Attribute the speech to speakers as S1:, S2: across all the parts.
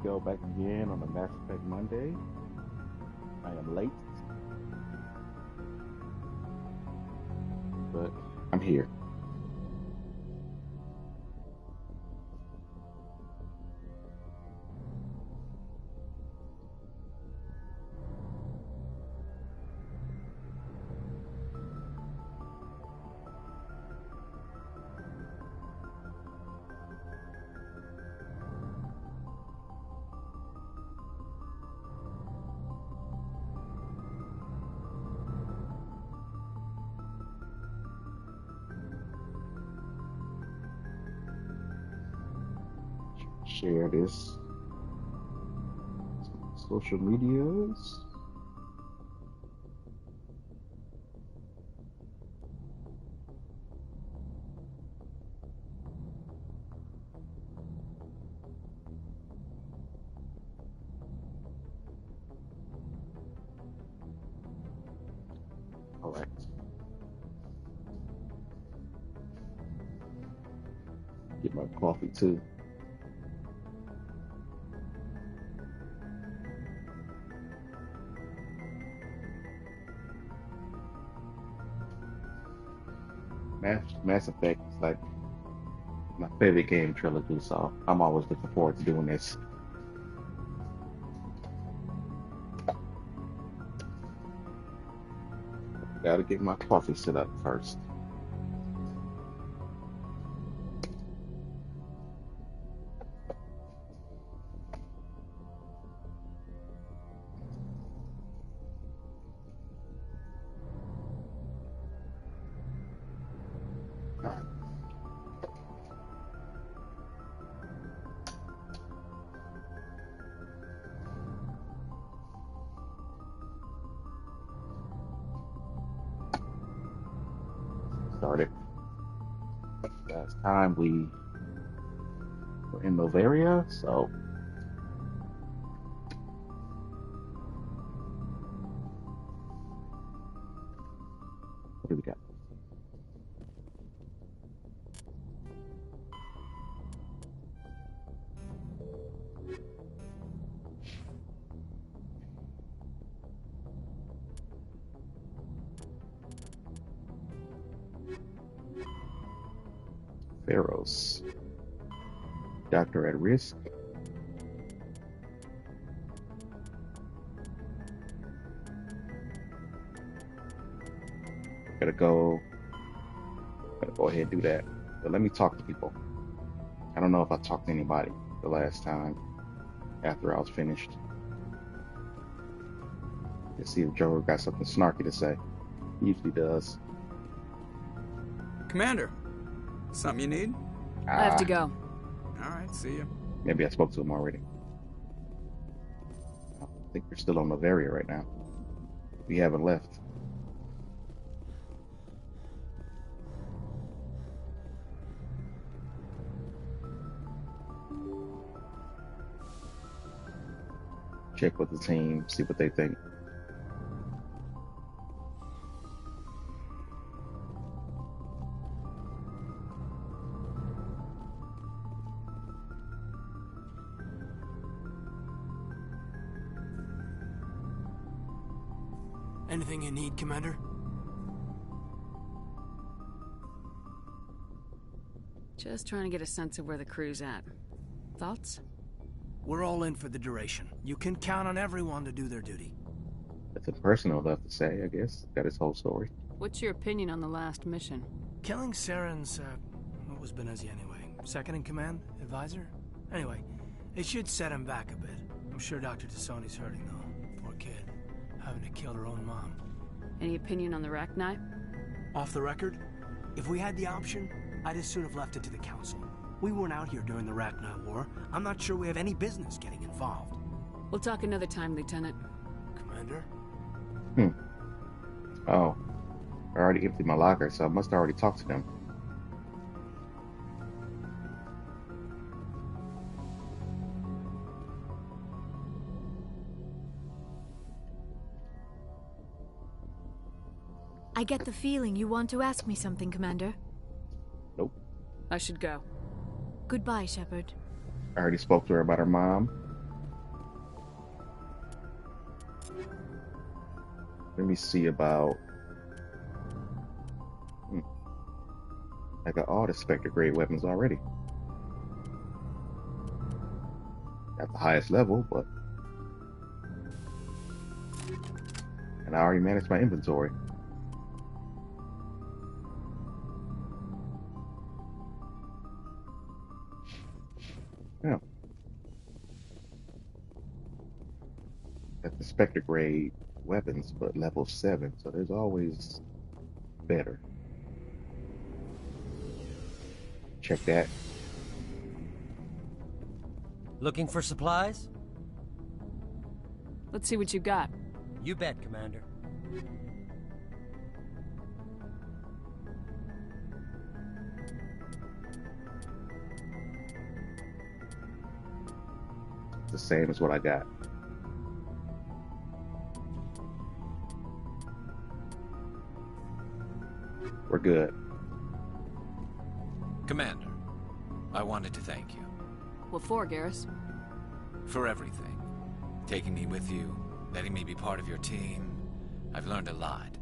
S1: go back again on the Mass Effect Monday. I am late, but I'm here. Share this social medias. All right. Get my coffee too. Mass Effect is like my favorite game trilogy, so I'm always looking forward to doing this. Gotta get my coffee set up first. Started. Last time we were in Novaria, so what do we got? Pharaohs. Doctor at risk. Gotta go ahead and do that. But let me talk to people. I don't know if I talked to anybody the last time after I was finished. Let's see if Joe got something snarky to say. He usually does.
S2: Commander, something you need?
S3: I have to go.
S2: All right, see you.
S1: Maybe I spoke to him already. I think you're still on Novaria right now. We haven't left. Check with the team, see what they think.
S4: Anything you need, Commander?
S3: Just trying to get a sense of where the crew's at. Thoughts?
S4: We're all in for the duration. You can count on everyone to do their duty.
S1: Nothing personal left to say, I guess. Got his whole story.
S3: What's your opinion on the last mission?
S4: Killing Saren's, what was Benezia anyway? Second in command? Advisor? Anyway, it should set him back a bit. I'm sure Dr. Tassoni's hurting, though. Poor kid. Having to kill her own mom.
S3: Any opinion on the Rachni?
S4: Off the record, if we had the option, I'd as soon have left it to the Council. We weren't out here during the Rachni War. I'm not sure we have any business getting involved.
S3: We'll talk another time, Lieutenant.
S4: Commander?
S1: Oh. I already emptied my locker, so I must have already talked to them.
S5: I get the feeling you want to ask me something, Commander.
S3: I should go.
S5: Goodbye, Shepard.
S1: I already spoke to her about her mom. Let me see about. I got all the Spectre grade weapons already. At the highest level, but. And I already managed my inventory. Yeah. At the Spectre grade weapons, but level 7, so there's always better. Check that.
S6: Looking for supplies?
S3: Let's see what you got.
S6: You bet, Commander.
S1: The same as what I got. We're good.
S7: Commander, I wanted to thank you
S3: What for, Garrus?
S7: for everything. Taking me with you, letting me be part of your team. I've learned a lot.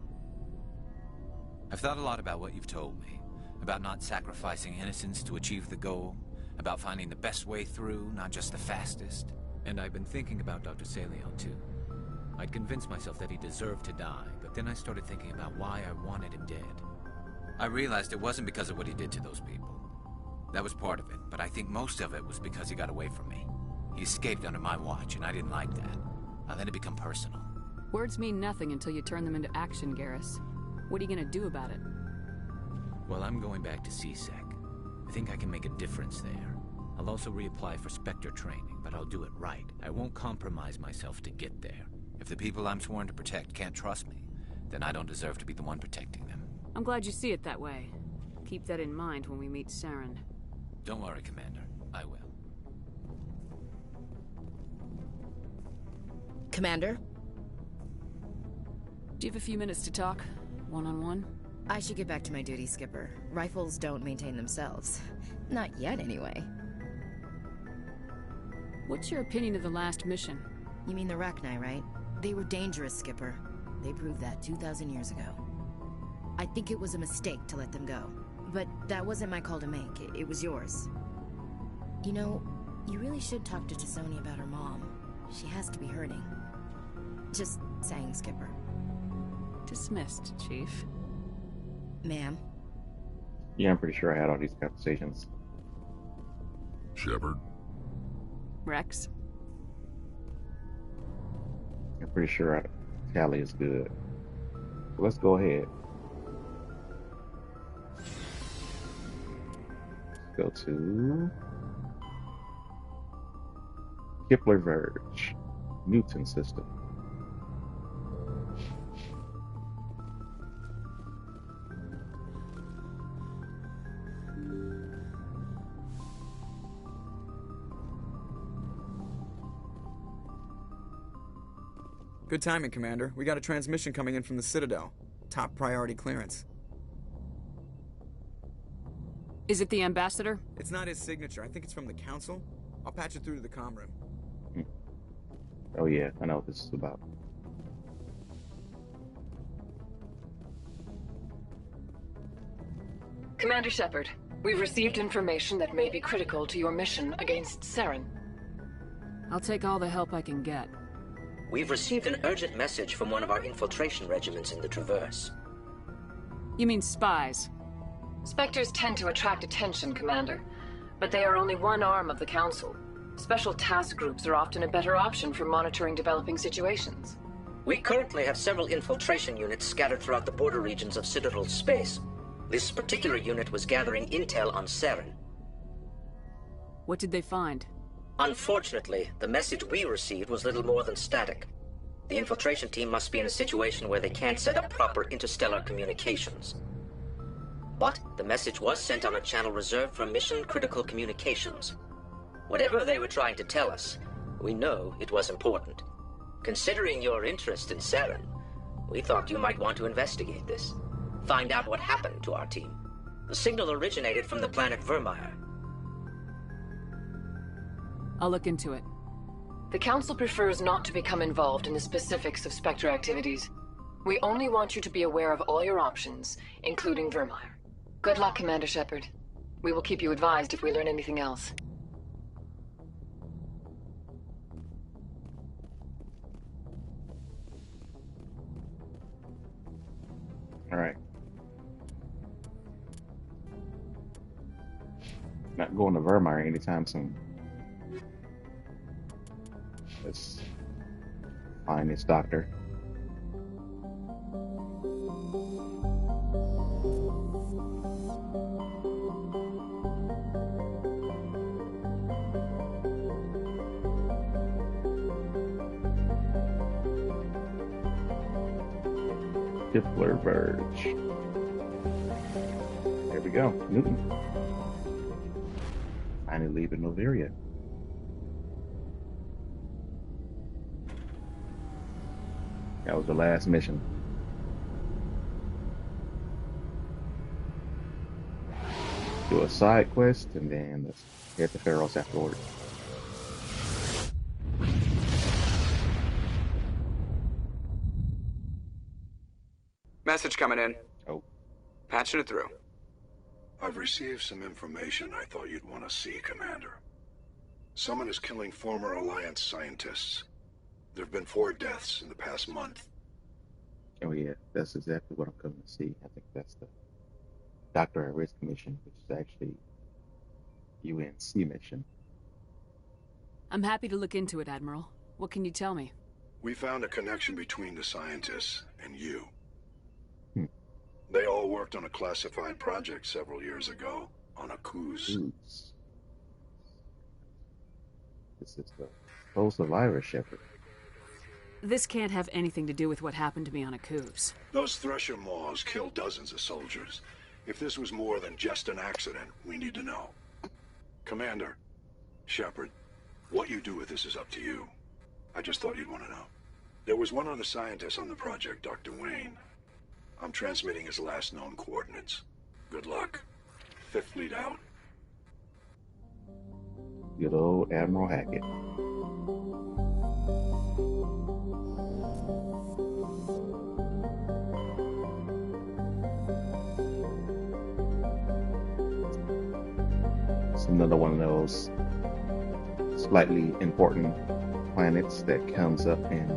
S7: I've thought a lot about what you've told me. About not sacrificing innocence to achieve the goal. About finding the best way through, not just the fastest. And I've been thinking about Dr. Saleon, too. I'd convinced myself that he deserved to die, but then I started thinking about why I wanted him dead. I realized it wasn't because of what he did to those people. That was part of it, but I think most of it was because he got away from me. He escaped under my watch, and I didn't like that. I let it become personal.
S3: Words mean nothing until you turn them into action, Garrus. What are you gonna do about it?
S7: Well, I'm going back to C-Sec. I think I can make a difference there. I'll also reapply for Spectre training, but I'll do it right. I won't compromise myself to get there. If the people I'm sworn to protect can't trust me, then I don't deserve to be the one protecting them.
S3: I'm glad you see it that way. Keep that in mind when we meet Saren.
S7: Don't worry, Commander. I will.
S8: Commander?
S3: Do you have a few minutes to talk? One-on-one?
S8: I should get back to my duty, Skipper. Rifles don't maintain themselves. Not yet, anyway.
S3: What's your opinion of the last mission?
S8: You mean the Rachni, right? They were dangerous, Skipper. They proved that 2,000 years ago. I think it was a mistake to let them go. But that wasn't my call to make. It was yours. You know, you really should talk to T'Soni about her mom. She has to be hurting. Just saying, Skipper.
S3: Dismissed, Chief.
S8: Ma'am?
S1: Yeah, I'm pretty sure I had all these conversations.
S9: Shepard?
S3: Rex?
S1: I'm pretty sure Tally is good. So let's go ahead. Go to Kepler Verge, Newton system.
S2: Good timing, Commander. We got a transmission coming in from the Citadel. Top priority clearance.
S3: Is it the Ambassador?
S2: It's not his signature. I think it's from the Council. I'll patch it through to the comm room.
S1: Oh yeah, I know what this is about.
S10: Commander Shepard, we've received information that may be critical to your mission against Saren.
S3: I'll take all the help I can get.
S11: We've received an urgent message from one of our infiltration regiments in the Traverse.
S3: You mean spies?
S10: Spectres tend to attract attention, Commander, but they are only one arm of the Council. Special task groups are often a better option for monitoring developing situations.
S11: We currently have several infiltration units scattered throughout the border regions of Citadel space. This particular unit was gathering intel on Saren.
S3: What did they find?
S11: Unfortunately, the message we received was little more than static. The infiltration team must be in a situation where they can't set up proper interstellar communications. But the message was sent on a channel reserved for mission-critical communications. Whatever they were trying to tell us, we know it was important. Considering your interest in Saren, we thought you might want to investigate this. Find out what happened to our team. The signal originated from the planet Vermeer.
S3: I'll look into it.
S10: The Council prefers not to become involved in the specifics of Spectre activities. We only want you to be aware of all your options, including Vermeer. Good luck, Commander Shepard. We will keep you advised if we learn anything else.
S1: All right. Not going to Vermeer anytime soon. Let's find this doctor. Tippler Verge. There we go. Newton. Finally leaving Noveria. That was the last mission. Do a side quest and then let's head to Pharos afterwards.
S2: Message coming in.
S1: Oh.
S2: Patching it through.
S9: I've received some information I thought you'd want to see, Commander. Someone is killing former Alliance scientists. There have been 4 deaths in the past month.
S1: Oh yeah, that's exactly what I'm coming to see. I think that's the Doctor at Risk mission, which is actually UNC mission.
S3: I'm happy to look into it, Admiral. What can you tell me?
S9: We found a connection between the scientists and you. They all worked on a classified project several years ago on Akuz.
S1: This is the sole survivor, Shepard.
S3: This can't have anything to do with what happened to me on Akuz.
S9: Those Thresher Maws killed dozens of soldiers. If this was more than just an accident, we need to know. Commander, Shepard, what you do with this is up to you. I just thought you'd want to know. There was one other scientist on the project, Dr. Wayne. I'm transmitting his last known coordinates. Good luck. 5th Fleet out.
S1: Good old Admiral Hackett. It's another one of those slightly important planets that comes up in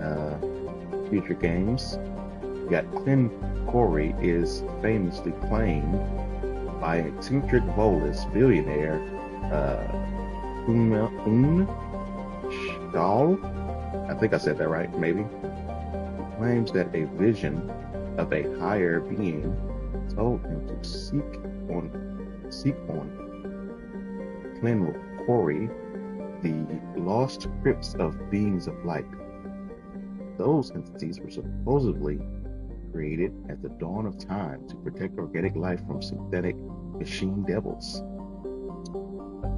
S1: future games. You got Clyn Quarry is famously claimed by eccentric Volus billionaire Un Stahl. I think I said that right, maybe. He claims that a vision of a higher being told him to seek on Clyn Quarry the lost crypts of beings of light. Those entities were supposedly created at the dawn of time to protect organic life from synthetic machine devils.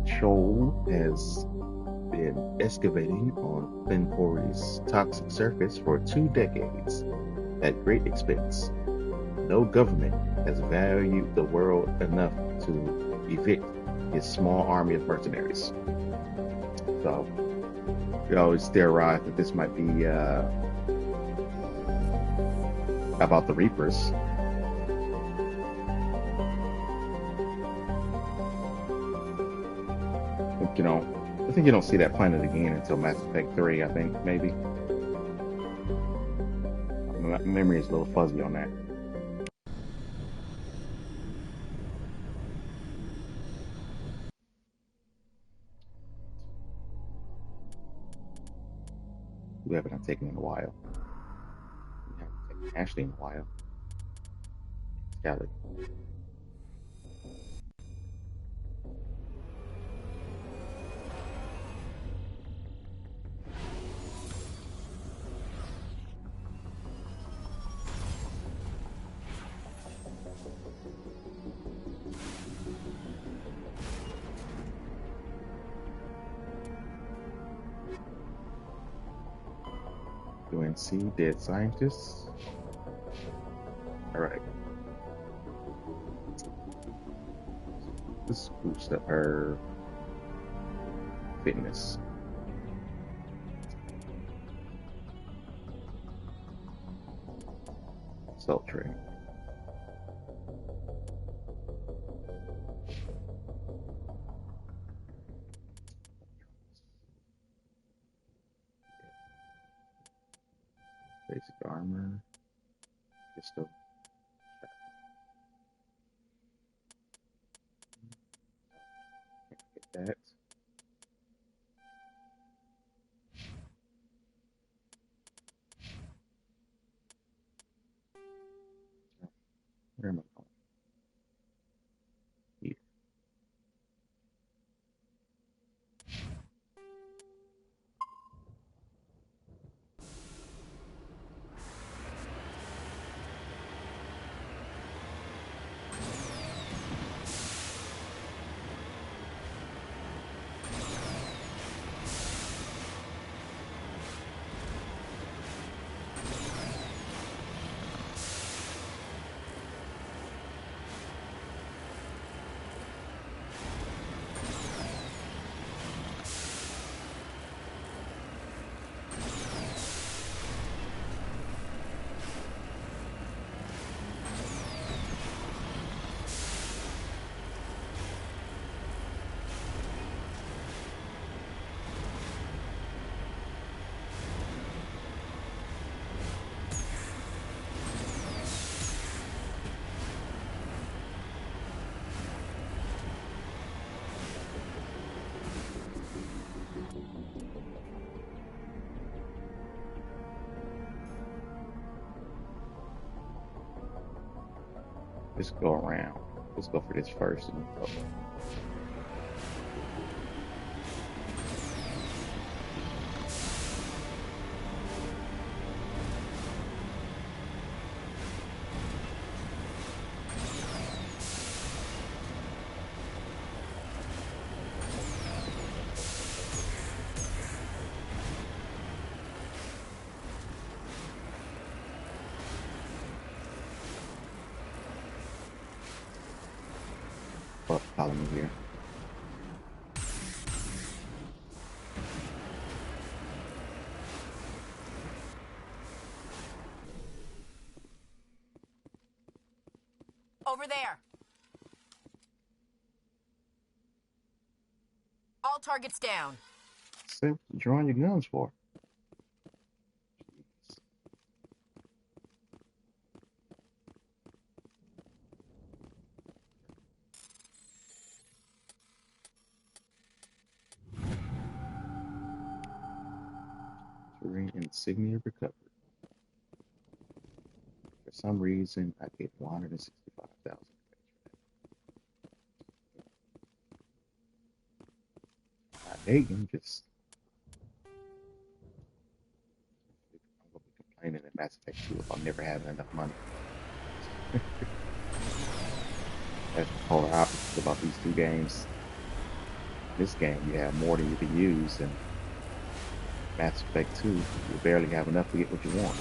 S1: Shoal has been excavating on Clyn Quarry's toxic surface for 2 decades at great expense. No government has valued the world enough to evict his small army of mercenaries. So, we always theorize that this might be about the Reapers. I think you don't see that planet again until Mass Effect 3, I think, maybe. My memory is a little fuzzy on that. We haven't taken in a while. We haven't taken Ashley in a while. Scarlet. UNC dead scientists. All right. This boosts up her fitness. sultry. Basic armor. Pistol. Get that. Where am I going? Here. Let's go around. Let's go for this first. Follow me here.
S12: Over there. All targets down.
S1: So, what you drawing your guns for? Insignia recovered. For some reason, I get 165,000. Hagen just I'm gonna be complaining in Mass Effect 2 if I'm never having enough money. That's the polar opposite about these two games. This game, you have more than you can use, and Mass Effect 2, you barely have enough to get what you want.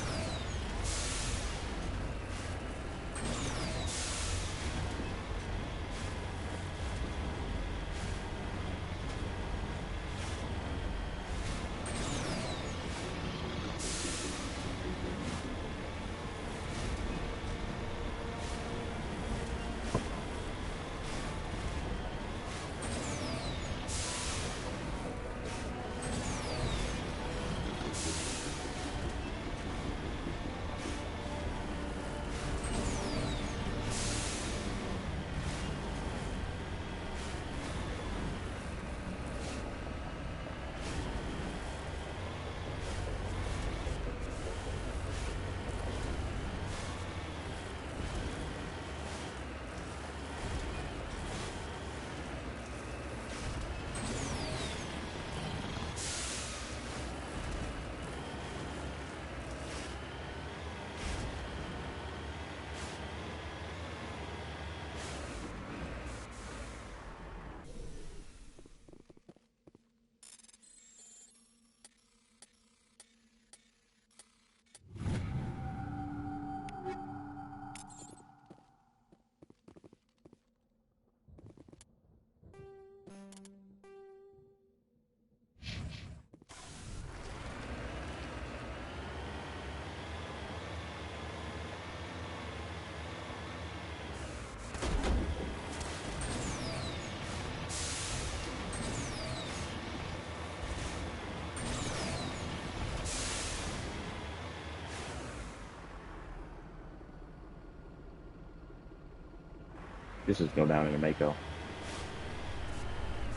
S1: This is go down in a Mako.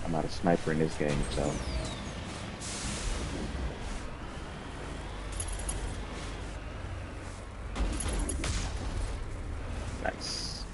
S1: I'm not a sniper in this game, so. Nice.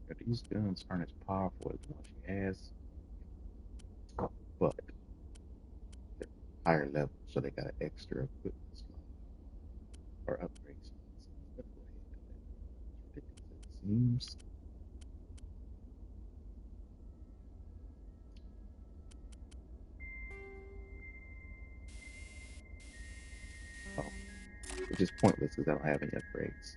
S1: But these guns aren't as powerful as the one she has, but they're higher level, so they got an extra equipment slot or upgrade slots. Let's go ahead and do that. Ridiculous as it seems. Oh, which is pointless because I don't have any upgrades. So,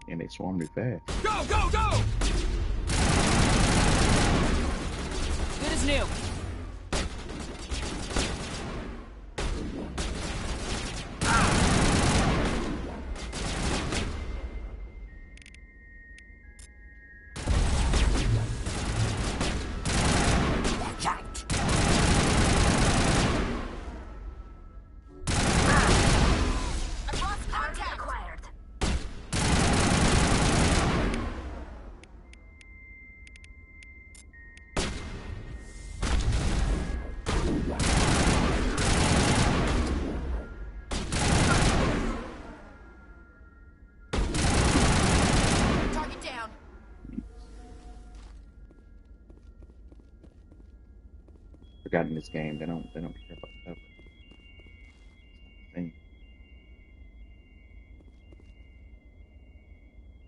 S1: and they swarm me fast.
S12: Go, go, go!
S3: Good as new.
S1: Forgot in this game they don't care about cover. Thing.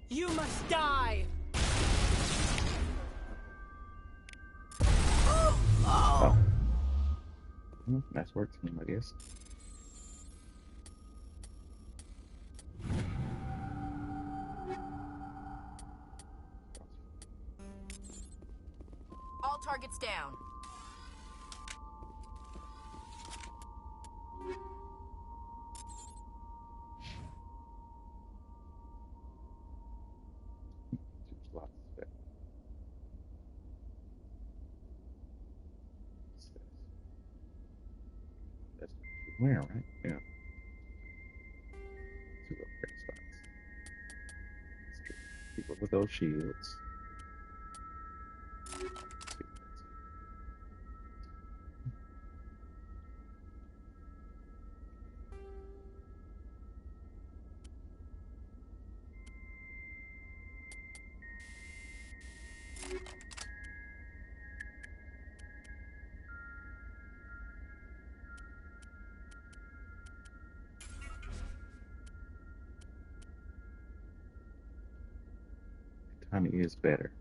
S3: You must die.
S1: Oh. Nice work, team, I guess.
S3: All targets down.
S1: Two slots back. That's what you're wearing, right? Yeah. Two upgrade slots. Let's get people with those shields. Mine is better.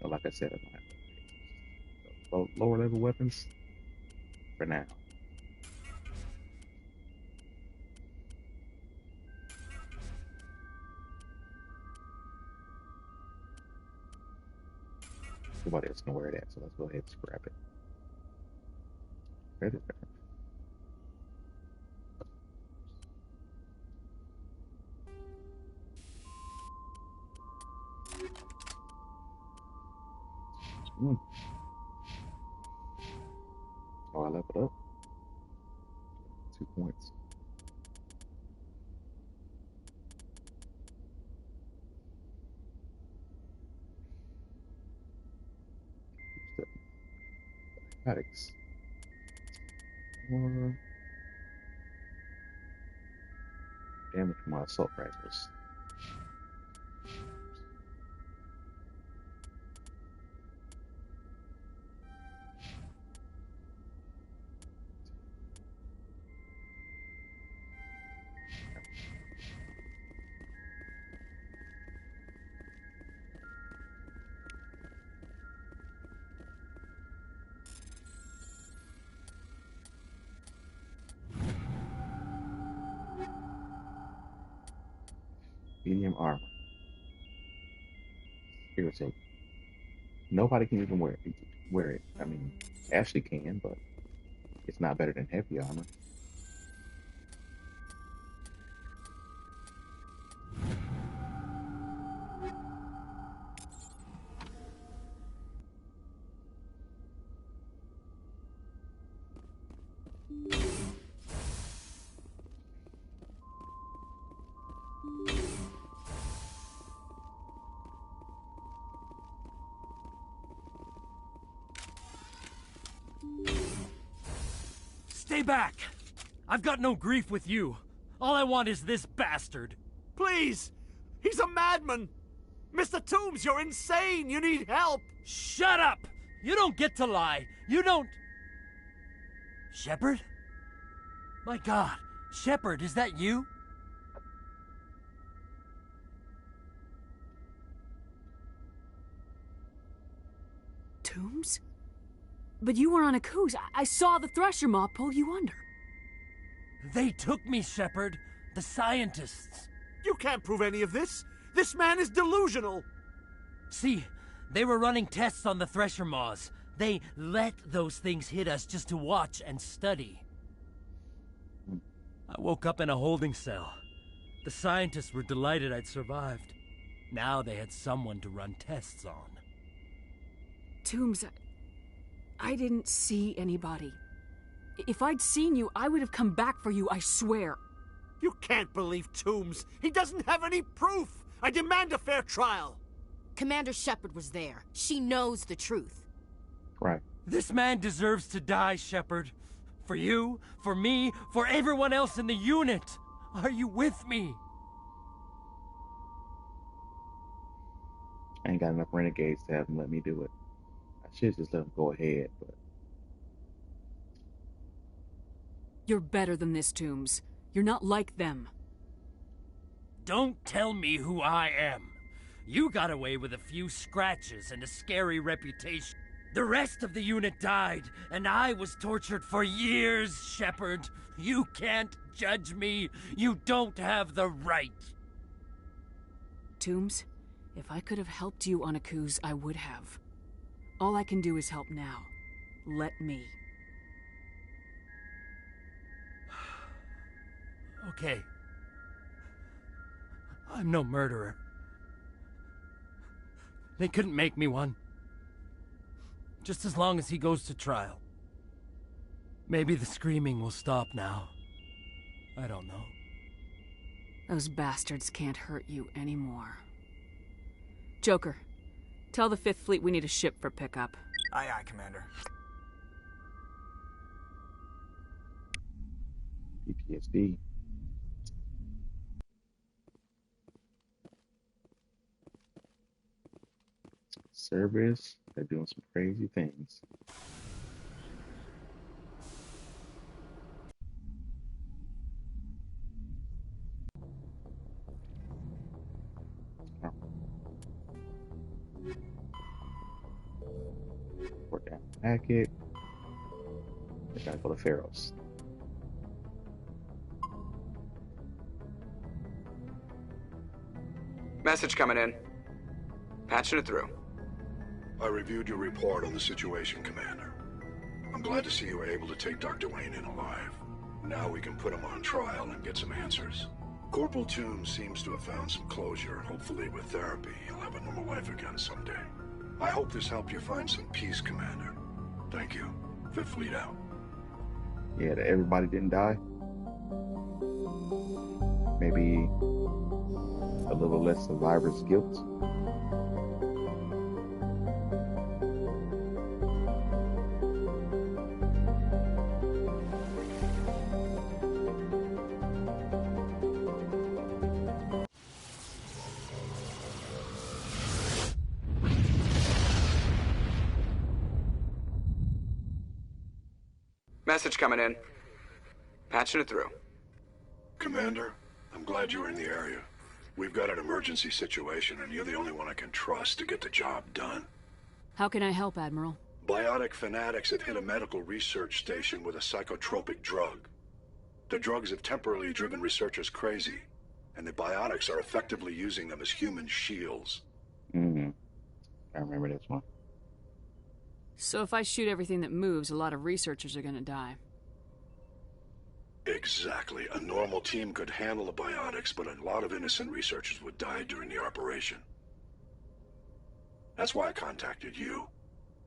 S1: But like I said, I don't have lower level weapons for now. Nobody else can wear that, so let's go ahead and scrap it. Credit card. Oh, I leveled up. 2 points. Addicts. More damage from my assault rifles. Medium armor. Irritating. Nobody can even wear it. I mean, Ashley can, but it's not better than heavy armor.
S6: Stay back! I've got no grief with you. All I want is this bastard.
S12: Please! He's a madman! Mr. Toombs, you're insane! You need help!
S6: Shut up! You don't get to lie. You don't... Shepard? My God. Shepard, is that you?
S3: Toombs? But you were on a Akuz. I saw the Thresher Maw pull you under.
S6: They took me, Shepard. The scientists.
S12: You can't prove any of this. This man is delusional.
S6: See, they were running tests on the Thresher Maws. They let those things hit us just to watch and study. I woke up in a holding cell. The scientists were delighted I'd survived. Now they had someone to run tests on.
S3: Toombs, I didn't see anybody. If I'd seen you, I would have come back for you, I swear.
S12: You can't believe Toombs. He doesn't have any proof. I demand a fair trial.
S8: Commander Shepard was there. She knows the truth.
S1: Right.
S6: This man deserves to die, Shepard. For you, for me, for everyone else in the unit. Are you with me?
S1: I ain't got enough renegades to have them let me do it. I should just let them go ahead, but...
S3: You're better than this, Toombs. You're not like them.
S6: Don't tell me who I am. You got away with a few scratches and a scary reputation. The rest of the unit died, and I was tortured for years, Shepard. You can't judge me. You don't have the right.
S3: Toombs, if I could have helped you on Akuz, I would have. All I can do is help now. Let me.
S6: Okay. I'm no murderer. They couldn't make me one. Just as long as he goes to trial. Maybe the screaming will stop now. I don't know.
S3: Those bastards can't hurt you anymore. Joker, tell the 5th Fleet we need a ship for pickup.
S2: Aye, aye, Commander.
S1: PTSD. Cerberus, they're doing some crazy things. Packet. I gotta go to Pharaoh's.
S2: Message coming in. Patching it through.
S9: I reviewed your report on the situation, Commander. I'm glad to see you were able to take Dr. Wayne in alive. Now we can put him on trial and get some answers. Corporal Toombs seems to have found some closure. Hopefully with therapy, he'll have a normal life again someday. I hope this helped you find some peace, Commander. Thank you. Fifth Fleet out.
S1: Yeah, that everybody didn't die. Maybe a little less survivor's guilt.
S2: Message coming in. Patching it through.
S9: Commander, I'm glad you're in the area. We've got an emergency situation, and you're the only one I can trust to get the job done.
S3: How can I help, Admiral?
S9: Biotic fanatics have hit a medical research station with a psychotropic drug. The drugs have temporarily driven researchers crazy, and the biotics are effectively using them as human shields.
S1: Mm-hmm. I remember this one.
S3: So if I shoot everything that moves, a lot of researchers are gonna die.
S9: Exactly. A normal team could handle the biotics, but a lot of innocent researchers would die during the operation. That's why I contacted you.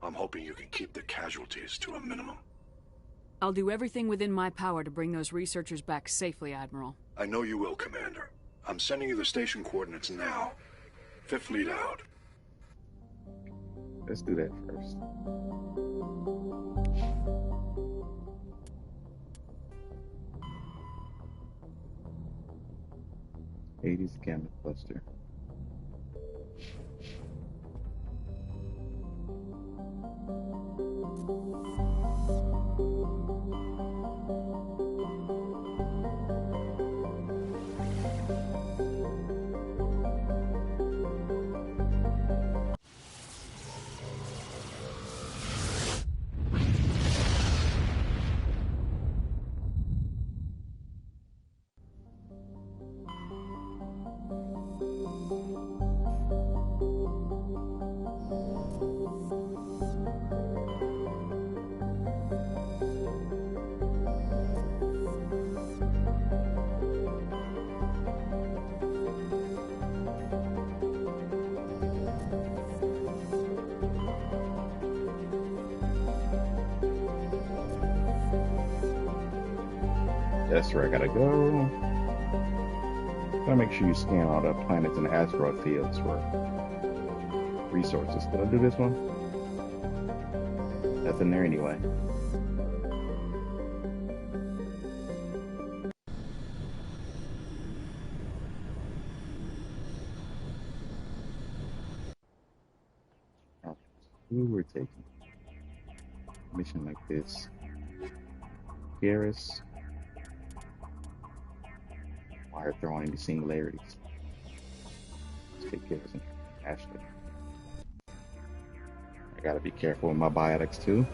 S9: I'm hoping you can keep the casualties to a minimum.
S3: I'll do everything within my power to bring those researchers back safely, Admiral.
S9: I know you will, Commander. I'm sending you the station coordinates now. Fifth Fleet out.
S1: Let's do that first. '80s Gamma Cluster. That's where I gotta go. Gotta make sure you scan all the planets and asteroid fields for resources. Did I do this one? Nothing there anyway. Who we're taking? Mission like this. Garrus. Wire throwing into singularities. Let's take Garrus and Ashley. I gotta be careful with my biotics too.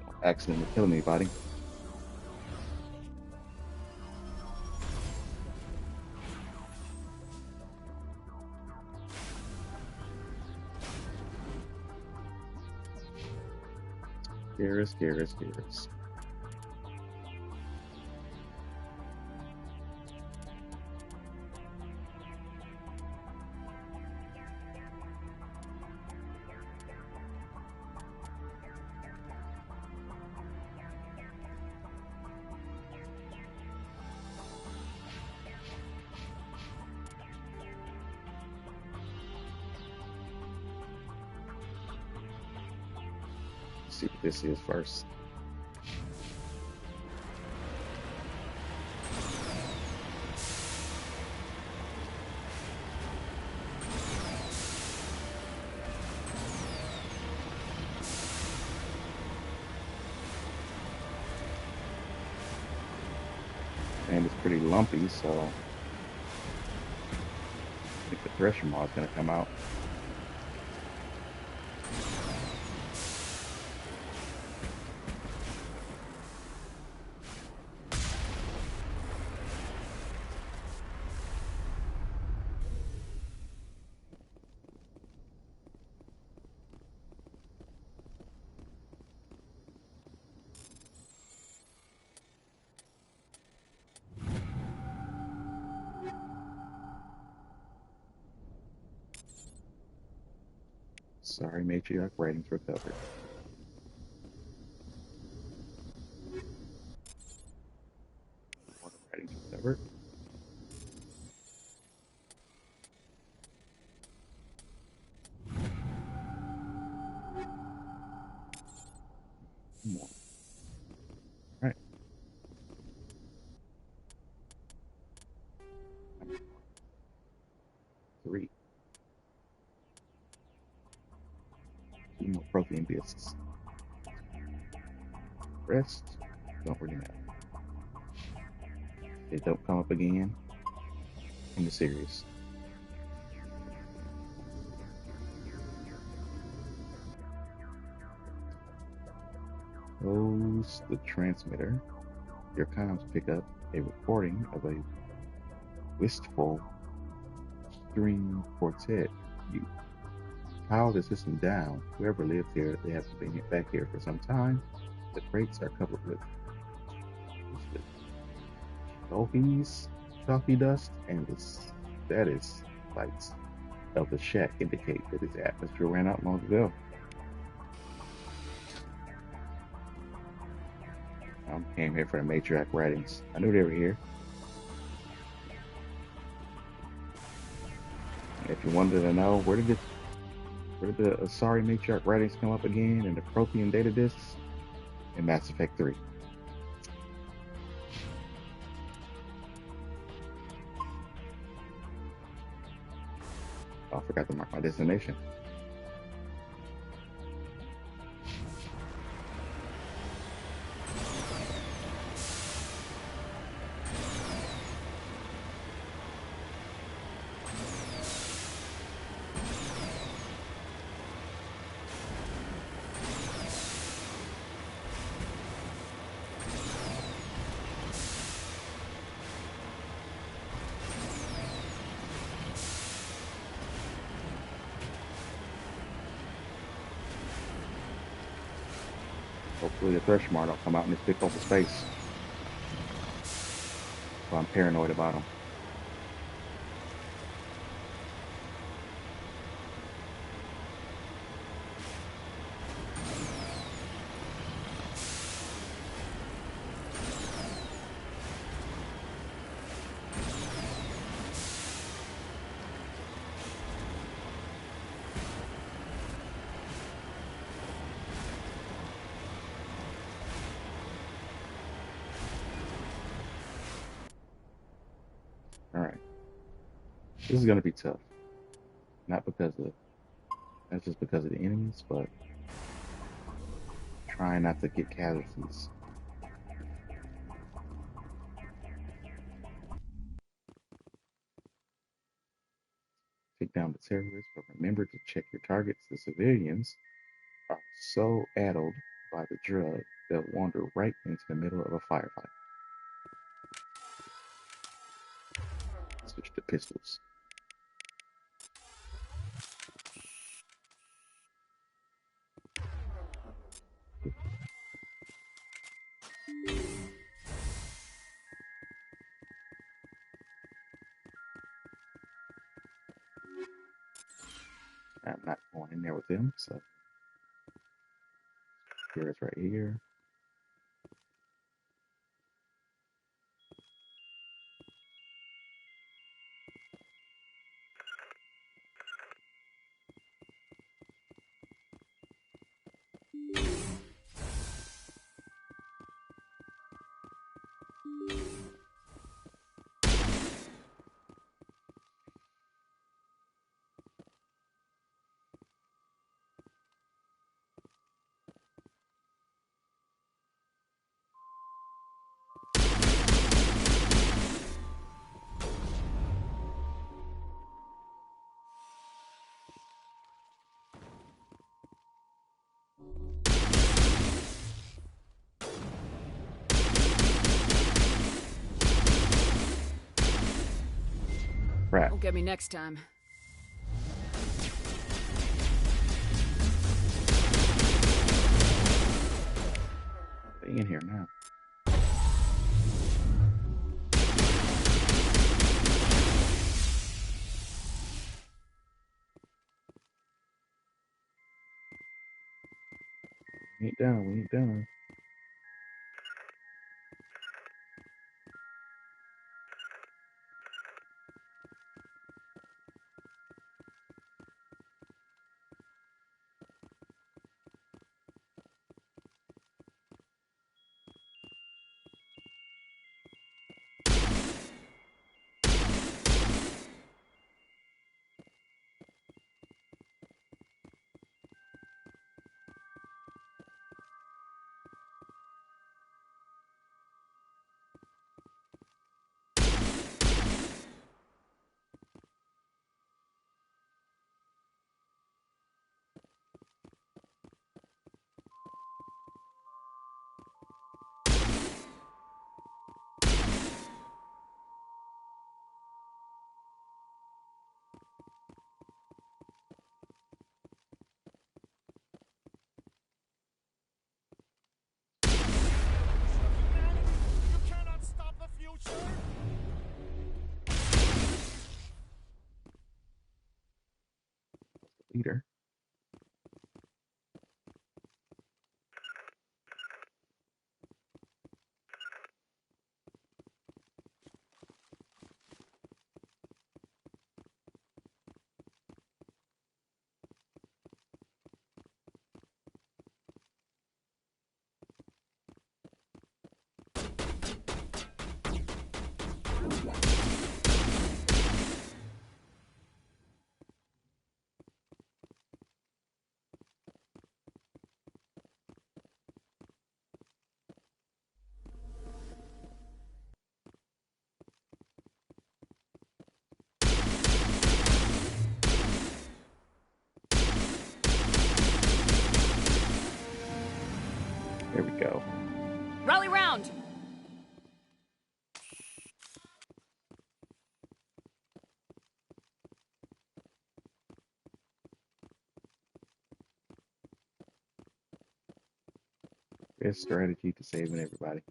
S1: Don't accidentally kill anybody. Garrus. See what this is first. And it's pretty lumpy, so I think the pressure mod is going to come out. Sorry, matriarch ratings recovered. Water ratings recovered. More. All right. 3. 2 more protein discs. Rest don't really matter. They don't come up again in the series. Close the transmitter. Your comms pick up a recording of a wistful string quartet. You power the system down. Whoever lives here, they have been back here for some time. The crates are covered with trophies, coffee dust, and the status lights of the shack indicate that its atmosphere ran out long ago. I came here for the matriarch writings. I knew they were here. If you wanted to know where did the Asari matriarch writings come up again in the Prothean data discs in Mass Effect 3. Oh, I forgot to mark my destination. Hopefully the Thrushmar don't come out in this big open space. So I'm paranoid about them. This is going to be tough. Not because of, not just because of the enemies, but trying not to get casualties. Take down the terrorists, but remember to check your targets. The civilians are so addled by the drug, they'll wander right into the middle of a firefight. Switch to pistols. I'm not going in there with them, so here it's right here. Crap.
S3: Won't get me next time.
S1: Stay in here now. We ain't done. We ain't done. Leader. There we go.
S3: Rally round!
S1: Best strategy to saving everybody.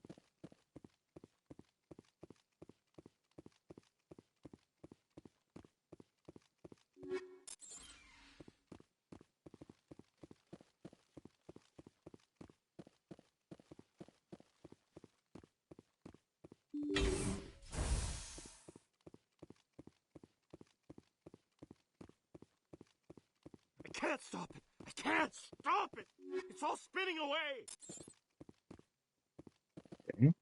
S12: I can't stop it. I can't stop it. It's all spinning away.
S1: Okay.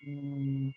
S1: Um,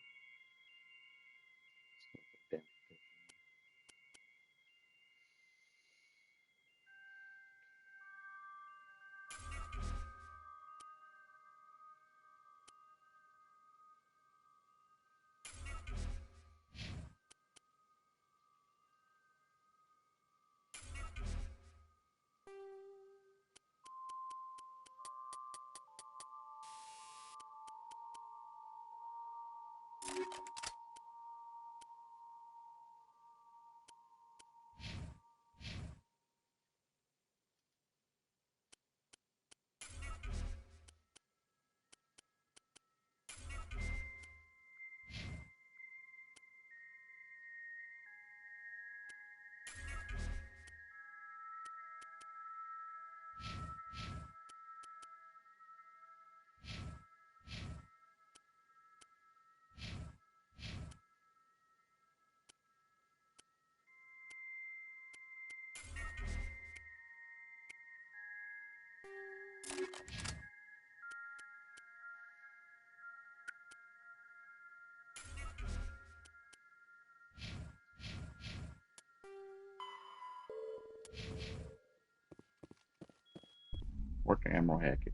S1: Work Admiral Hackett.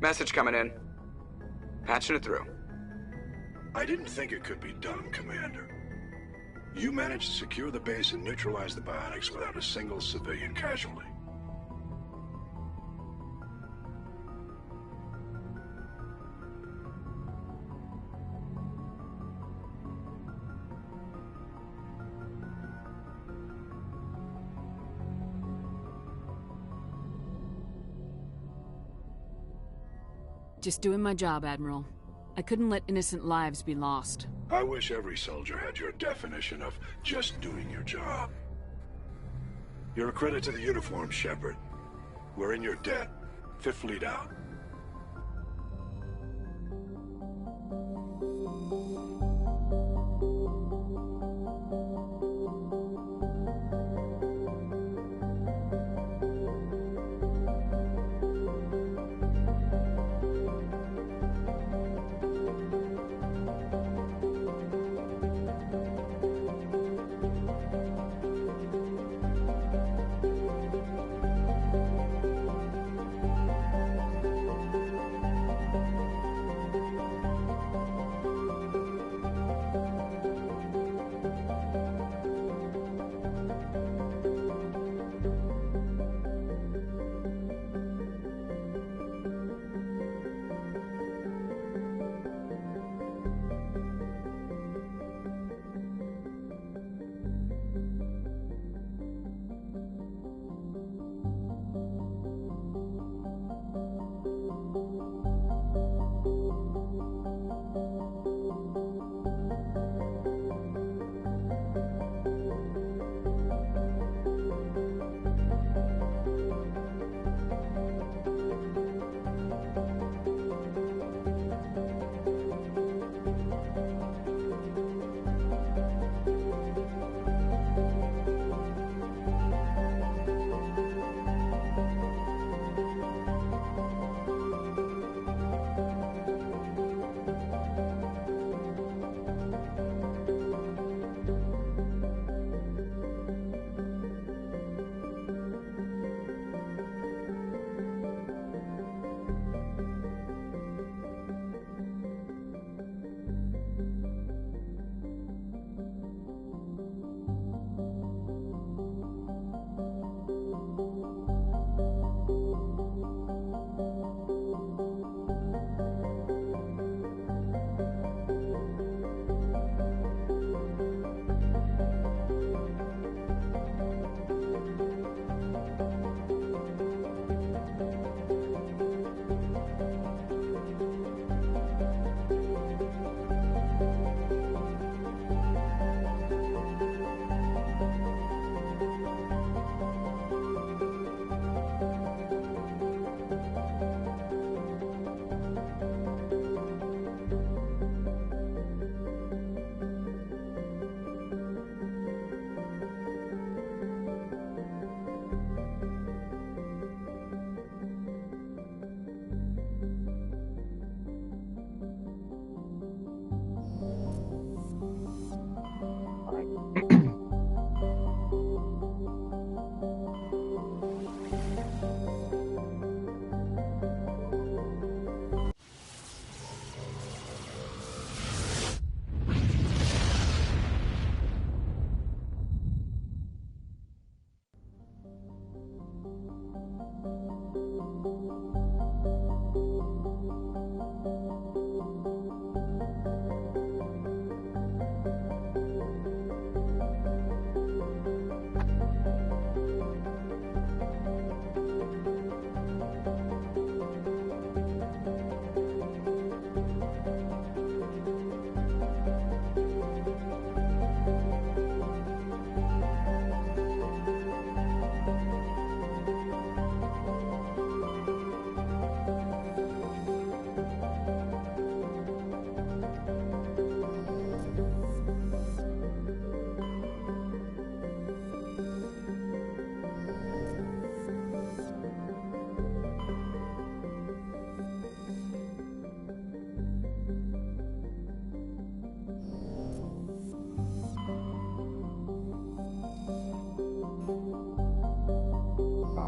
S2: Message coming in. Patching it through.
S9: I didn't think it could be done, Commander. You managed to secure the base and neutralize the Bionics without a single civilian casualty.
S3: Just doing my job, Admiral. I couldn't let innocent lives be lost.
S9: I wish every soldier had your definition of just doing your job. You're a credit to the uniform, Shepard. We're in your debt. Fifth Fleet out.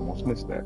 S1: Almost missed that.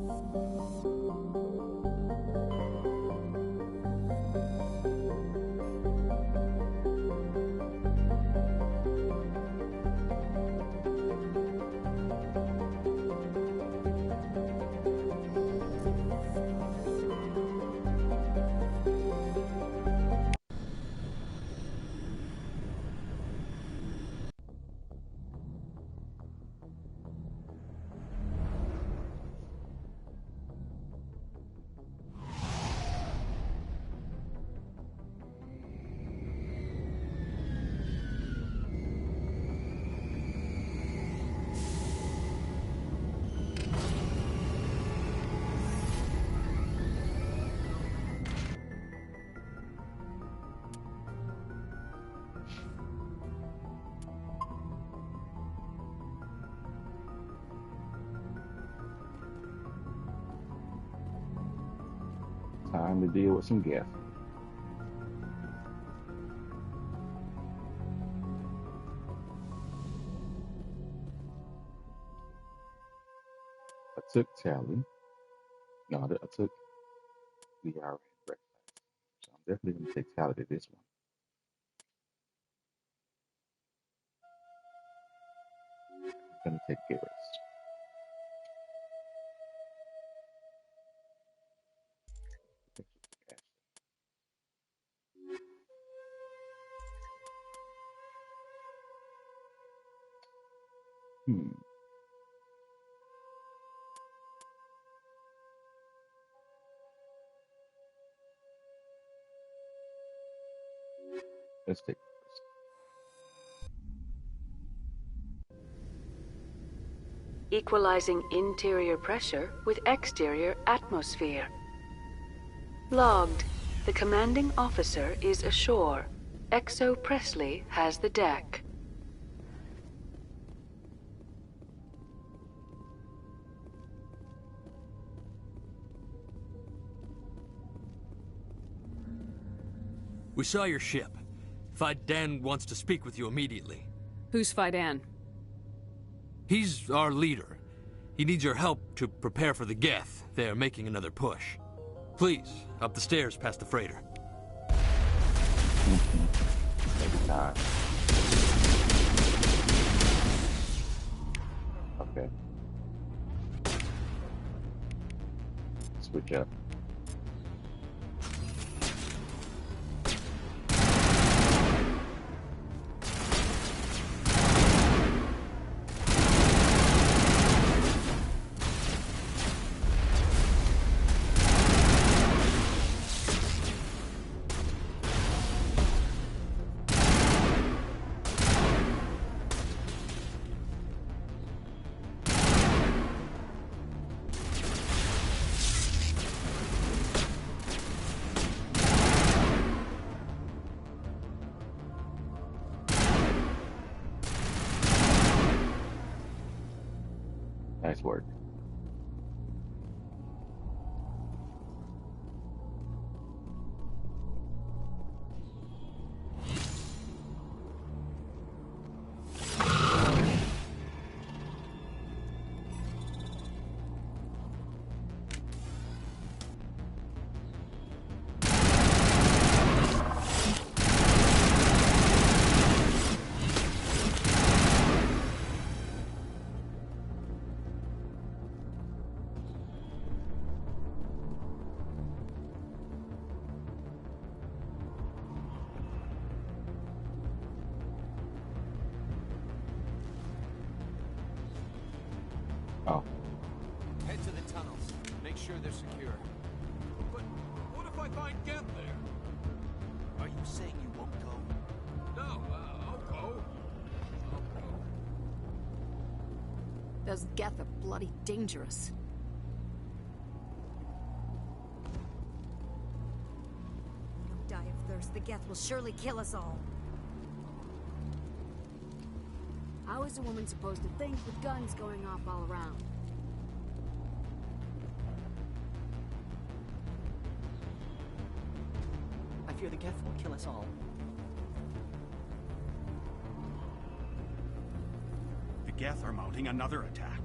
S1: Time to deal with some gas. I took Tally. No, I took VR and breakfast. So I'm definitely going to take Tally to this one. I'm going to take Garrus. Let's take
S3: Equalizing interior pressure with exterior atmosphere. Logged. The commanding officer is ashore. Exo Presley has the deck.
S13: We saw your ship. Faidan wants to speak with you immediately.
S3: Who's Faidan?
S13: He's our leader. He needs your help to prepare for the Geth. They're making another push. Please, up the stairs past the freighter.
S1: Every time. Okay. Switch up. Nice work. Oh.
S14: Head to the tunnels. Make sure they're secure.
S12: But what if I find Geth there?
S14: Are you saying you won't go?
S12: No, I'll go.
S3: Those Geth are bloody dangerous.
S15: Don't die of thirst. The Geth will surely kill us all.
S3: How is a woman supposed to think with guns going off all around?
S11: I fear the Geth will kill us all.
S16: The Geth are mounting another attack.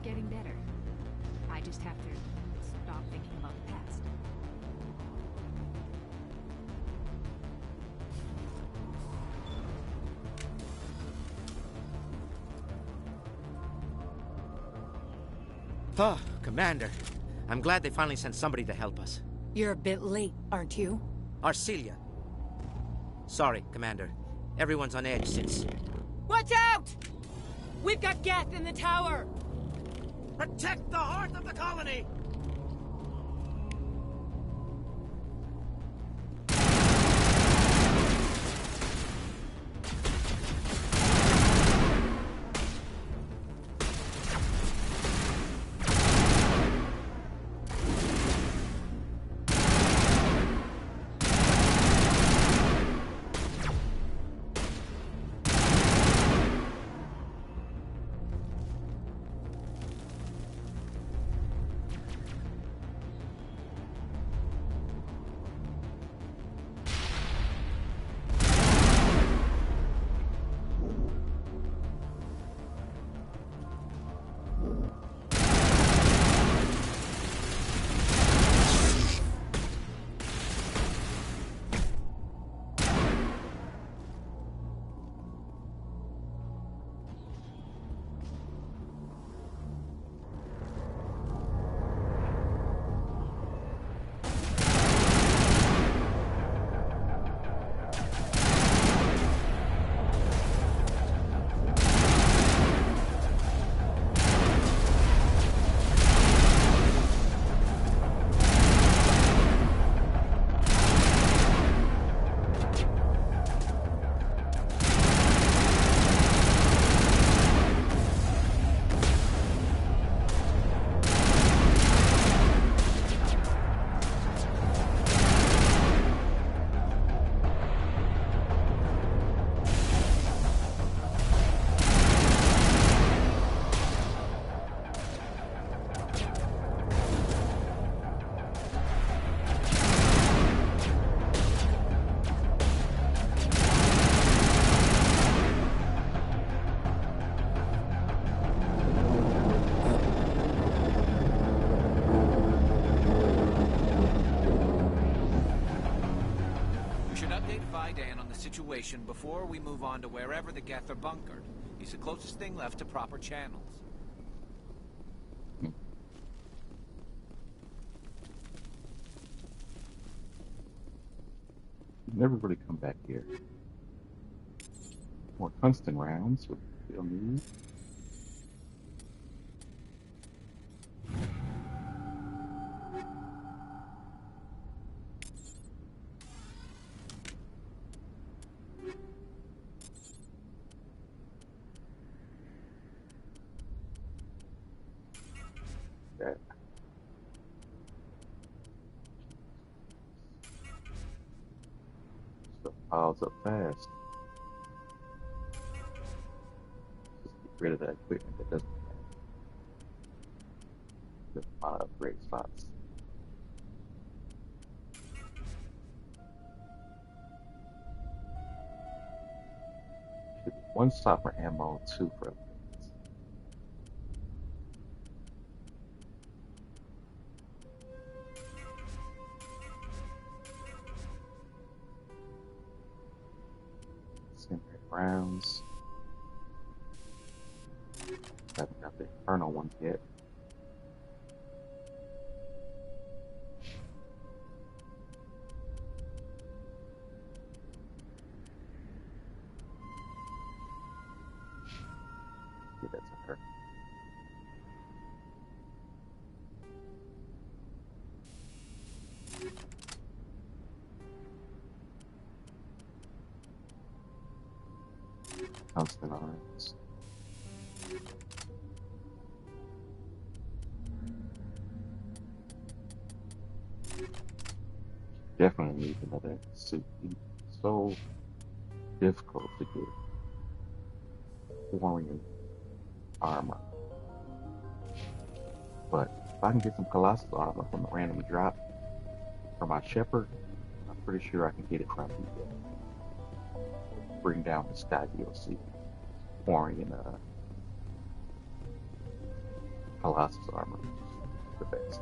S16: getting better. I just have to stop thinking about the past.
S17: Oh, Commander. I'm glad they finally sent somebody to help us.
S15: You're a bit late, aren't you?
S17: Arcelia. Sorry, Commander. Everyone's on edge since...
S18: Watch out! We've got Geth in the tower!
S17: Protect the heart of the colony!
S14: Situation before we move on to wherever the Geth are bunkered. He's the closest thing left to proper channels.
S1: Never really come back here. More tungsten rounds with still need. Piles up fast. Just get rid of that equipment that doesn't have a lot of upgrade spots. Should be 1 stop for ammo, 2 for upgrades. Rounds. Haven't got the Infernal ones yet. Give that to her. Tungsten arms. Definitely need another suit. It's so difficult to get warrior armor. But if I can get some colossal armor from a random drop for my shepherd, I'm pretty sure I can get it from the bring down the Sky DLC. Warring Colossus armor. The best.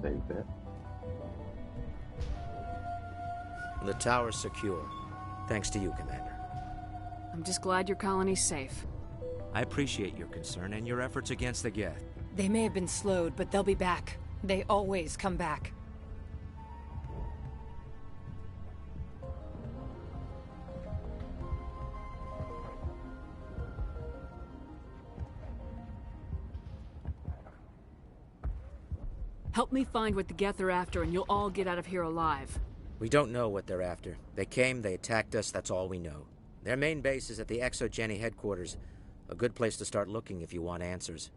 S1: Save that.
S19: The tower's secure. Thanks to you, Commander.
S20: I'm just glad your colony's safe.
S19: I appreciate your concern and your efforts against the Geth.
S18: They may have been slowed, but they'll be back. They always come back.
S20: Help me find what the Geth are after, and you'll all get out of here alive.
S19: We don't know what they're after. They came, they attacked us, that's all we know. Their main base is at the ExoGeni headquarters. A good place to start looking if you want answers.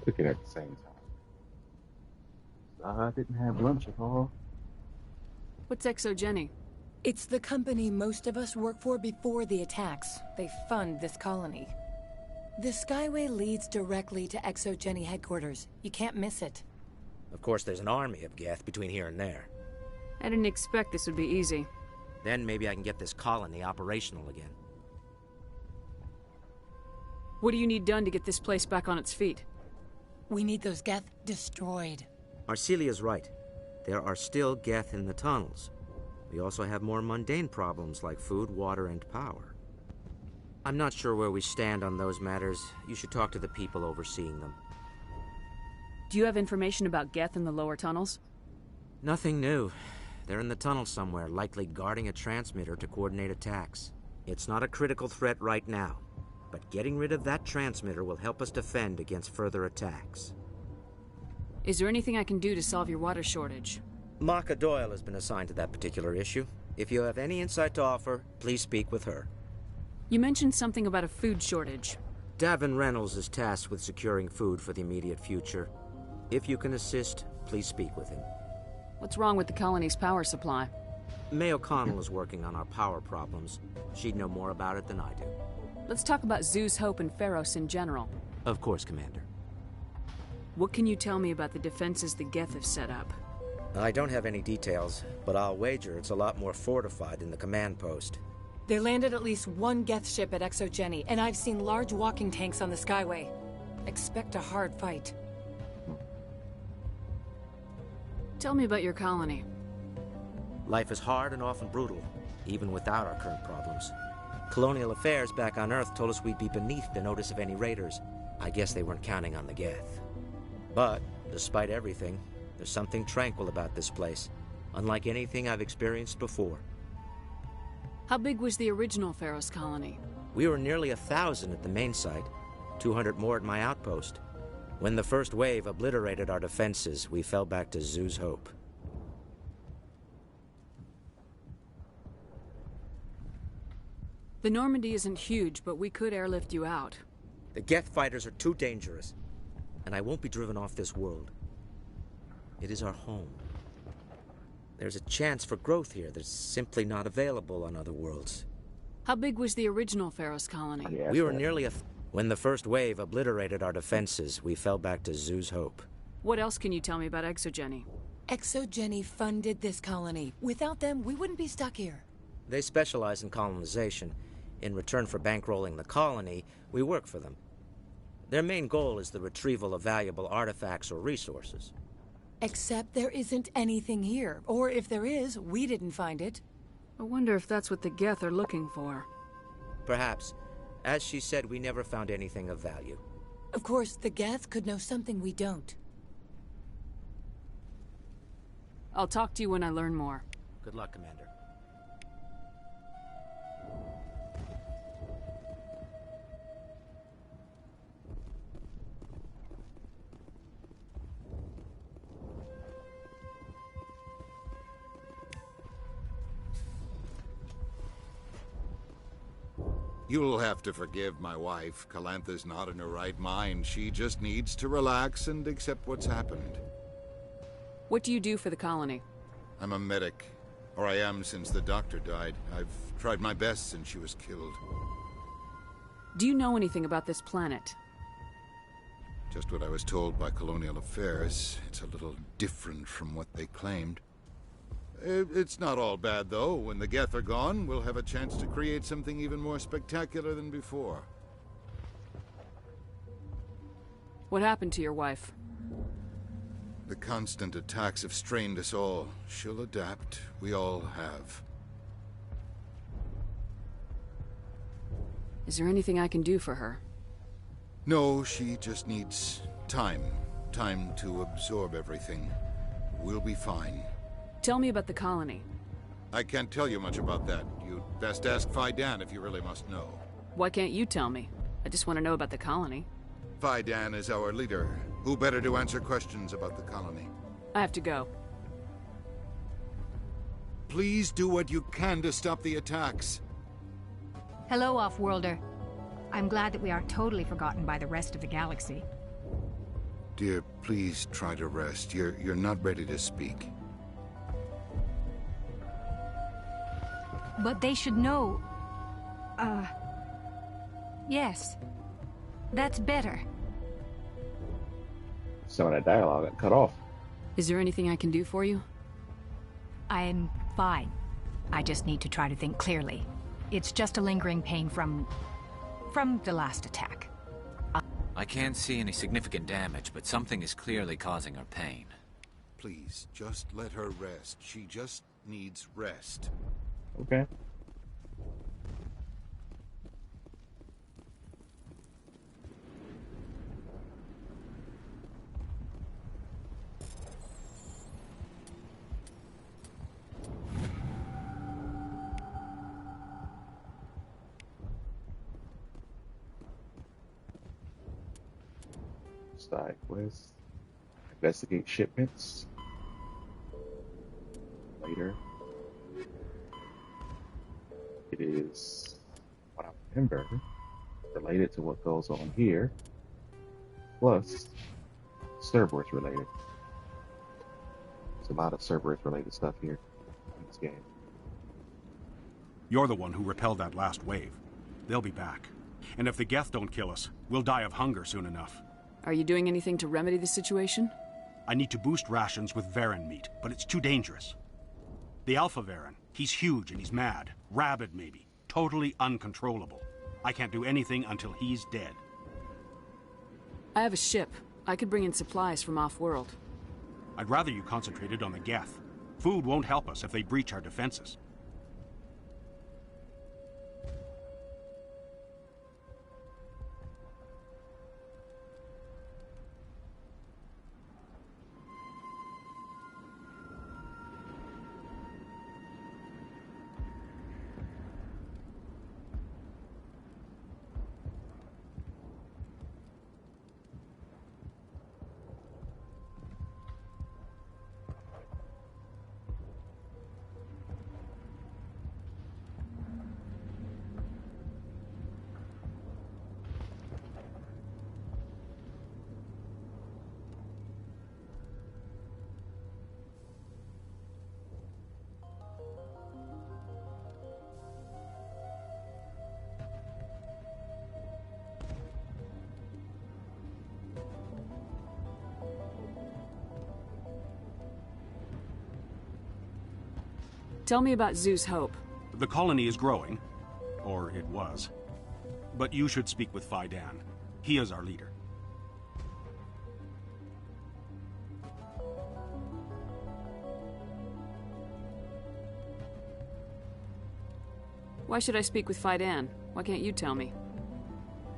S1: Cooking at the same time. I didn't have lunch at all.
S20: What's ExoGeni?
S18: It's the company most of us work for before the attacks. They fund this colony. The Skyway leads directly to ExoGeni headquarters. You can't miss it.
S19: Of course, there's an army of Geth between here and there.
S20: I didn't expect this would be easy.
S19: Then maybe I can get this colony operational again.
S20: What do you need done to get this place back on its feet?
S18: We need those Geth destroyed.
S19: Arcelia's right. There are still Geth in the tunnels. We also have more mundane problems like food, water, and power. I'm not sure where we stand on those matters. You should talk to the people overseeing them.
S20: Do you have information about Geth in the lower tunnels?
S19: Nothing new. They're in the tunnel somewhere, likely guarding a transmitter to coordinate attacks. It's not a critical threat right now, but getting rid of that transmitter will help us defend against further attacks.
S20: Is there anything I can do to solve your water shortage?
S19: Maka Doyle has been assigned to that particular issue. If you have any insight to offer, please speak with her.
S20: You mentioned something about a food shortage.
S19: Davin Reynolds is tasked with securing food for the immediate future. If you can assist, please speak with him.
S20: What's wrong with the colony's power supply?
S19: May O'Connell is working on our power problems. She'd know more about it than I do.
S20: Let's talk about Zeus, Hope, and Pharos in general.
S19: Of course, Commander.
S20: What can you tell me about the defenses the Geth have set up?
S19: I don't have any details, but I'll wager it's a lot more fortified than the command post.
S18: They landed at least one Geth ship at ExoGeni, and I've seen large walking tanks on the Skyway. Expect a hard fight.
S20: Tell me about your colony.
S19: Life is hard and often brutal, even without our current problems. Colonial affairs back on Earth told us we'd be beneath the notice of any raiders. I guess they weren't counting on the Geth. But, despite everything, there's something tranquil about this place, unlike anything I've experienced before.
S20: How big was the original Pharos colony?
S19: We were nearly 1,000 at the main site, 200 more at my outpost. When the first wave obliterated our defenses, we fell back to Zeus Hope.
S20: The Normandy isn't huge, but we could airlift you out.
S19: The Geth fighters are too dangerous, and I won't be driven off this world. It is our home. There's a chance for growth here that's simply not available on other worlds.
S20: How big was the original Pharos colony?
S19: We were nearly When the first wave obliterated our defenses, we fell back to Zeus Hope.
S20: What else can you tell me about ExoGeni?
S18: ExoGeni funded this colony. Without them, we wouldn't be stuck here.
S19: They specialize in colonization. In return for bankrolling the colony, we work for them. Their main goal is the retrieval of valuable artifacts or resources.
S18: Except there isn't anything here. Or if there is, we didn't find it.
S20: I wonder if that's what the Geth are looking for.
S19: Perhaps. As she said, we never found anything of value.
S18: Of course, the Geth could know something we don't.
S20: I'll talk to you when I learn more.
S17: Good luck, Commander.
S21: You'll have to forgive my wife. Calantha's not in her right mind. She just needs to relax and accept what's happened.
S20: What do you do for the colony?
S21: I'm a medic. Or I am since the doctor died. I've tried my best since she was killed.
S20: Do you know anything about this planet?
S21: Just what I was told by Colonial Affairs. It's a little different from what they claimed. It's not all bad, though. When the Geth are gone, we'll have a chance to create something even more spectacular than before.
S20: What happened to your wife?
S21: The constant attacks have strained us all. She'll adapt. We all have.
S20: Is there anything I can do for her?
S21: No, she just needs time. Time to absorb everything. We'll be fine.
S20: Tell me about the colony.
S21: I can't tell you much about that. You'd best ask Faidan if you really must know.
S20: Why can't you tell me? I just want to know about the colony.
S21: Faidan is our leader. Who better to answer questions about the colony?
S20: I have to go.
S21: Please do what you can to stop the attacks.
S16: Hello, Off-Worlder. I'm glad that we are totally forgotten by the rest of the galaxy.
S21: Dear, please try to rest. You're not ready to speak.
S16: But they should know... Yes. That's better.
S1: Some of that dialogue got cut off.
S20: Is there anything I can do for you?
S16: I'm fine. I just need to try to think clearly. It's just a lingering pain from the last attack.
S14: I can't see any significant damage, but something is clearly causing her pain.
S21: Please, just let her rest. She just needs rest.
S1: Okay. Side quest. Investigate shipments. Later. It is what I remember related to what goes on here, plus Cerberus related. There's a lot of Cerberus related stuff here in this game.
S22: You're the one who repelled that last wave. They'll be back. And if the Geth don't kill us, we'll die of hunger soon enough.
S20: Are you doing anything to remedy the situation?
S22: I need to boost rations with Varren meat, but it's too dangerous. The Alpha Varren, he's huge and he's mad. Rabid, maybe. Totally uncontrollable. I can't do anything until he's dead.
S20: I have a ship. I could bring in supplies from off-world.
S22: I'd rather you concentrated on the Geth. Food won't help us if they breach our defenses.
S20: Tell me about Zeus Hope.
S22: The colony is growing. Or it was. But you should speak with Faidan. He is our leader.
S20: Why should I speak with Faidan? Why can't you tell me?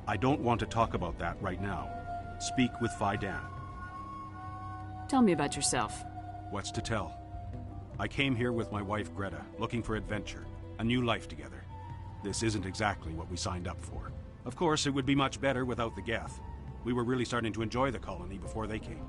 S22: I don't want to talk about that right now. Speak with Phi Dan.
S20: Tell me about yourself.
S22: What's to tell? I came here with my wife Greta, looking for adventure, a new life together. This isn't exactly what we signed up for. Of course, it would be much better without the Geth. We were really starting to enjoy the colony before they came.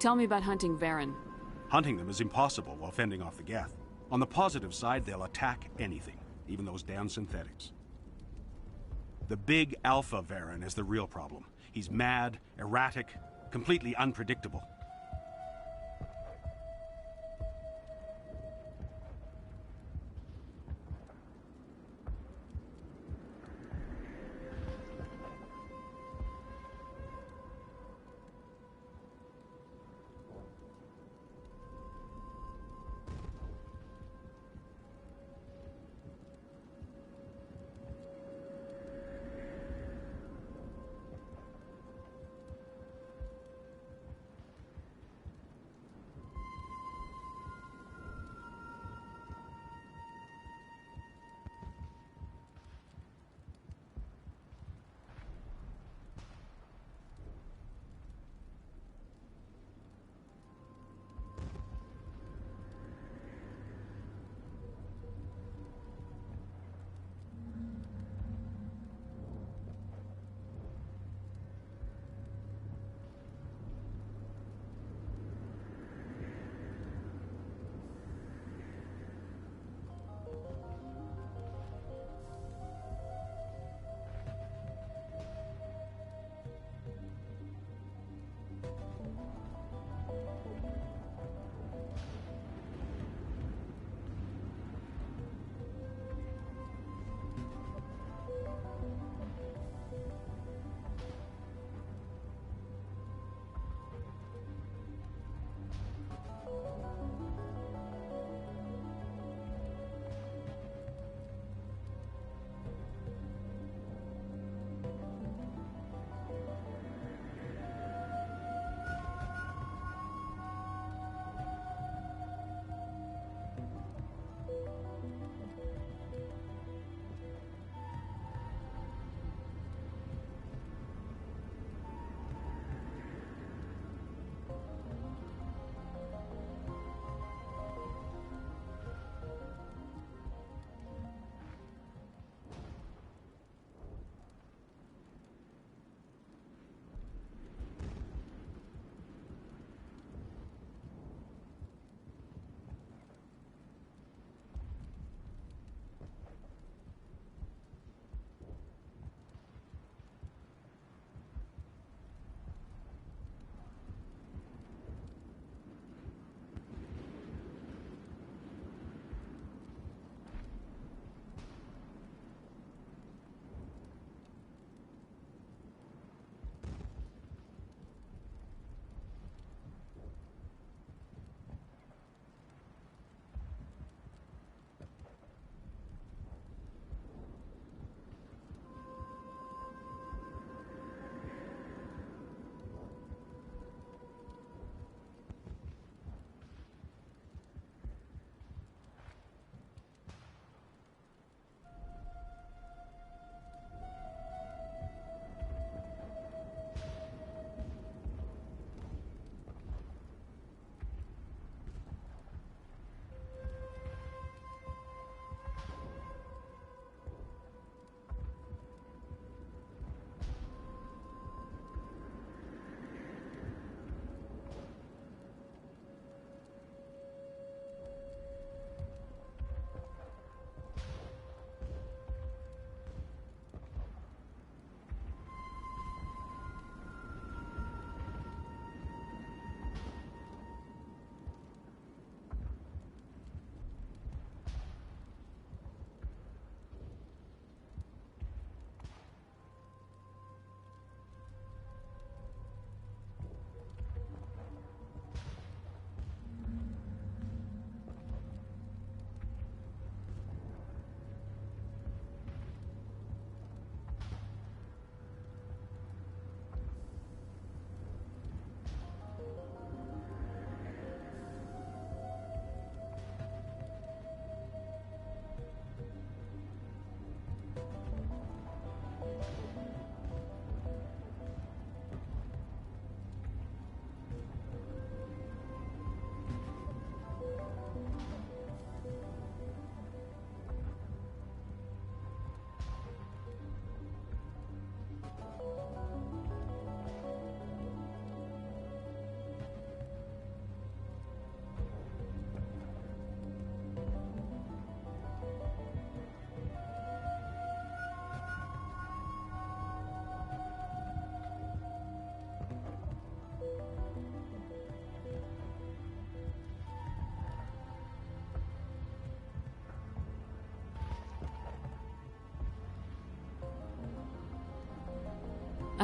S20: Tell me about hunting Varen.
S22: Hunting them is impossible while fending off the Geth. On the positive side, they'll attack anything, even those damn synthetics. The big Alpha Varen is the real problem. He's mad, erratic, completely unpredictable.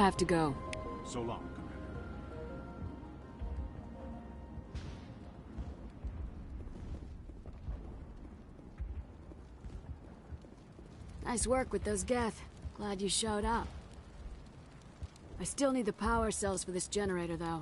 S20: I have to go.
S22: So long, Commander.
S20: Nice work with those Geth. Glad you showed up. I still need the power cells for this generator, though.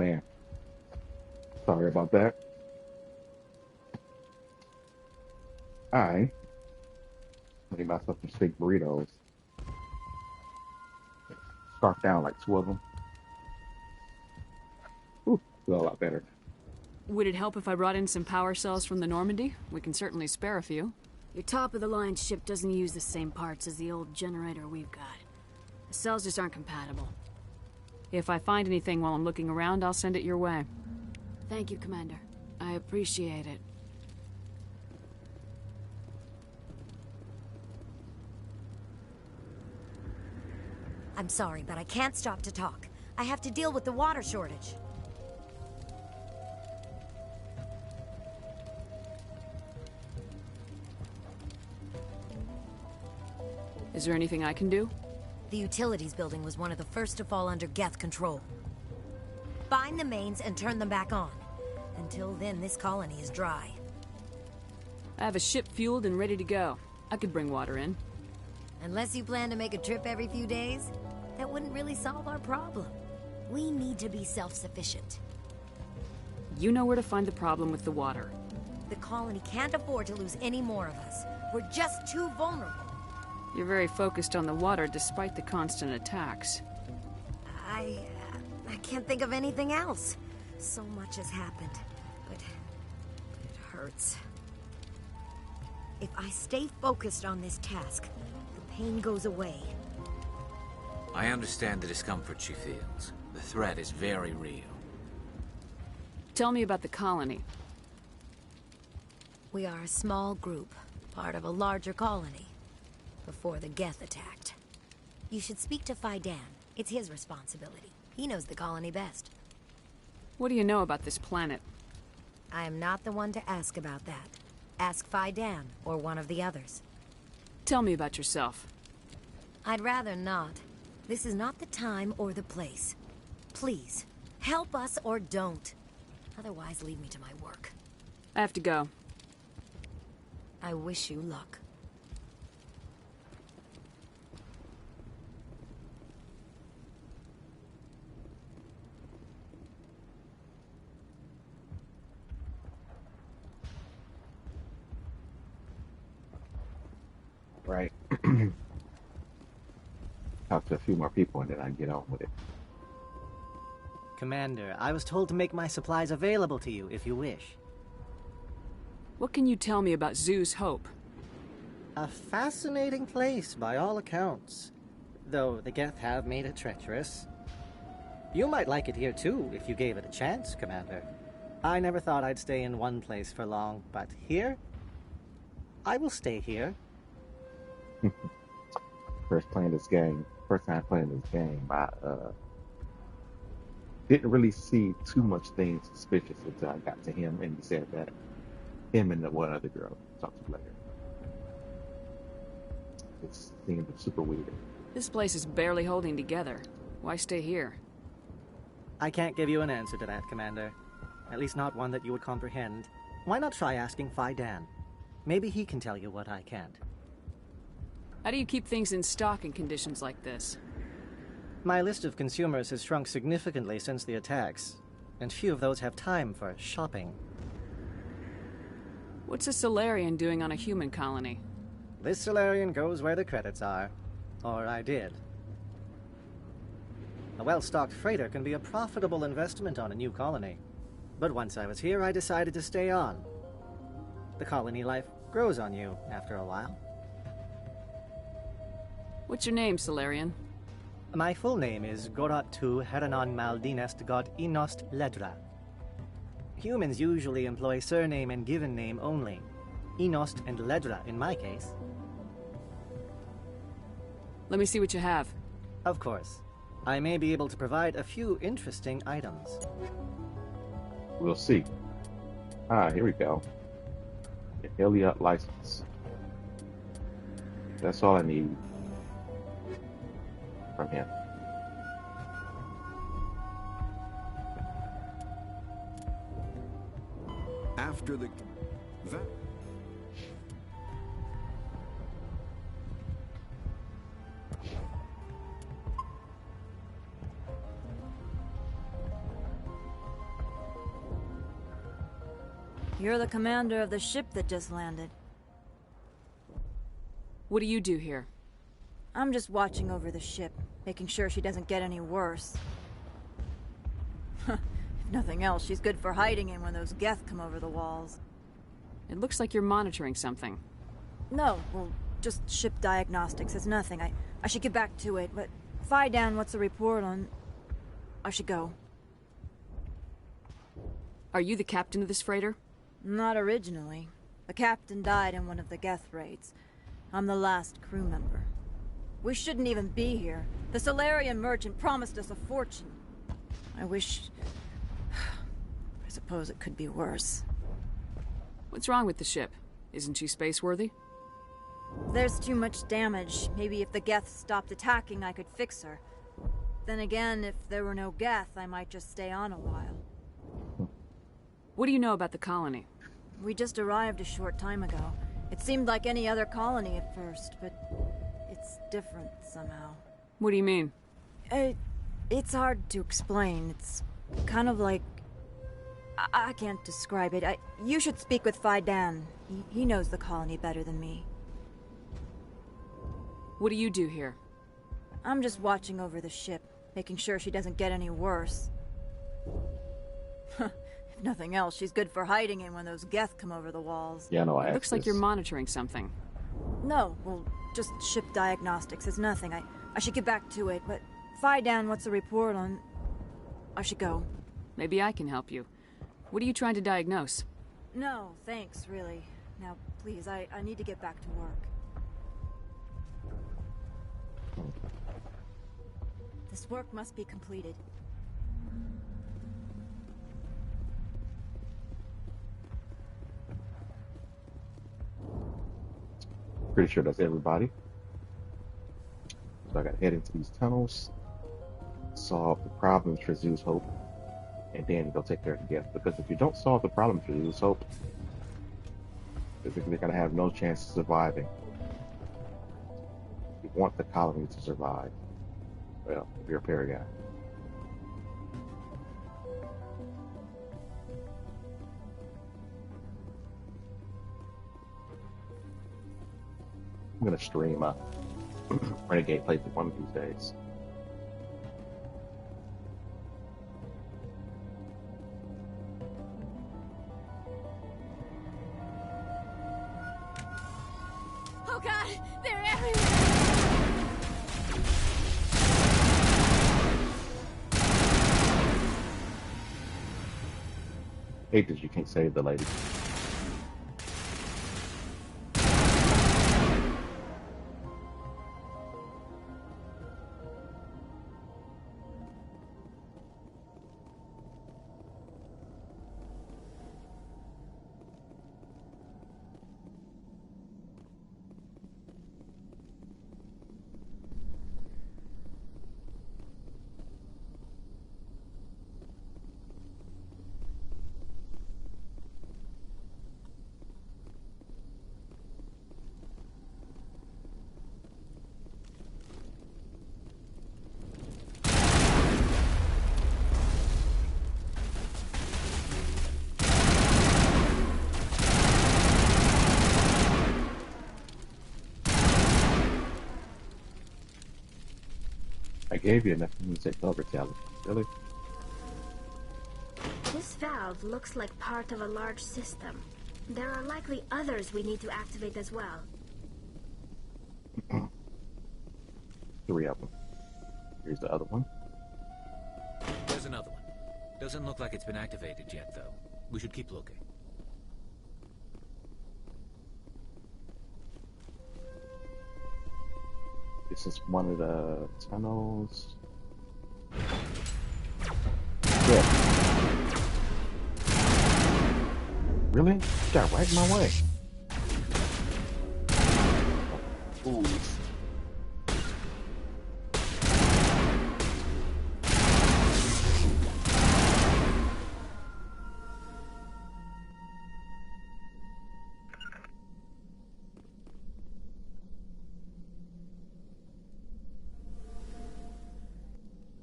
S1: man. Sorry about that. I made myself some steak burritos. Scarfed down like two of them. Ooh, feel a lot better.
S4: Would it help if I brought in some power cells from the Normandy? We can certainly spare a few.
S20: Your top-of-the-line ship doesn't use the same parts as the old generator we've got. The cells just aren't compatible.
S4: If I find anything while I'm looking around, I'll send it your way.
S20: Thank you, Commander. I appreciate it.
S15: I'm sorry, but I can't stop to talk. I have to deal with the water shortage.
S4: Is there anything I can do?
S15: The utilities building was one of the first to fall under Geth control. Find the mains and turn them back on. Until then, this colony is dry.
S4: I have a ship fueled and ready to go. I could bring water in.
S15: Unless you plan to make a trip every few days, that wouldn't really solve our problem. We need to be self-sufficient.
S4: You know where to find the problem with the water.
S15: The colony can't afford to lose any more of us. We're just too vulnerable.
S4: You're very focused on the water despite the constant attacks.
S15: I can't think of anything else. So much has happened, but it hurts. If I stay focused on this task, the pain goes away.
S7: I understand the discomfort she feels. The threat is very real.
S4: Tell me about the colony.
S15: We are a small group, part of a larger colony, before the Geth attacked. You should speak to Faidan. It's his responsibility. He knows the colony best.
S4: What do you know about this planet?
S15: I am not the one to ask about that. Ask Faidan, or one of the others.
S4: Tell me about yourself.
S15: I'd rather not. This is not the time or the place. Please, help us or don't. Otherwise, leave me to my work.
S4: I have to go.
S15: I wish you luck.
S1: Right. Talk to a few more people and then I get on with it.
S5: Commander, I was told to make my supplies available to you if you wish.
S4: What can you tell me about Zoo's Hope?
S5: A fascinating place by all accounts, though the Geth have made it treacherous. You might like it here too if you gave it a chance, Commander. I never thought I'd stay in one place for long, but here? I will stay here.
S1: First time playing this game, I didn't really see too much things suspicious until I got to him and he said that him and the one other girl talked to later. It seemed super weird.
S4: This place is barely holding together. Why stay here?
S5: I can't give you an answer to that, Commander. At least not one that you would comprehend. Why not try asking Faidan? Maybe he can tell you what I can't.
S4: How do you keep things in stock in conditions like this?
S5: My list of consumers has shrunk significantly since the attacks, and few of those have time for shopping.
S4: What's a Solarian doing on a human colony?
S5: This Solarian goes where the credits are. Or I did. A well-stocked freighter can be a profitable investment on a new colony. But once I was here, I decided to stay on. The colony life grows on you after a while.
S4: What's your name, Solarian?
S5: My full name is Goratu Heranon Maldinest God Inost Ledra. Humans usually employ surname and given name only. Inost and Ledra in my case.
S4: Let me see what you have.
S5: Of course. I may be able to provide a few interesting items.
S1: We'll see. Here we go. The Elliot license. That's all I need from him.
S9: After the...
S8: You're the commander of the ship that just landed.
S4: What do you do here?
S8: I'm just watching over the ship, making sure she doesn't get any worse. If nothing else, she's good for hiding in when those Geth come over the walls.
S4: It looks like you're monitoring something.
S8: No, well, just ship diagnostics. It's nothing. I should get back to it, but Fidan, what's the report on... I should go.
S4: Are you the captain of this freighter?
S8: Not originally. The captain died in one of the Geth raids. I'm the last crew member. We shouldn't even be here. The Solarian merchant promised us a fortune. I wish... I suppose it could be worse.
S4: What's wrong with the ship? Isn't she space-worthy?
S8: There's too much damage. Maybe if the Geth stopped attacking, I could fix her. Then again, if there were no Geth, I might just stay on a while.
S4: What do you know about the colony?
S8: We just arrived a short time ago. It seemed like any other colony at first, but it's different somehow.
S4: What do you mean?
S8: It's hard to explain. It's kind of like... I can't describe it. You should speak with Fidan. He knows the colony better than me.
S4: What do you do here?
S8: I'm just watching over the ship, making sure she doesn't get any worse. If nothing else, she's good for hiding in when those Geth come over the walls.
S1: Yeah, no,
S4: It looks like you're monitoring something.
S8: No, well, just ship diagnostics. It's nothing. I should get back to it, but Fidan, what's the report on... I should go.
S4: Maybe I can help you. What are you trying to diagnose?
S8: No, thanks, really. Now, please, I need to get back to work. This work must be completed.
S1: Pretty sure that's everybody. So I gotta head into these tunnels, solve the problems for Zeus Hope, and then go take care of the Geth. Because if you don't solve the problem for Zeus Hope, they're gonna have no chance of surviving. You want the colony to survive. Well, if you're a Paragon. I'm gonna stream a Renegade playthrough one of these days.
S20: Oh god, they're everywhere!
S1: Hate that you can't save the lady. I gave you enough to take over, Callie. Really?
S10: This valve looks like part of a large system. There are likely others we need to activate as well.
S1: 3 of them. Here's the other one.
S7: There's another one. Doesn't look like it's been activated yet, though. We should keep looking.
S1: This is one of the tunnels. Yeah. Really? Got right in my way. Ooh.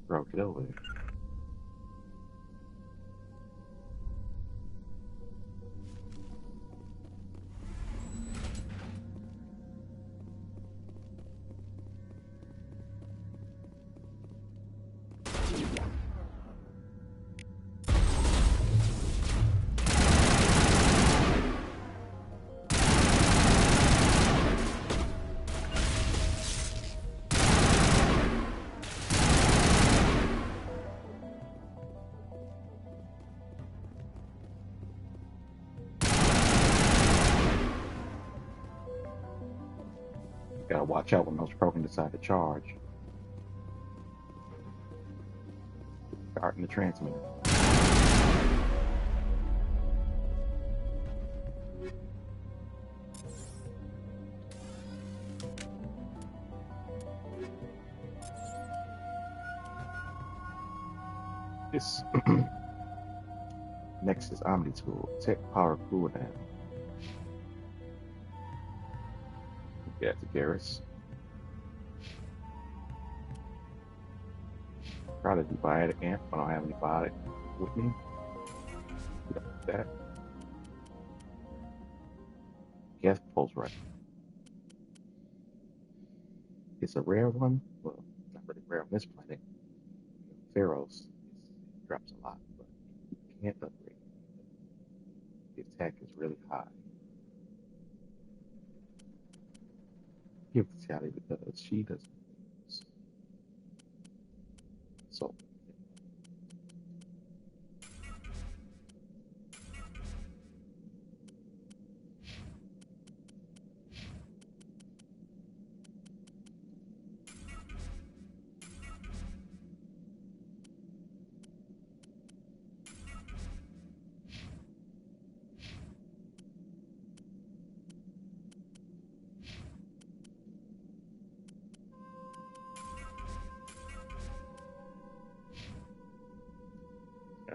S1: Bro, get over there. Gotta watch out when those programs decide to charge. Starting the transmitter. This next is Omni Tool, Tech Power Cooldown. Yeah, to Garrus. Probably do biotic amp. I don't have any biotic with me. That. Geth pulse right. It's a rare one. Well, not really rare on this planet. Pharaohs drops a lot, but you can't upgrade. The attack is really high. Give it to Sally because she doesn't. So.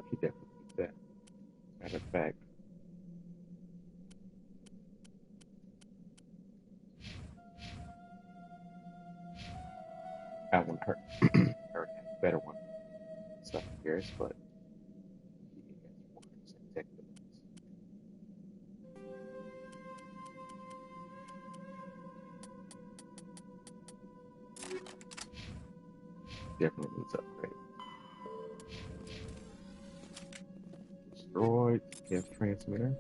S1: She definitely did that. Matter of fact, I want her her to have a better one. Stuff Garrus, but she has 100% tech abilities. Definitely needs upgrade. Destroyed Geth transmitter.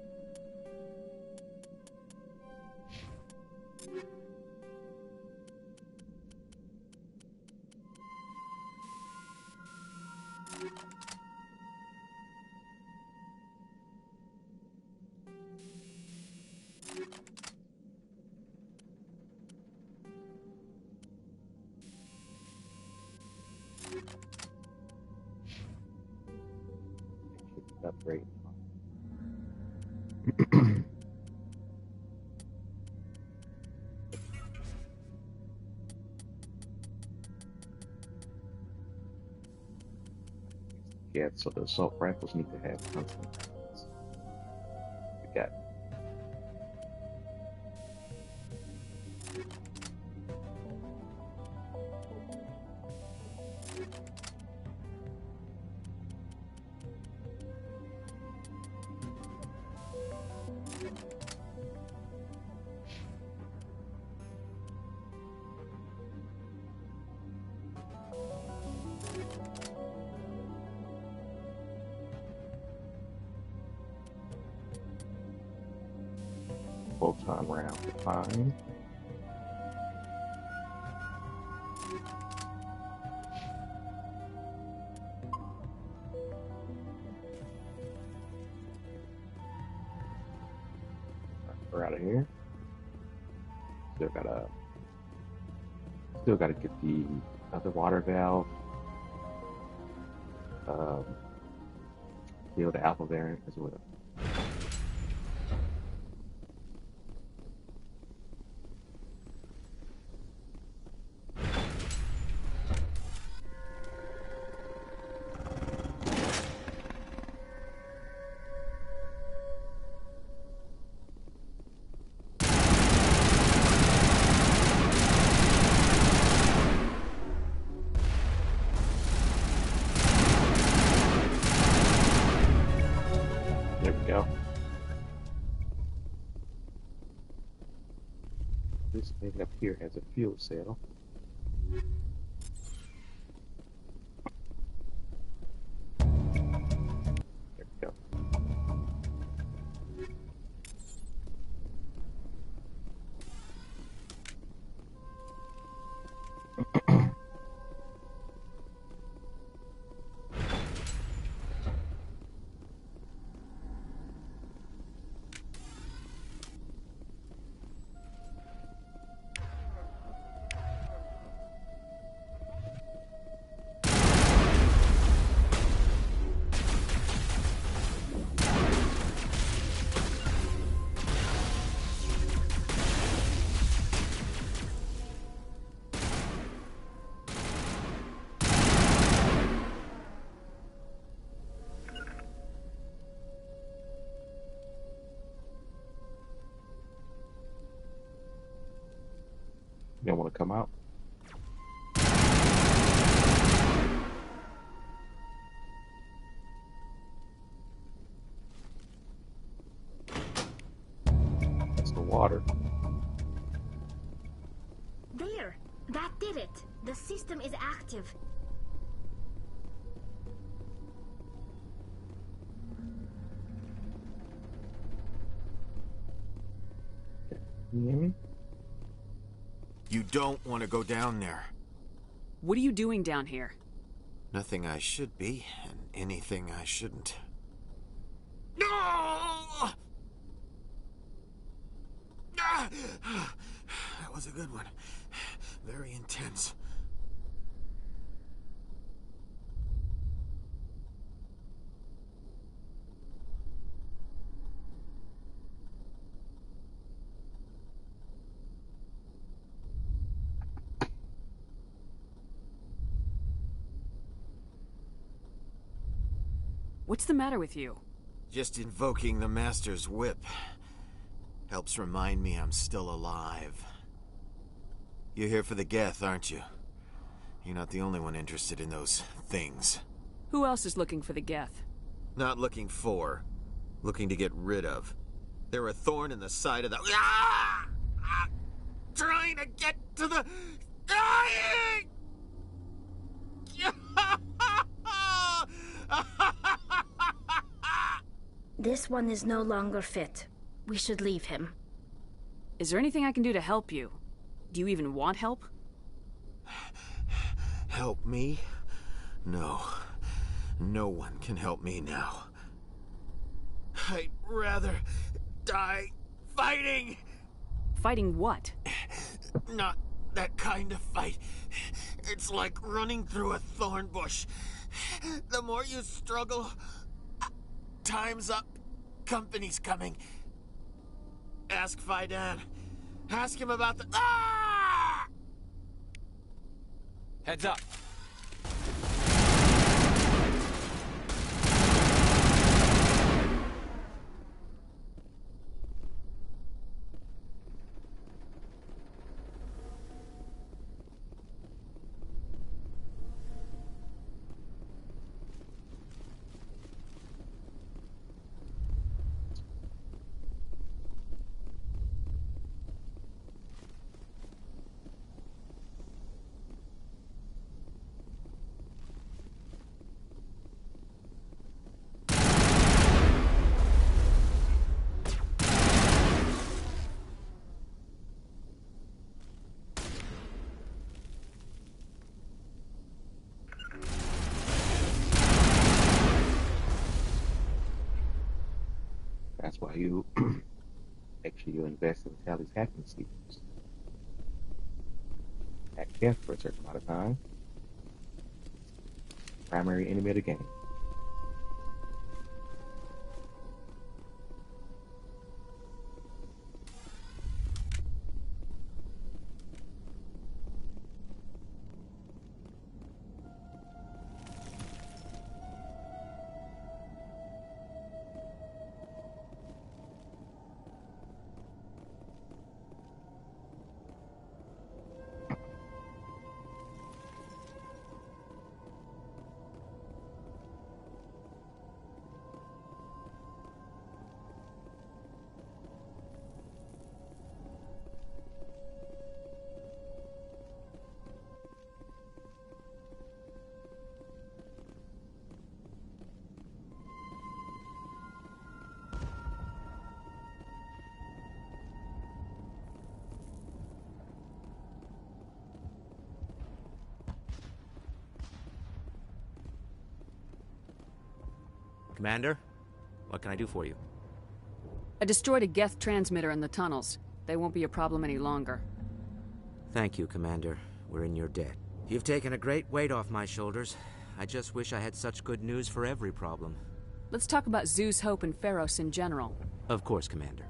S1: Upgrade. Yeah, so the assault rifles need to have constant balance. We got photon round defined. We're out of here. Still gotta get the other water valve. Kill the alpha variant as well. There we go. This thing up here has a fuel cell. There we go. You don't want to come out? That's the water.
S10: There! That did it! The system is active.
S1: You hear me?
S2: You don't want to go down there.
S4: What are you doing down here?
S2: Nothing I should be, and anything I shouldn't. No! That was a good one. Very intense.
S4: What's the matter with you?
S2: Just invoking the Master's whip helps remind me I'm still alive. You're here for the Geth, aren't you? You're not the only one interested in those things.
S4: Who else is looking for the Geth?
S2: Not looking for. Looking to get rid of. They're a thorn in the side of the... Ah! Ah! Trying to get to the... Dying!
S10: This one is no longer fit. We should leave him.
S4: Is there anything I can do to help you? Do you even want help?
S2: Help me? No. No one can help me now. I'd rather die fighting!
S4: Fighting what?
S2: Not that kind of fight. It's like running through a thorn bush. The more you struggle, time's up. Company's coming. Ask Faidan. Ask him about the... Ah!
S14: Heads up.
S1: That's why you make sure you invest in Tally's hacking secrets. Hack Geth for a certain amount of time. Primary enemy of the game.
S19: Commander, what can I do for you?
S4: I destroyed a Geth transmitter in the tunnels. They won't be a problem any longer.
S19: Thank you, Commander. We're in your debt. You've taken a great weight off my shoulders. I just wish I had such good news for every problem.
S4: Let's talk about Zeus, Hope, and Pharos in general.
S19: Of course, Commander.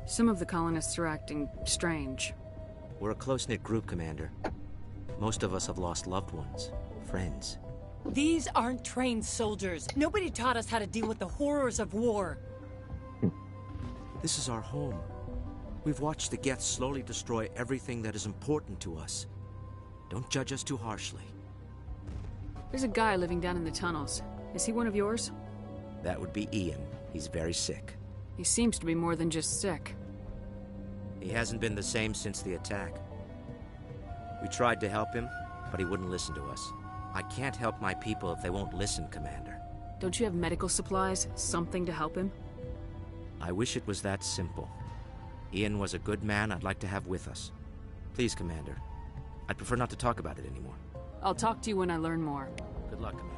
S4: Some of the colonists are acting strange.
S19: We're a close-knit group, Commander. Most of us have lost loved ones, friends.
S18: These aren't trained soldiers. Nobody taught us how to deal with the horrors of war.
S19: This is our home. We've watched the Geth slowly destroy everything that is important to us. Don't judge us too harshly.
S4: There's a guy living down in the tunnels. Is he one of yours?
S19: That would be Ian. He's very sick.
S4: He seems to be more than just sick.
S19: He hasn't been the same since the attack. We tried to help him, but he wouldn't listen to us. I can't help my people if they won't listen, Commander.
S4: Don't you have medical supplies? Something to help him?
S19: I wish it was that simple. Ian was a good man I'd like to have with us. Please, Commander. I'd prefer not to talk about it anymore.
S4: I'll talk to you when I learn more.
S19: Good luck, Commander.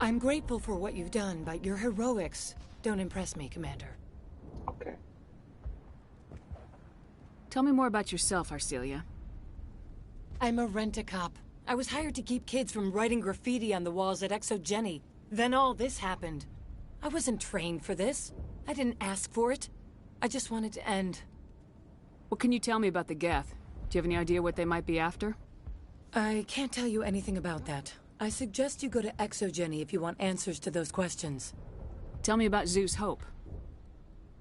S18: I'm grateful for what you've done, but your heroics don't impress me, Commander.
S1: Okay.
S4: Tell me more about yourself, Arcelia.
S18: I'm a rent-a-cop. I was hired to keep kids from writing graffiti on the walls at Exogeny. Then all this happened. I wasn't trained for this. I didn't ask for it. I just wanted to end.
S4: What can you tell me about the Geth? Do you have any idea what they might be after?
S18: I can't tell you anything about that. I suggest you go to Exogeny if you want answers to those questions.
S4: Tell me about Zeus Hope.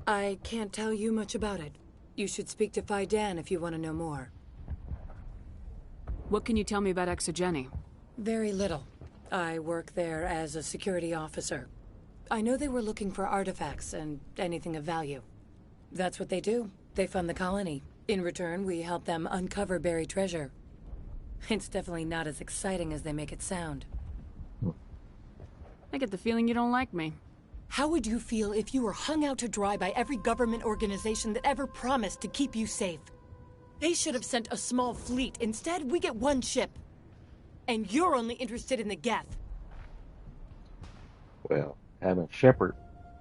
S18: I can't tell you much about it. You should speak to Faidan if you want to know more.
S4: What can you tell me about Exogeny?
S18: Very little. I work there as a security officer. I know they were looking for artifacts and anything of value. That's what they do. They fund the colony. In return, we help them uncover buried treasure. It's definitely not as exciting as they make it sound.
S4: I get the feeling you don't like me.
S18: How would you feel if you were hung out to dry by every government organization that ever promised to keep you safe? They should have sent a small fleet. Instead, we get one ship. And you're only interested in the Geth.
S1: Well, having Shepard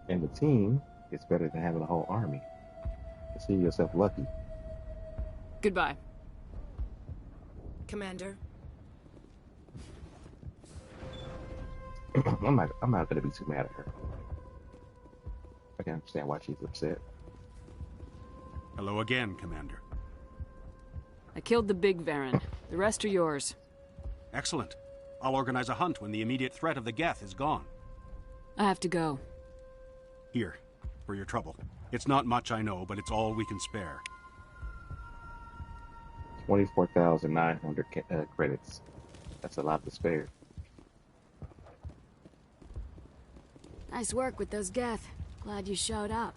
S1: and the team is better than having a whole army. Consider yourself lucky.
S4: Goodbye.
S18: Commander.
S1: I'm not gonna be too mad at her. I can understand why she's upset.
S22: Hello again, Commander.
S4: I killed the big Varen. The rest are yours.
S22: Excellent. I'll organize a hunt when the immediate threat of the Geth is gone.
S4: I have to go.
S22: Here, for your trouble. It's not much, I know, but it's all we can spare.
S1: 24,900 credits. That's a lot to spare.
S20: Nice work with those Geth. Glad you showed up.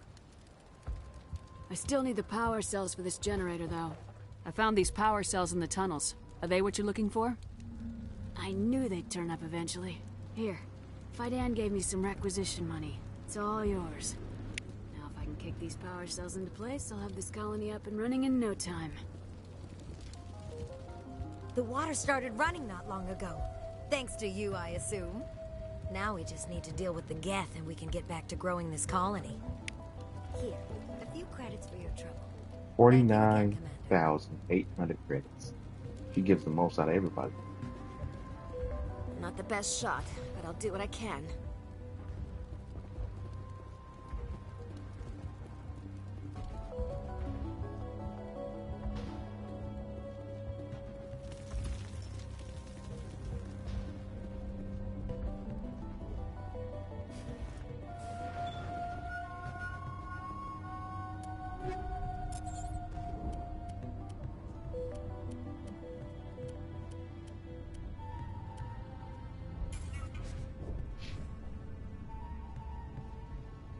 S20: I still need the power cells for this generator, though.
S4: I found these power cells in the tunnels. Are they what you're looking for?
S20: I knew they'd turn up eventually. Here, Faidan gave me some requisition money. It's all yours. Now if I can kick these power cells into place, I'll have this colony up and running in no time.
S15: The water started running not long ago. Thanks to you, I assume. Now we just need to deal with the Geth and we can get back to growing this colony. Here, a few credits for your trouble.
S1: 49,800 credits. She gives the most out of everybody.
S15: Not the best shot, but I'll do what I can.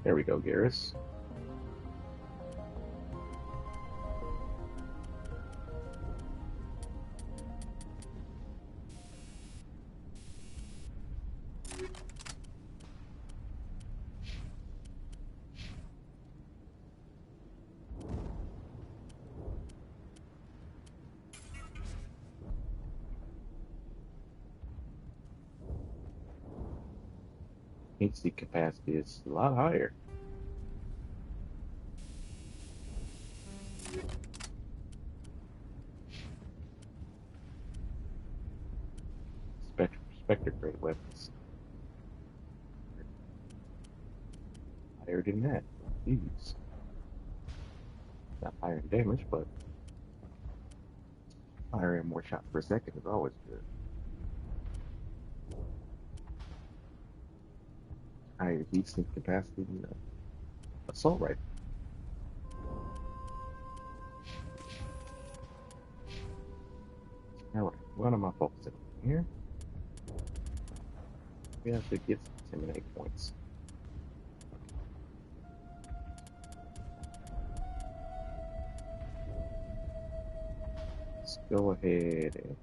S1: There we go, Garrus. HC capacity is a lot higher. Spectre grade weapons. Higher than that. Jeez. Not higher in damage, but firing more shots per second is always good. Higher heat sink capacity, assault rifle. Alright, what am I focusing on here? We have to get some intimidate points. Let's go ahead and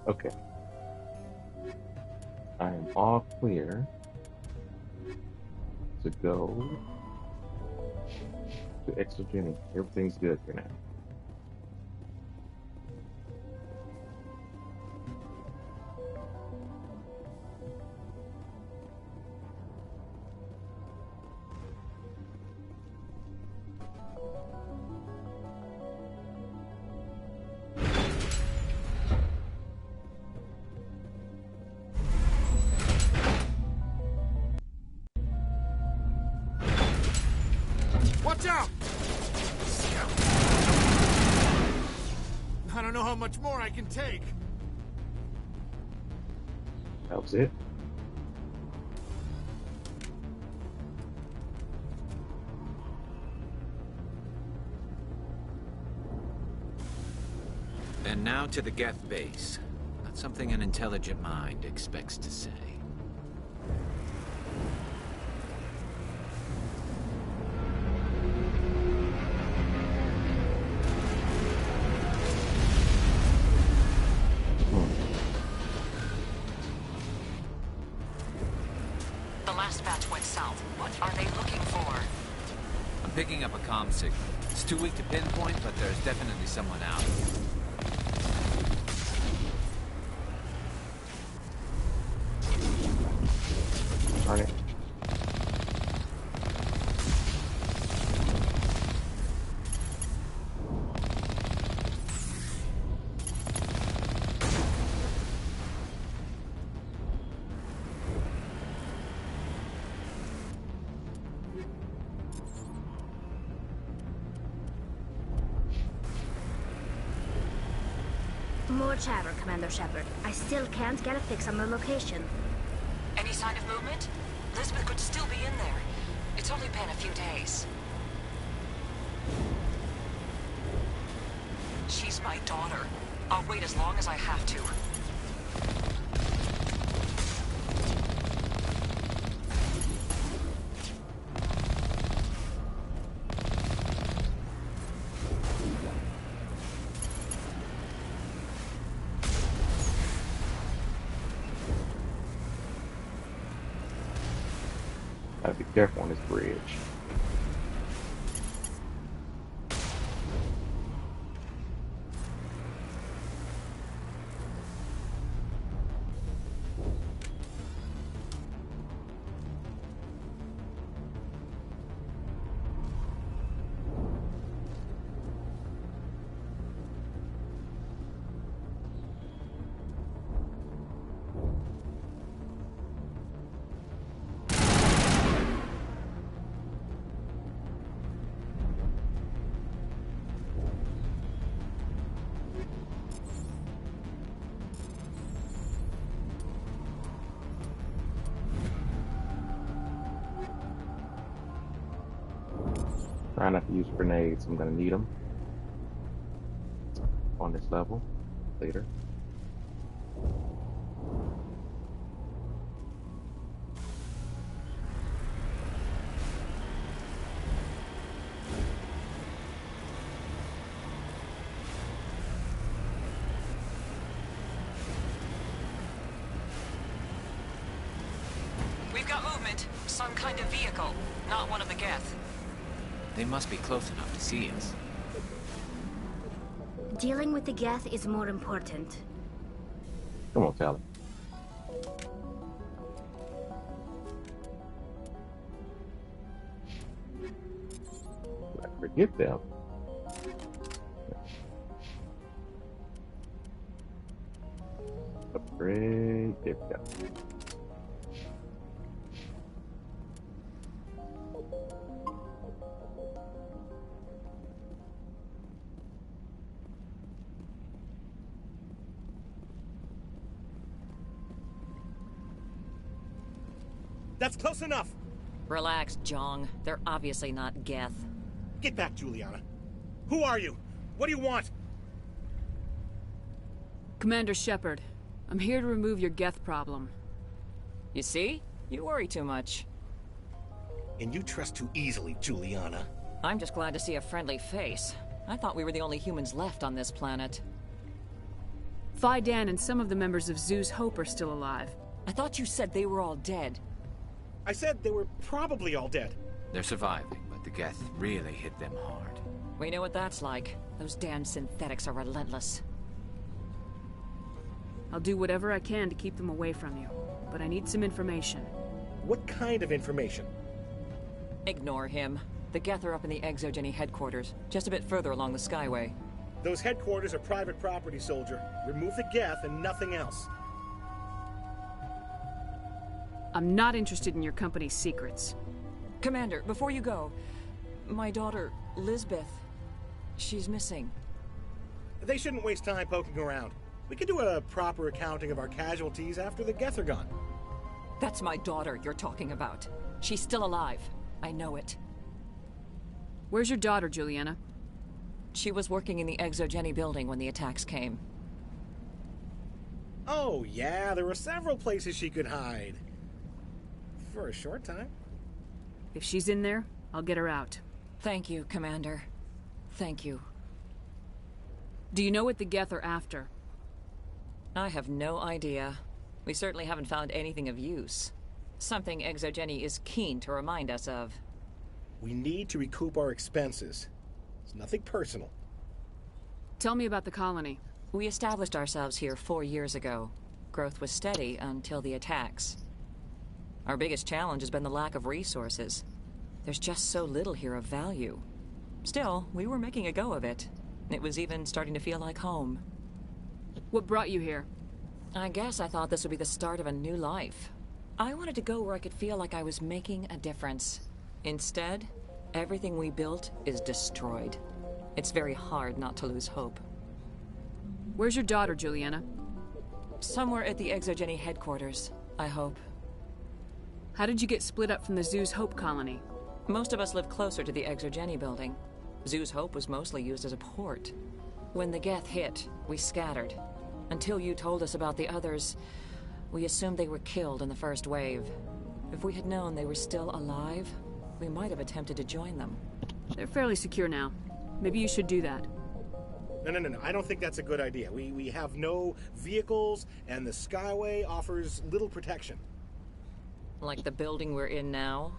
S1: okay. I am all clear to go to Exogeny. Everything's good for now.
S12: Watch out! I don't know how much more I can take.
S1: That was it.
S7: And now to the Geth base. Not something an intelligent mind expects to say.
S6: The last batch went south. What are they looking for?
S7: I'm picking up a comm signal. It's too weak to pinpoint, but there's definitely someone out.
S1: Darn it.
S10: More chatter, Commander Shepard. I still can't get a fix on the location.
S6: Any sign of movement? Elizabeth could still be in there. It's only been a few days. She's my daughter. I'll wait as long as I have to.
S1: Gotta be careful on this bridge. Try not to use grenades. I'm gonna need them on this level later.
S6: kind of vehicle, not one of the Geth.
S7: They must be close enough to see us.
S10: Dealing with the Geth is more important.
S1: Come on, Tally. Forget them. Upgrade. There we go.
S12: That's close enough.
S6: Relax, Jong. They're obviously not Geth.
S12: Get back, Juliana. Who are you? What do you want?
S4: Commander Shepard, I'm here to remove your Geth problem.
S6: You see? You worry too much.
S12: And you trust too easily, Juliana.
S6: I'm just glad to see a friendly face. I thought we were the only humans left on this planet.
S4: Phi Dan and some of the members of Zoo's Hope are still alive.
S6: I thought you said they were all dead.
S12: I said they were probably all dead.
S7: They're surviving, but the Geth really hit them hard.
S6: We know what that's like. Those damn synthetics are relentless.
S4: I'll do whatever I can to keep them away from you, but I need some information.
S12: What kind of information?
S6: Ignore him. The Geth are up in the Exogeny headquarters, just a bit further along the Skyway.
S12: Those headquarters are private property, soldier. Remove the Geth and nothing else.
S4: I'm not interested in your company's secrets.
S6: Commander, before you go, my daughter, Lisbeth, she's missing.
S12: They shouldn't waste time poking around. We could do a proper accounting of our casualties after the Geth are gone.
S6: That's my daughter you're talking about. She's still alive. I know it.
S4: Where's your daughter, Juliana?
S6: She was working in the Exogeny building when the attacks came.
S12: Oh, yeah, there were several places she could hide. For a short time.
S4: If she's in there, I'll get her out.
S6: Thank you, Commander. Thank you.
S4: Do you know what the Geth are after?
S6: I have no idea. We certainly haven't found anything of use. Something Exogeny is keen to remind us of.
S12: We need to recoup our expenses. It's nothing personal.
S4: Tell me about the colony.
S6: We established ourselves here 4 years ago. Growth was steady until the attacks. Our biggest challenge has been the lack of resources. There's just so little here of value. Still, we were making a go of it. It was even starting to feel like home.
S4: What brought you here?
S6: I guess I thought this would be the start of a new life. I wanted to go where I could feel like I was making a difference. Instead, everything we built is destroyed. It's very hard not to lose hope.
S4: Where's your daughter, Juliana?
S6: Somewhere at the Exogeny headquarters, I hope.
S4: How did you get split up from the Zoo's Hope colony?
S6: Most of us live closer to the Exogeny building. Zoo's Hope was mostly used as a port. When the Geth hit, we scattered. Until you told us about the others, we assumed they were killed in the first wave. If we had known they were still alive, we might have attempted to join them.
S4: They're fairly secure now. Maybe you should do that.
S12: No. I don't think that's a good idea. We have no vehicles, and the Skyway offers little protection.
S6: Like the building we're in now?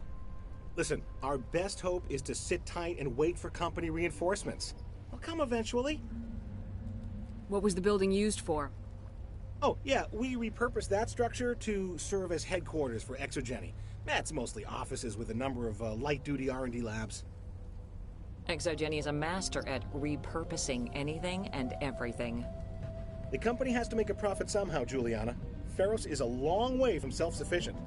S12: Listen, our best hope is to sit tight and wait for company reinforcements. They'll come eventually.
S4: What was the building used for?
S12: Oh, yeah, we repurposed that structure to serve as headquarters for Exogeny. That's mostly offices with a number of light-duty R&D labs.
S6: Exogeny is a master at repurposing anything and everything.
S12: The company has to make a profit somehow, Juliana. Feros is a long way from self-sufficient.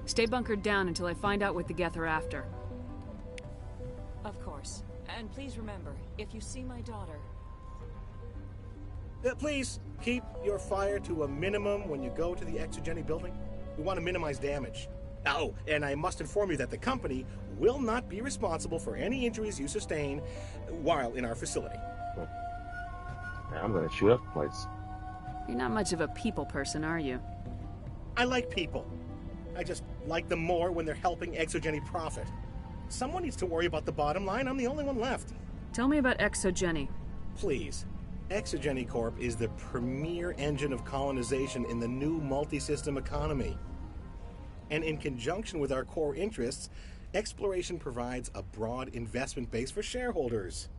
S4: Stay bunkered down until I find out what the Geth are after.
S6: Of course. And please remember, if you see my daughter...
S12: Please, keep your fire to a minimum when you go to the Exogeny building. We want to minimize damage. Oh, and I must inform you that the company will not be responsible for any injuries you sustain while in our facility.
S1: I'm gonna shoot up the place.
S4: You're not much of a people person, are you?
S12: I like people. I just like them more when they're helping Exogeny profit. Someone needs to worry about the bottom line. I'm the only one left.
S4: Tell me about Exogeny.
S12: Please. Exogeny Corp is the premier engine of colonization in the new multi-system economy. And in conjunction with our core interests, exploration provides a broad investment base for shareholders.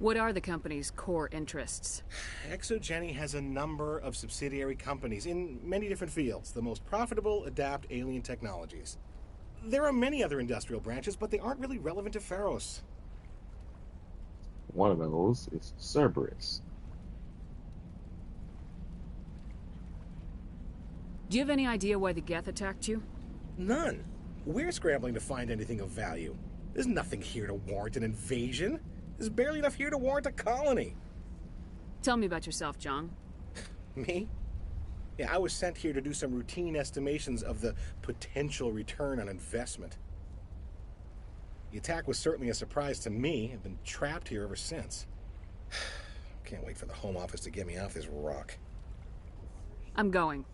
S4: What are the company's core interests?
S12: Exogeny has a number of subsidiary companies in many different fields. The most profitable adapt alien technologies. There are many other industrial branches, but they aren't really relevant to Feros.
S1: One of those is Cerberus.
S4: Do you have any idea why the Geth attacked you?
S12: None. We're scrambling to find anything of value. There's nothing here to warrant an invasion. There's barely enough here to warrant a colony.
S4: Tell me about yourself, John.
S12: Me? Yeah, I was sent here to do some routine estimations of the potential return on investment. The attack was certainly a surprise to me. I've been trapped here ever since. Can't wait for the Home Office to get me off this rock.
S4: I'm going.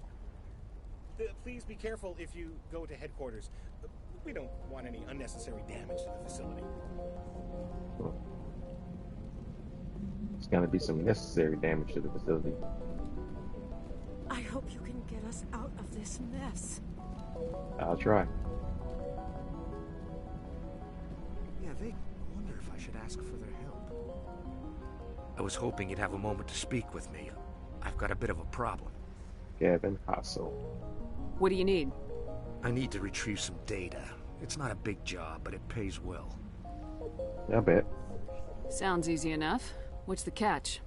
S12: Please be careful if you go to headquarters. We don't want any unnecessary damage to the facility.
S1: There's gonna be some necessary damage to the facility.
S3: I hope you can get us out of this mess.
S1: I'll try.
S14: Yeah, they wonder if I should ask for their help.
S19: I was hoping you'd have a moment to speak with me. I've got a bit of a problem.
S1: Gavin Hassel.
S4: What do you need?
S19: I need to retrieve some data. It's not a big job, but it pays well.
S1: I bet.
S4: Sounds easy enough. What's the catch?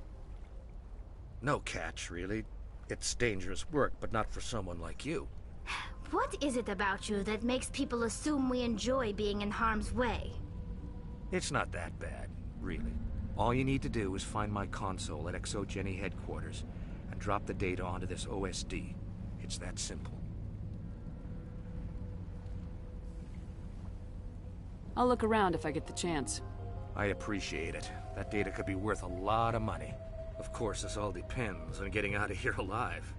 S19: No catch, really. It's dangerous work, but not for someone like you.
S10: What is it about you that makes people assume we enjoy being in harm's way?
S19: It's not that bad, really. All you need to do is find my console at Exogeny headquarters and drop the data onto this OSD. It's that simple.
S4: I'll look around if I get the chance.
S19: I appreciate it. That data could be worth a lot of money. Of course, this all depends on getting out of here alive.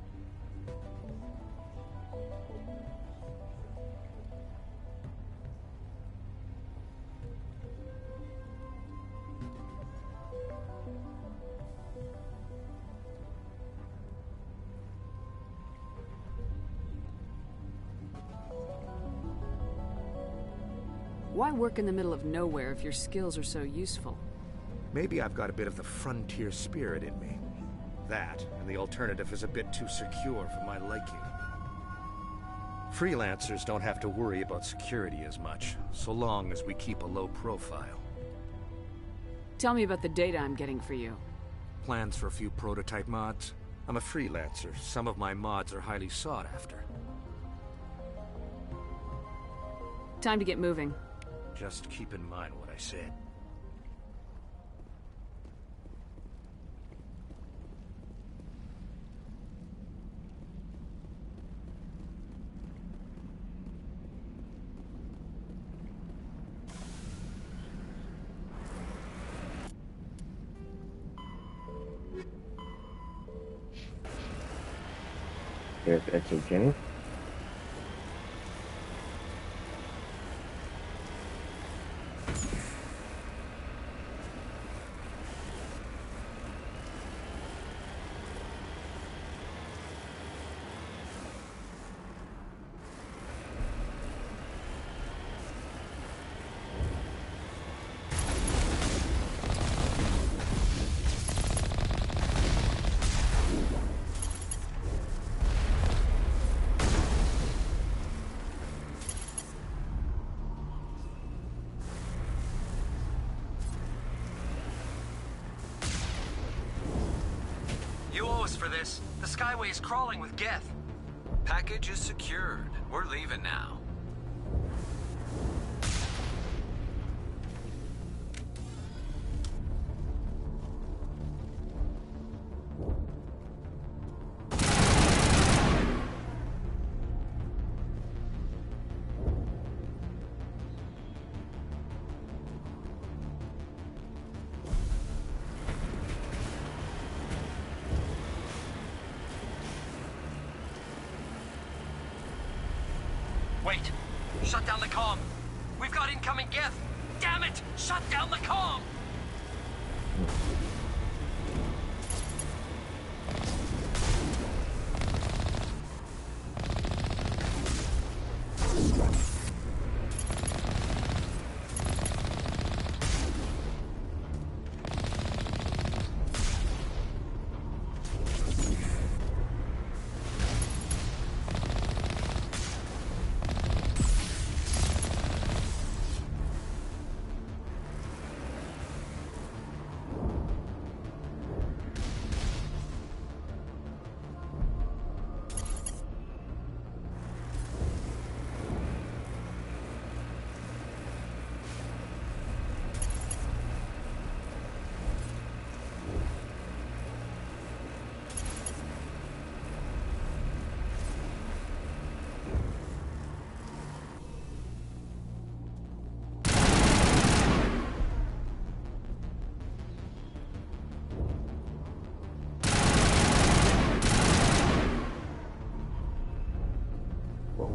S4: Why work in the middle of nowhere if your skills are so useful?
S19: Maybe I've got a bit of the frontier spirit in me. That, and the alternative is a bit too secure for my liking. Freelancers don't have to worry about security as much, so long as we keep a low profile.
S4: Tell me about the data I'm getting for you.
S19: Plans for a few prototype mods? I'm a freelancer. Some of my mods are highly sought after.
S4: Time to get moving.
S19: Just keep in mind what I said.
S1: There's Exogeny.
S13: You owe us for this. The Skyway is crawling with Geth.
S7: Package is secured. We're leaving now.
S13: Wait! Shut down the comm! We've got incoming Geth! Damn it! Shut down the comm!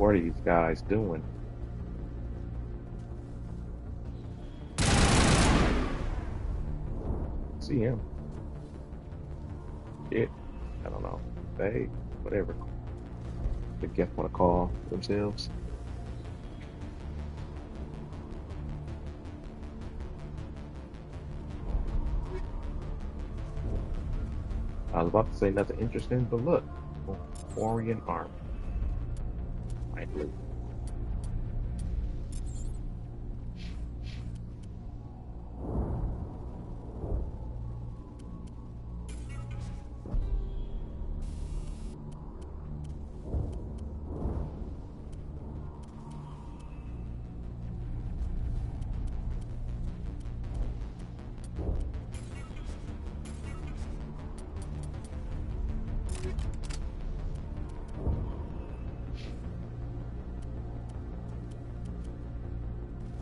S1: What are these guys doing? See him. It. I don't know. They. Whatever. The Geth want to call themselves. I was about to say nothing interesting, but look. Orion arm. Finally.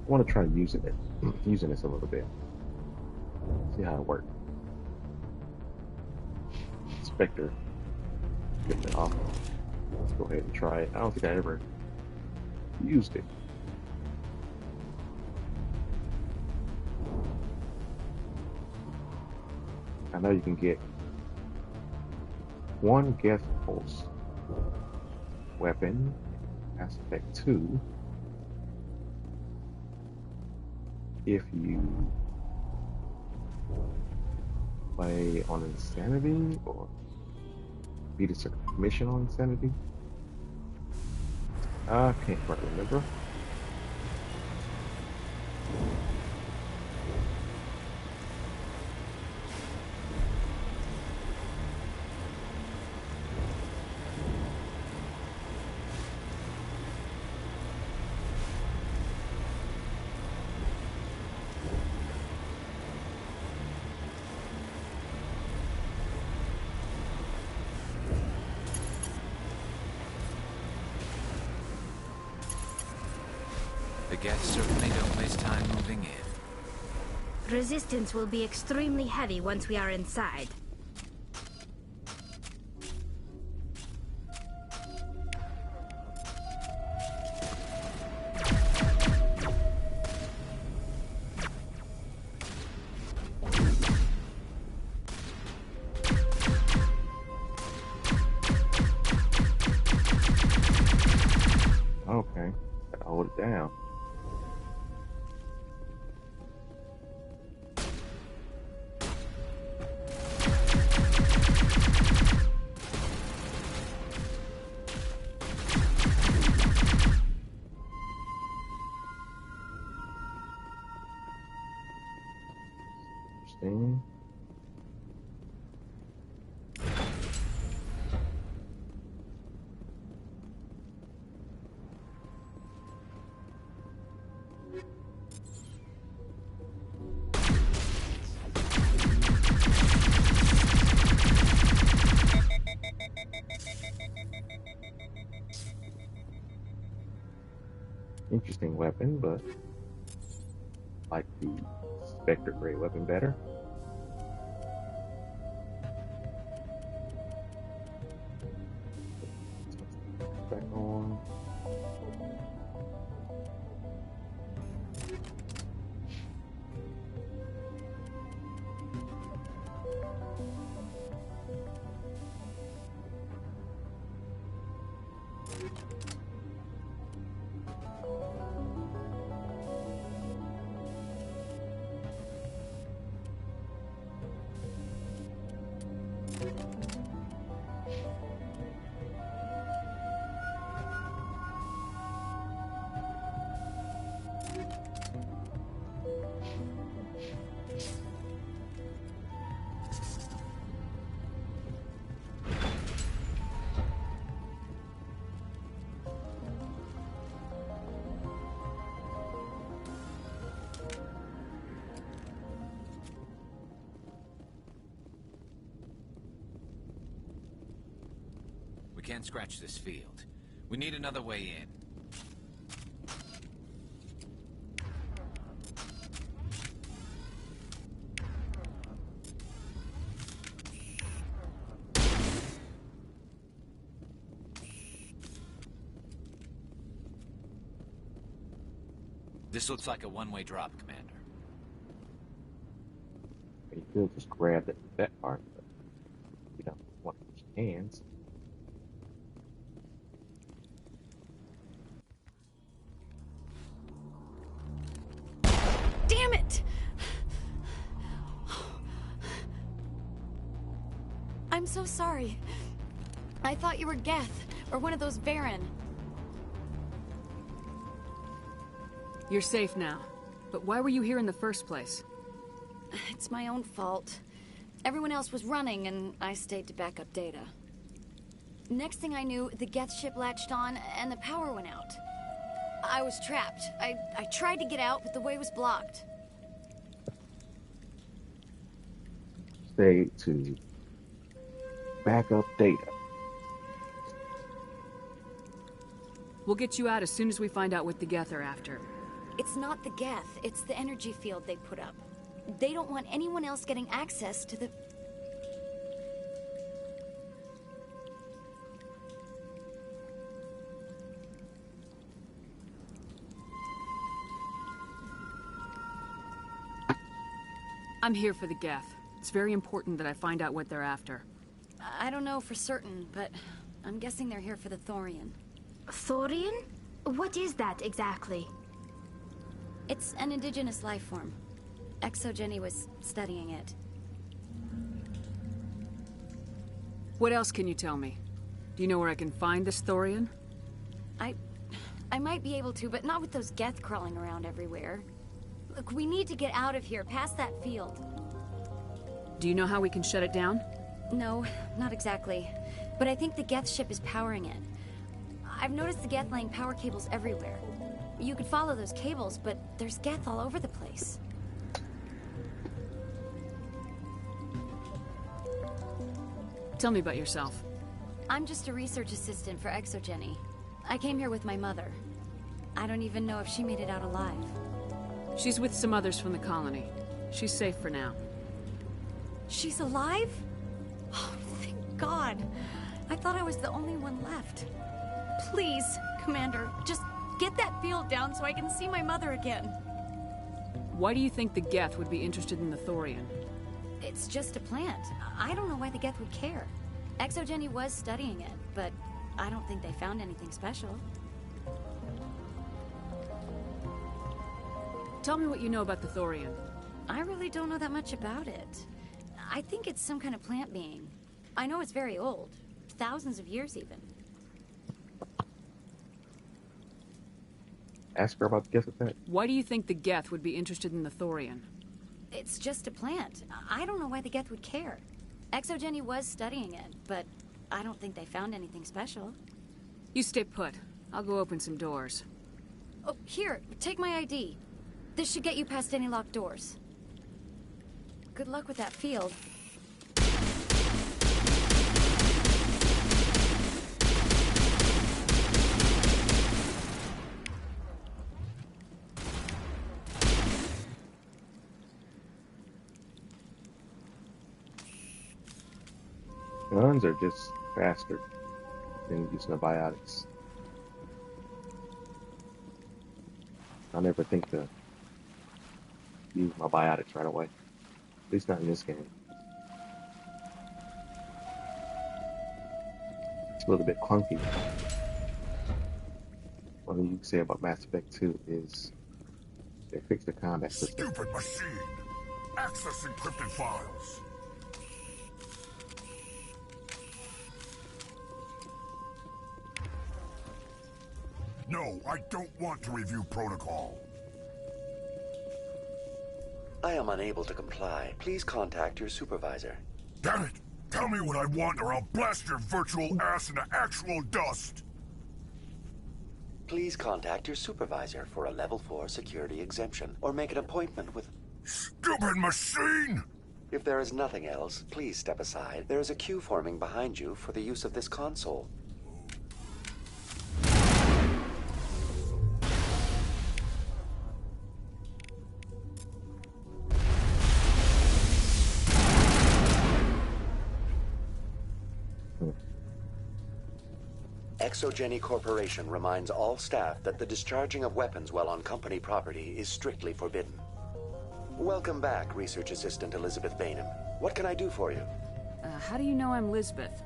S1: I want to try using this a little bit. See how it works. Spectre. Getting it off. Let's go ahead and try it. I don't think I ever used it. I know you can get one Geth pulse weapon, aspect 2. If you play on Insanity or beat a mission on Insanity, I can't quite remember.
S7: The Geth certainly don't waste time moving in.
S10: Resistance will be extremely heavy once we are inside.
S1: Okay, gotta hold it down. Interesting. Interesting weapon, but I like the Spectre grade weapon better. Back on.
S7: We can't scratch this field. We need another way in. This looks like a one-way drop, Commander.
S1: You could just grab that part, but you don't want to use your hands.
S20: Damn it! I'm so sorry. I thought you were Geth, or one of those Varen.
S4: You're safe now. But why were you here in the first place?
S20: It's my own fault. Everyone else was running, and I stayed to back up data. Next thing I knew, the Geth ship latched on, and the power went out. I was trapped. I tried to get out, but the way was blocked.
S1: Stay to back up data.
S4: We'll get you out as soon as we find out what the Geth are after.
S20: It's not the Geth, it's the energy field they put up. They don't want anyone else getting access to the...
S4: I'm here for the Geth. It's very important that I find out what they're after.
S20: I don't know for certain, but I'm guessing they're here for the Thorian.
S10: Thorian? What is that exactly?
S20: It's an indigenous life form. ExoGeni was studying it.
S4: What else can you tell me? Do you know where I can find this Thorian?
S20: I might be able to, but not with those Geth crawling around everywhere. Look, we need to get out of here, past that field.
S4: Do you know how we can shut it down?
S20: No, not exactly. But I think the Geth ship is powering it. I've noticed the Geth laying power cables everywhere. You could follow those cables, but there's Geth all over the place.
S4: Tell me about yourself.
S20: I'm just a research assistant for ExoGeni. I came here with my mother. I don't even know if she made it out alive.
S4: She's with some others from the colony. She's safe for now.
S20: She's alive? Oh, thank God. I thought I was the only one left. Please, Commander, just get that field down so I can see my mother again.
S4: Why do you think the Geth would be interested in the Thorian?
S20: It's just a plant. I don't know why the Geth would care. ExoGeni was studying it, but I don't think they found anything special.
S4: Tell me what you know about the Thorian.
S20: I really don't know that much about it. I think it's some kind of plant being. I know it's very old. Thousands of years, even.
S1: Ask her about the Geth effect.
S4: Why do you think the Geth would be interested in the Thorian?
S20: It's just a plant. I don't know why the Geth would care. ExoGeni was studying it, but I don't think they found anything special.
S4: You stay put. I'll go open some doors.
S20: Oh, here, take my ID. This should get you past any locked doors. Good luck with that field.
S1: Guns are just faster than using the biotics. I never think to use my biotics right away. At least not in this game. It's a little bit clunky. One thing you can say about Mass Effect 2 is they fixed the combat system.
S9: Stupid machine! Access encrypted files! No, I don't want to review protocol.
S11: I am unable to comply. Please contact your supervisor.
S9: Damn it! Tell me what I want or I'll blast your virtual ass into actual dust!
S11: Please contact your supervisor for a level 4 security exemption, or make an appointment with...
S9: Stupid machine!
S11: If there is nothing else, please step aside. There is a queue forming behind you for the use of this console. Exogeny Corporation reminds all staff that the discharging of weapons while on company property is strictly forbidden. Welcome back, Research Assistant Elizabeth Bainham. What can I do for you?
S4: How do you know I'm Lisbeth?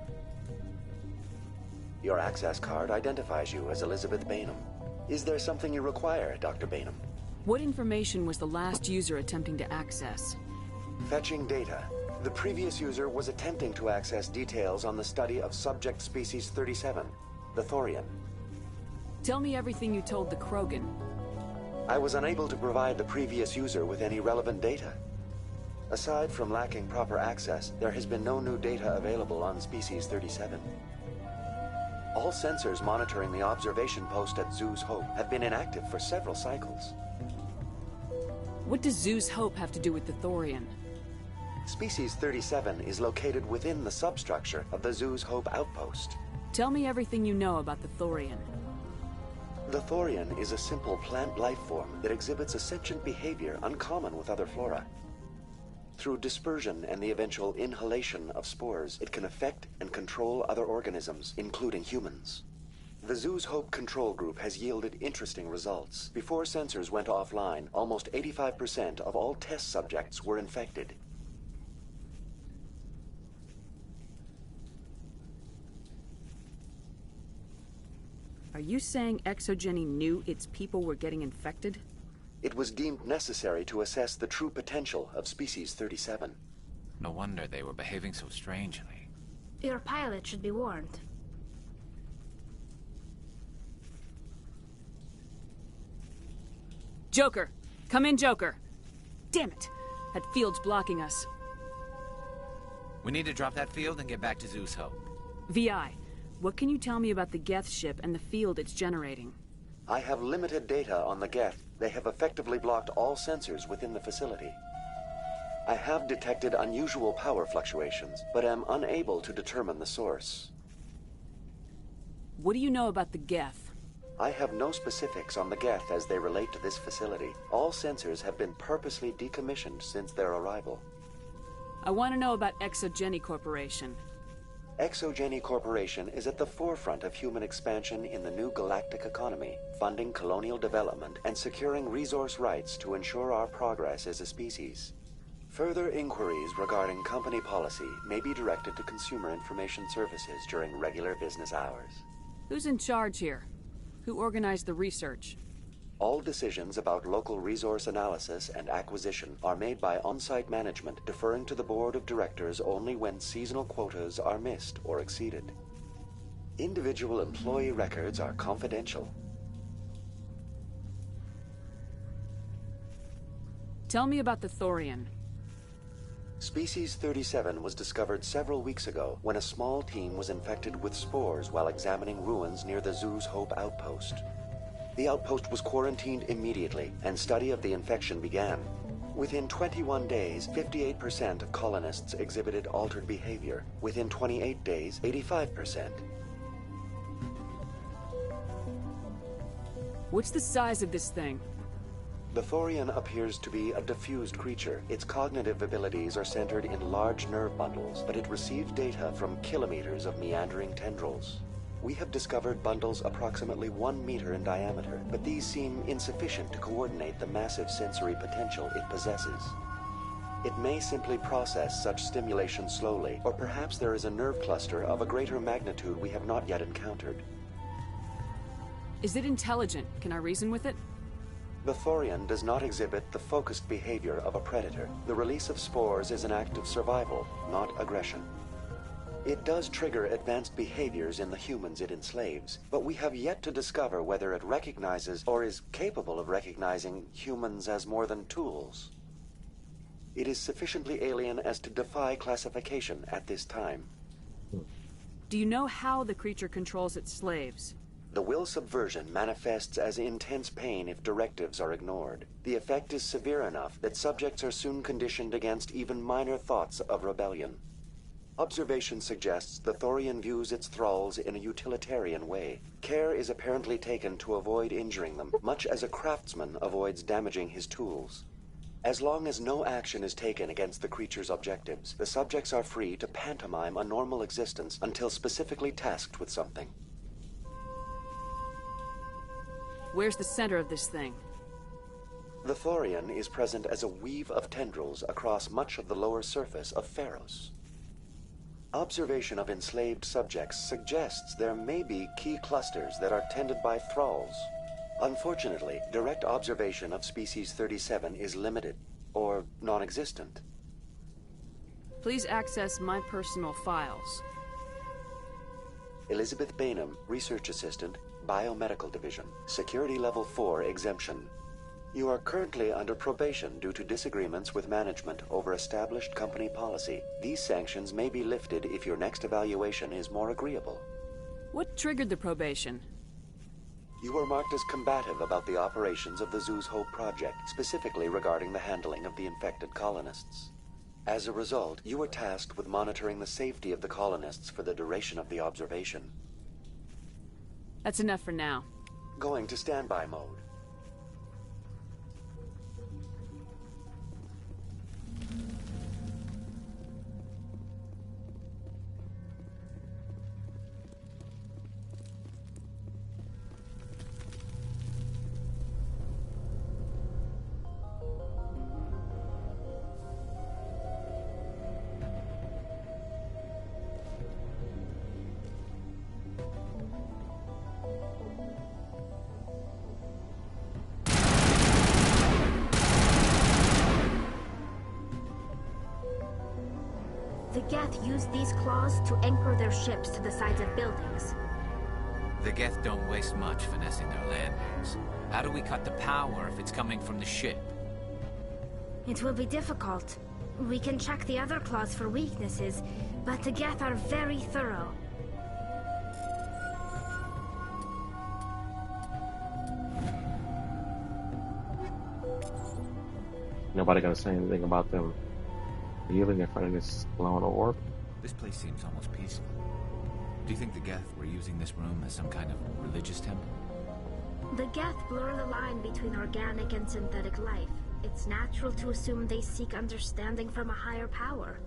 S11: Your access card identifies you as Elizabeth Bainham. Is there something you require, Dr. Bainham?
S4: What information was the last user attempting to access?
S11: Fetching data. The previous user was attempting to access details on the study of subject species 37, the Thorian.
S4: Tell me everything you told the Krogan.
S11: I was unable to provide the previous user with any relevant data. Aside from lacking proper access, there has been no new data available on species 37. All sensors monitoring the observation post at Zoo's Hope have been inactive for several cycles.
S4: What does Zoo's Hope have to do with the Thorian?
S11: Species 37 is located within the substructure of the Zoo's Hope outpost.
S4: Tell me everything you know about the Thorian.
S11: The Thorian is a simple plant life form that exhibits a sentient behavior uncommon with other flora. Through dispersion and the eventual inhalation of spores, it can affect and control other organisms, including humans. The Zoo's Hope control group has yielded interesting results. Before sensors went offline, almost 85% of all test subjects were infected.
S4: Are you saying Exogeny knew its people were getting infected?
S11: It was deemed necessary to assess the true potential of Species 37.
S7: No wonder they were behaving so strangely.
S10: Your pilot should be warned.
S4: Joker! Come in, Joker! Damn it! That field's blocking us.
S7: We need to drop that field and get back to Zoo's Hope.
S4: VI, what can you tell me about the Geth ship and the field it's generating?
S11: I have limited data on the Geth. They have effectively blocked all sensors within the facility. I have detected unusual power fluctuations, but am unable to determine the source.
S4: What do you know about the Geth?
S11: I have no specifics on the Geth as they relate to this facility. All sensors have been purposely decommissioned since their arrival.
S4: I want to know about Exogeny Corporation.
S11: Exogeny Corporation is at the forefront of human expansion in the new galactic economy, funding colonial development and securing resource rights to ensure our progress as a species. Further inquiries regarding company policy may be directed to Consumer Information Services during regular business hours.
S4: Who's in charge here? Who organized the research?
S11: All decisions about local resource analysis and acquisition are made by on-site management, deferring to the board of directors only when seasonal quotas are missed or exceeded. Individual employee records are confidential.
S4: Tell me about the Thorian.
S11: Species 37 was discovered several weeks ago when a small team was infected with spores while examining ruins near the Zoo's Hope outpost. The outpost was quarantined immediately, and study of the infection began. Within 21 days, 58% of colonists exhibited altered behavior. Within 28 days, 85%.
S4: What's the size of this thing?
S11: The Thorian appears to be a diffused creature. Its cognitive abilities are centered in large nerve bundles, but it receives data from kilometers of meandering tendrils. We have discovered bundles approximately 1 meter in diameter, but these seem insufficient to coordinate the massive sensory potential it possesses. It may simply process such stimulation slowly, or perhaps there is a nerve cluster of a greater magnitude we have not yet encountered.
S4: Is it intelligent? Can I reason with it?
S11: The Thorian does not exhibit the focused behavior of a predator. The release of spores is an act of survival, not aggression. It does trigger advanced behaviors in the humans it enslaves, but we have yet to discover whether it recognizes or is capable of recognizing humans as more than tools. It is sufficiently alien as to defy classification at this time.
S4: Do you know how the creature controls its slaves?
S11: The will subversion manifests as intense pain if directives are ignored. The effect is severe enough that subjects are soon conditioned against even minor thoughts of rebellion. Observation suggests the Thorian views its thralls in a utilitarian way. Care is apparently taken to avoid injuring them, much as a craftsman avoids damaging his tools. As long as no action is taken against the creature's objectives, the subjects are free to pantomime a normal existence until specifically tasked with something.
S4: Where's the center of this thing?
S11: The Thorian is present as a weave of tendrils across much of the lower surface of Pharos. Observation of enslaved subjects suggests there may be key clusters that are tended by thralls. Unfortunately, direct observation of species 37 is limited, or non-existent.
S4: Please access my personal files.
S11: Elizabeth Bainham, Research Assistant, Biomedical Division, Security Level 4 exemption. You are currently under probation due to disagreements with management over established company policy. These sanctions may be lifted if your next evaluation is more agreeable.
S4: What triggered the probation?
S11: You were marked as combative about the operations of the Zeus Hope project, specifically regarding the handling of the infected colonists. As a result, you were tasked with monitoring the safety of the colonists for the duration of the observation.
S4: That's enough for now.
S11: Going to standby mode.
S10: The Geth use these claws to anchor their ships to the sides of buildings.
S7: The Geth don't waste much finessing their landings. How do we cut the power if it's coming from the ship?
S10: It will be difficult. We can check the other claws for weaknesses, but the Geth are very thorough.
S1: Nobody gonna say anything about them kneeling in front of this blown orb?
S7: This place seems almost peaceful. Do you think the Geth were using this room as some kind of religious temple?
S10: The Geth blur the line between organic and synthetic life. It's natural to assume they seek understanding from a higher power.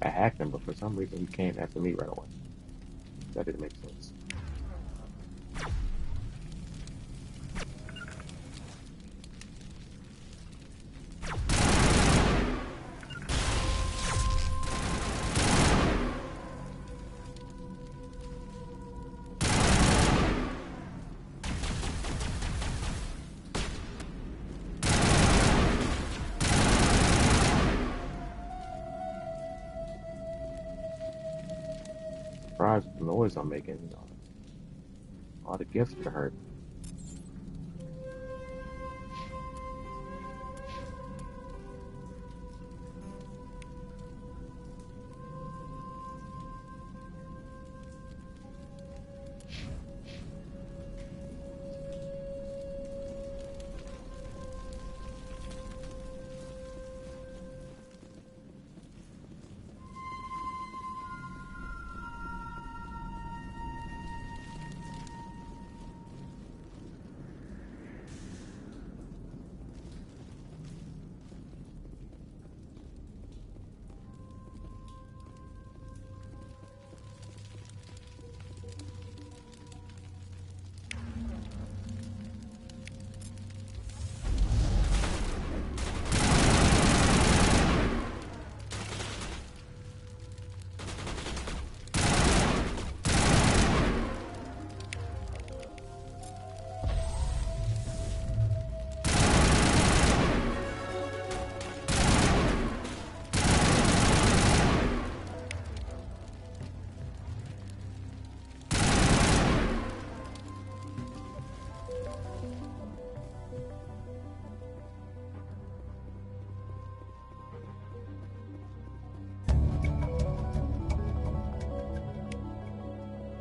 S1: I hacked him, but for some reason he came after me right away. That didn't make sense. Surprised with the noise I'm making. All the gifts are hurt.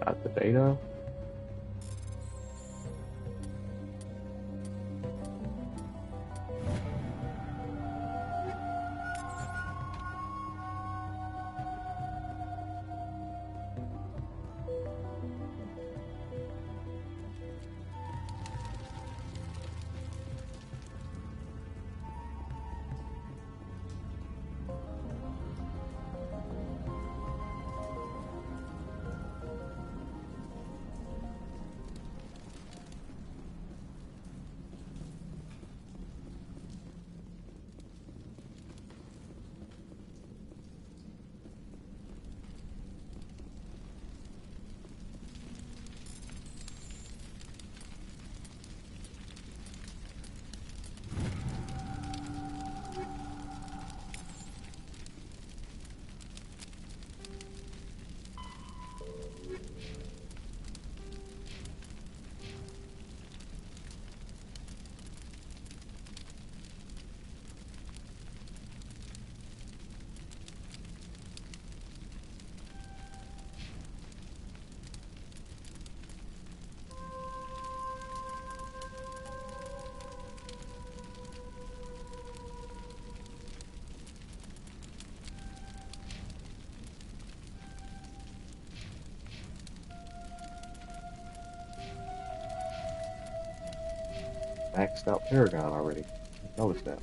S1: Got the data. Maxed out Paragon already. Notice that.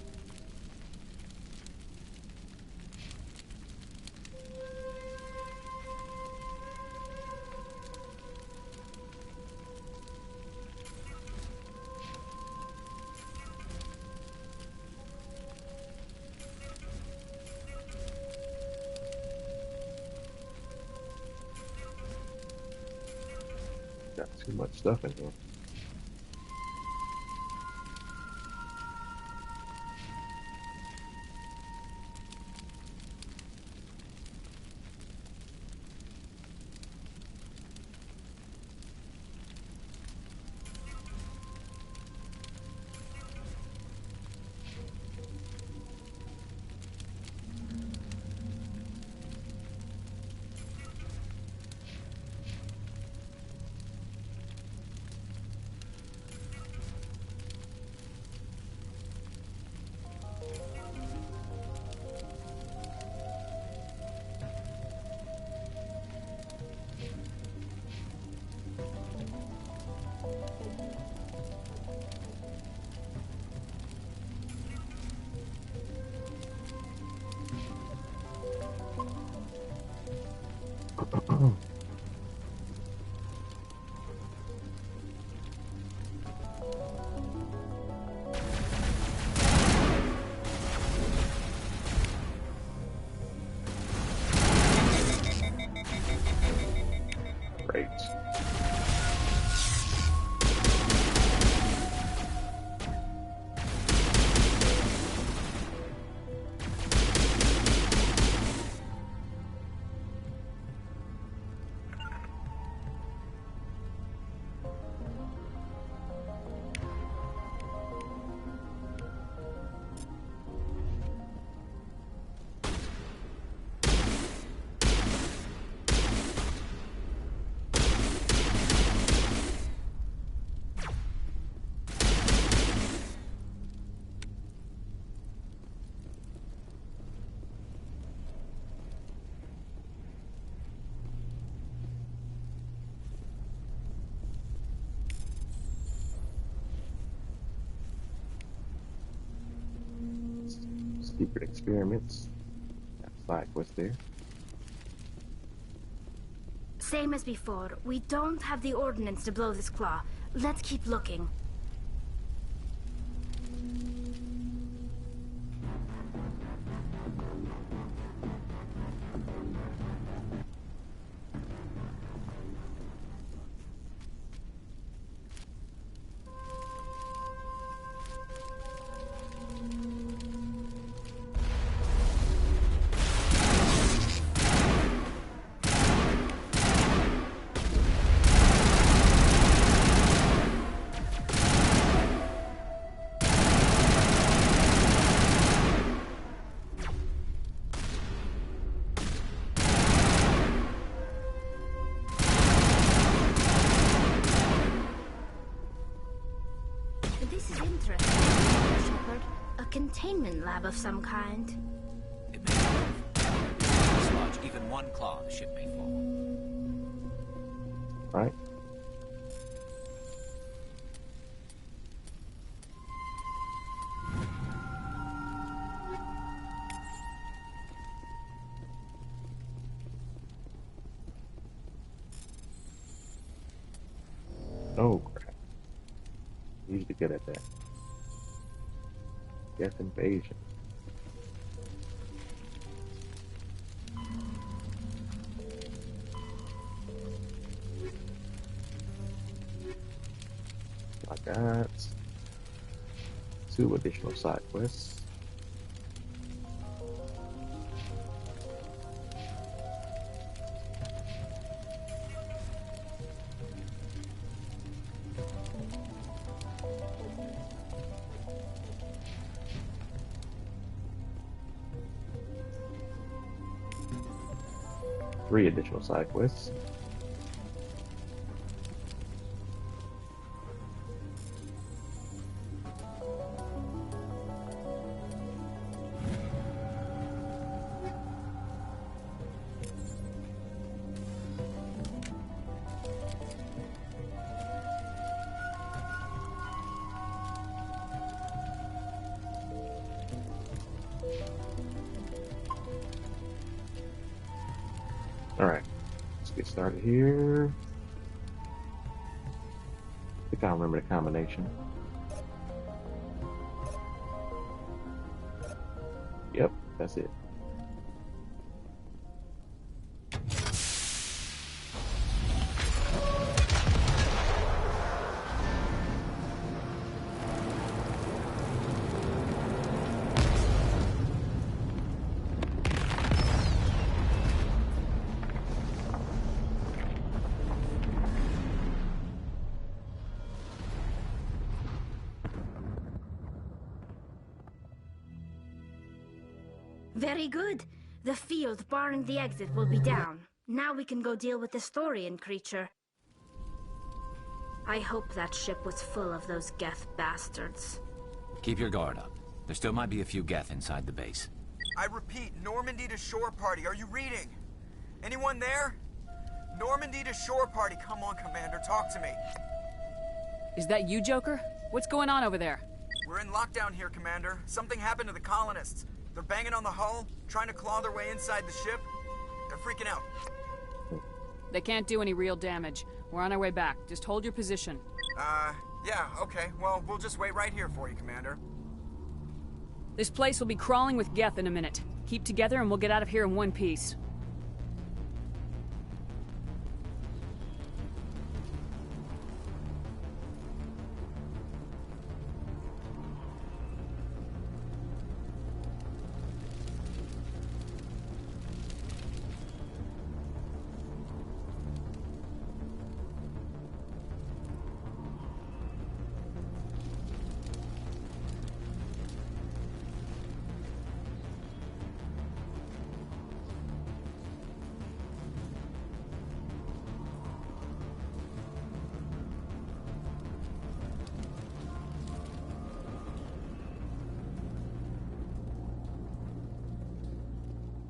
S1: Got too much stuff in here. Great. Secret experiments. Got side quest there.
S10: Same as before. We don't have the ordnance to blow this claw. Let's keep looking. containment lab of some kind.
S14: It may dislodge even one claw, the ship may fall.
S1: Right. Oh crap. Usually good at that. Death invasion. I got 2 additional side quests. Three additional side quests. Alright, let's get started here. I think I remember the combination. Yep, that's it.
S10: Very good. The field barring the exit will be down. Now we can go deal with the Thorian creature. I hope that ship was full of those Geth bastards.
S7: Keep your guard up. There still might be a few Geth inside the base.
S16: I repeat, Normandy to shore party. Are you reading? Anyone there? Normandy to shore party. Come on, Commander. Talk to me.
S4: Is that you, Joker? What's going on over there?
S16: We're in lockdown here, Commander. Something happened to the colonists. They're banging on the hull, trying to claw their way inside the ship. They're freaking out.
S4: They can't do any real damage. We're on our way back. Just hold your position.
S16: Yeah, okay. Well, we'll just wait right here for you, Commander.
S4: This place will be crawling with Geth in a minute. Keep together and we'll get out of here in one piece.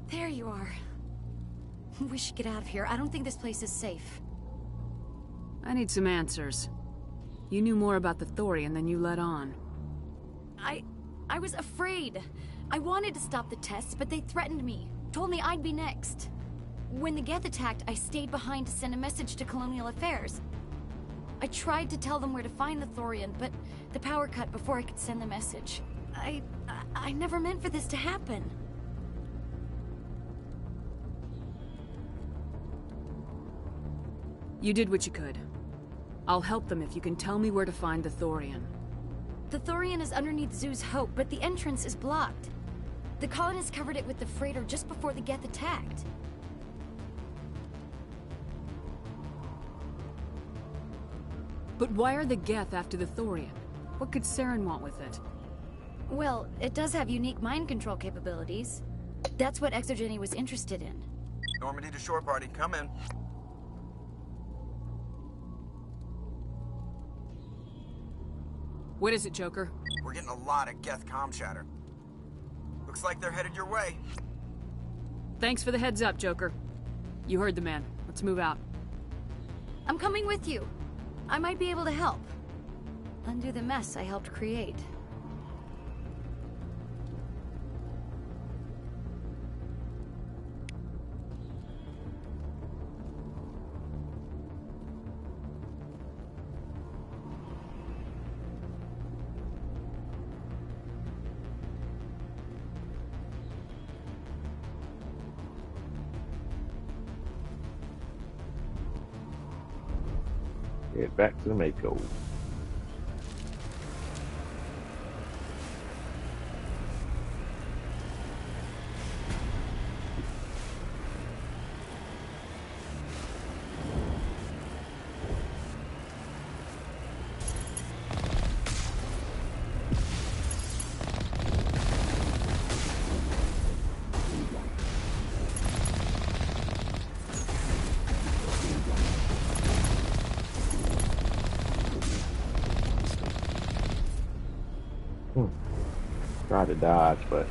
S17: There you are. We should get out of here. I don't think this place is safe.
S4: I need some answers. You knew more about the Thorian than you let on.
S17: I was afraid. I wanted to stop the tests, but they threatened me. Told me I'd be next. When the Geth attacked, I stayed behind to send a message to Colonial Affairs. I tried to tell them where to find the Thorian, but the power cut before I could send the message. I never meant for this to happen.
S4: You did what you could. I'll help them if you can tell me where to find the Thorian.
S17: The Thorian is underneath Zoo's Hope, but the entrance is blocked. The colonists covered it with the freighter just before the Geth attacked.
S4: But why are the Geth after the Thorian? What could Saren want with it?
S17: Well, it does have unique mind control capabilities. That's what Exogeny was interested in.
S16: Normandy to shore party. Come in.
S4: What is it, Joker?
S16: We're getting a lot of Geth comm chatter. Looks like they're headed your way.
S4: Thanks for the heads up, Joker. You heard the man. Let's move out.
S17: I'm coming with you. I might be able to help. Undo the mess I helped create.
S1: Head back to the Mako. Try to dodge, but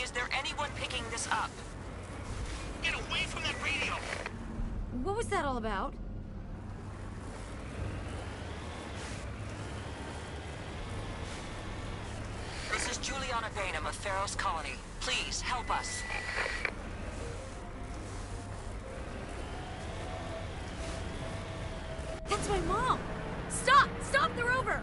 S6: Is there anyone picking this up?
S2: Get away from that radio!
S17: What was that all about?
S6: This is Juliana Bainham of Pharaoh's Colony. Please, help us.
S17: That's my mom! Stop! Stop the rover!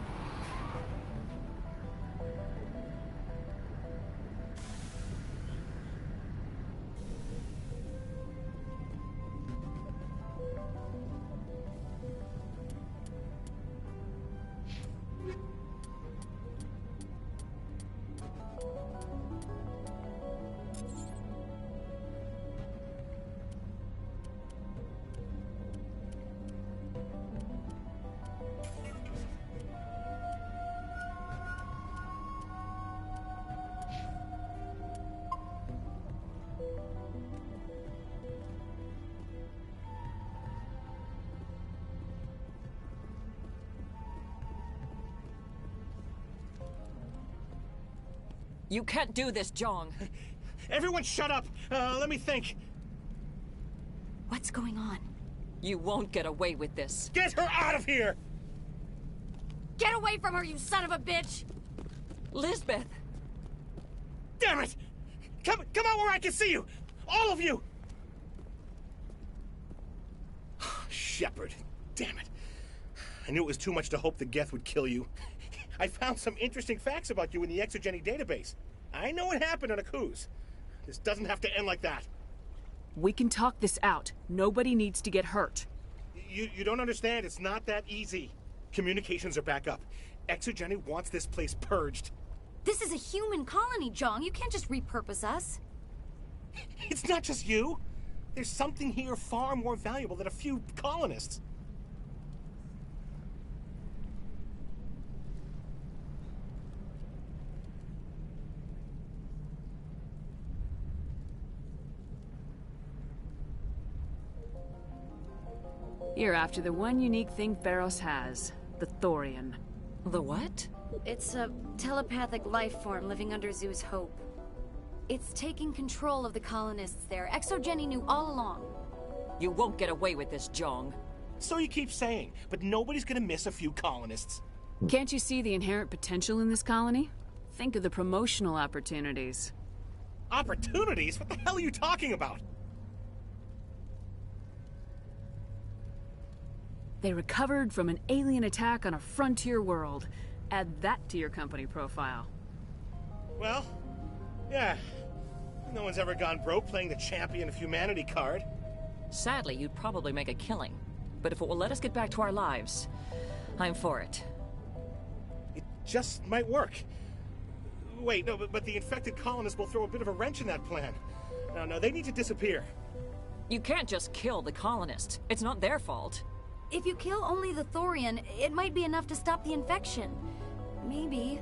S6: You can't do this, Jong.
S12: Everyone shut up! Let me think.
S17: What's going on?
S6: You won't get away with this.
S12: Get her out of here!
S17: Get away from her, you son of a bitch!
S6: Lisbeth!
S12: Damn it! Come out where I can see you! All of you! Shepard, damn it. I knew it was too much to hope the Geth would kill you. I found some interesting facts about you in the Exogeny database. I know what happened on Akuz. This doesn't have to end like that.
S4: We can talk this out. Nobody needs to get hurt.
S12: You don't understand. It's not that easy. Communications are back up. Exogeny wants this place purged.
S17: This is a human colony, Jong. You can't just repurpose us.
S12: It's not just you. There's something here far more valuable than a few colonists.
S4: You're after the one unique thing Pharos has, the Thorian.
S6: The what?
S17: It's a telepathic life form living under Zeus Hope. It's taking control of the colonists there. Exogeny knew all along.
S6: You won't get away with this, Jong.
S12: So you keep saying, but nobody's gonna miss a few colonists.
S4: Can't you see the inherent potential in this colony? Think of the promotional opportunities.
S12: Opportunities? What the hell are you talking about?
S4: They recovered from an alien attack on a frontier world. Add that to your company profile.
S12: Well, yeah. No one's ever gone broke playing the champion of humanity card.
S6: Sadly, you'd probably make a killing. But if it will let us get back to our lives, I'm for it.
S12: It just might work. Wait, no, but the infected colonists will throw a bit of a wrench in that plan. No, they need to disappear.
S6: You can't just kill the colonists. It's not their fault.
S17: If you kill only the Thorian, it might be enough to stop the infection. Maybe.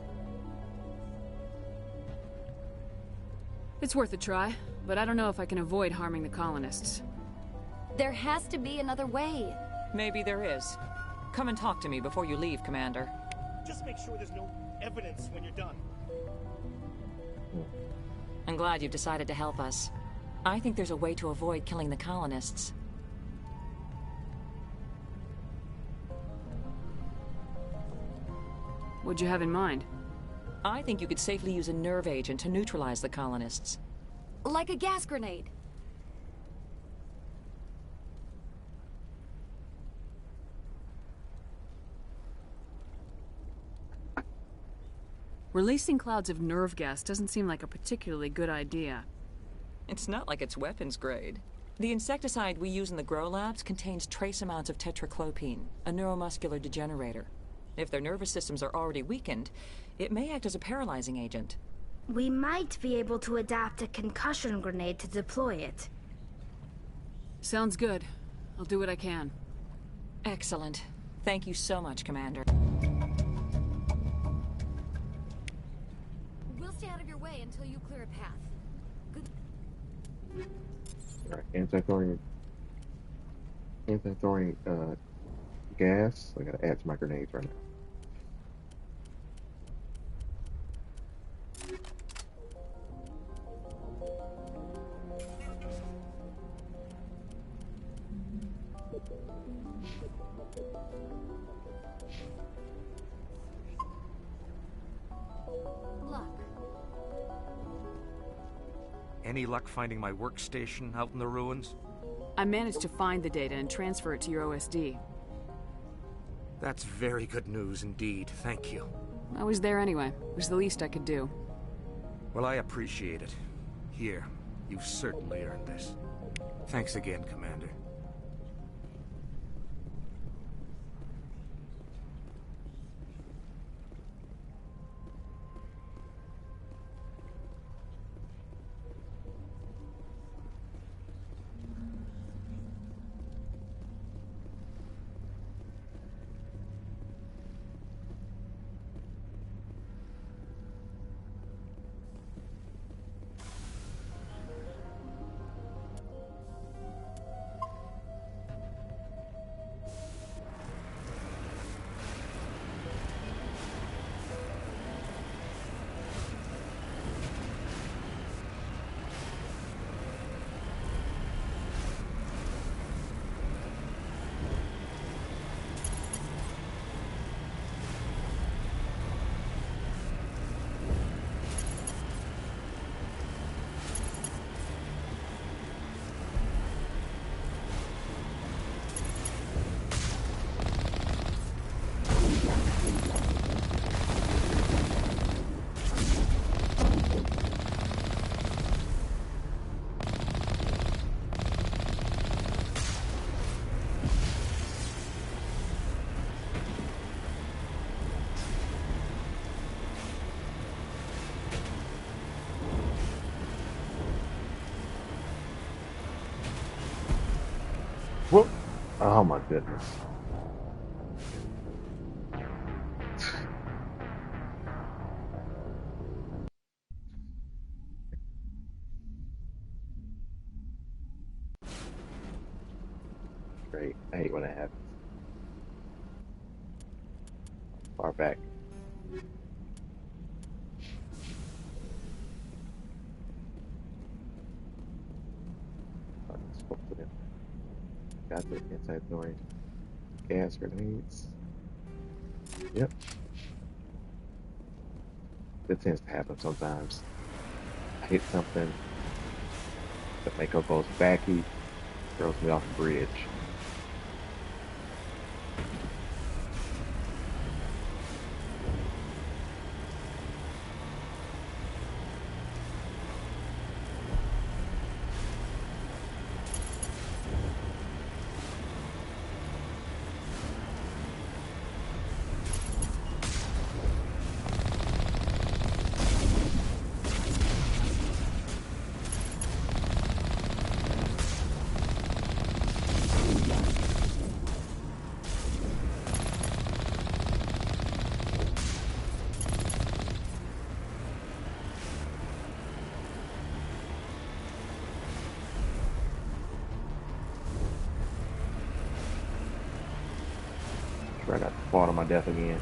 S4: It's worth a try, but I don't know if I can avoid harming the colonists.
S17: There has to be another way.
S6: Maybe there is. Come and talk to me before you leave, Commander.
S12: Just make sure there's no evidence when you're done.
S6: I'm glad you've decided to help us. I think there's a way to avoid killing the colonists.
S4: What'd you have in mind?
S6: I think you could safely use a nerve agent to neutralize the colonists.
S17: Like a gas grenade.
S4: Releasing clouds of nerve gas doesn't seem like a particularly good idea.
S6: It's not like it's weapons grade. The insecticide we use in the Grow Labs contains trace amounts of tetraclopine, a neuromuscular degenerator. If their nervous systems are already weakened, it may act as a paralyzing agent.
S10: We might be able to adapt a concussion grenade to deploy it.
S4: Sounds good. I'll do what I can.
S6: Excellent. Thank you so much, Commander.
S17: We'll stay out of your way until you clear a path. Good.
S1: Alright, anti-thorium gas. I gotta add to my grenades right now.
S5: Any luck finding my workstation out in the ruins?
S4: I managed to find the data and transfer it to your OSD.
S5: That's very good news indeed. Thank you.
S4: I was there anyway. It was the least I could do.
S5: Well, I appreciate it. Here, you've certainly earned this. Thanks again, Commander.
S1: Whoop! Oh my goodness. Great. I hate when it happens. Far back. Got the anti-thorium gas grenades. Yep. It tends to happen sometimes. I hit something, the Mako goes backy, throws me off the bridge. Swear I got fought on my death again.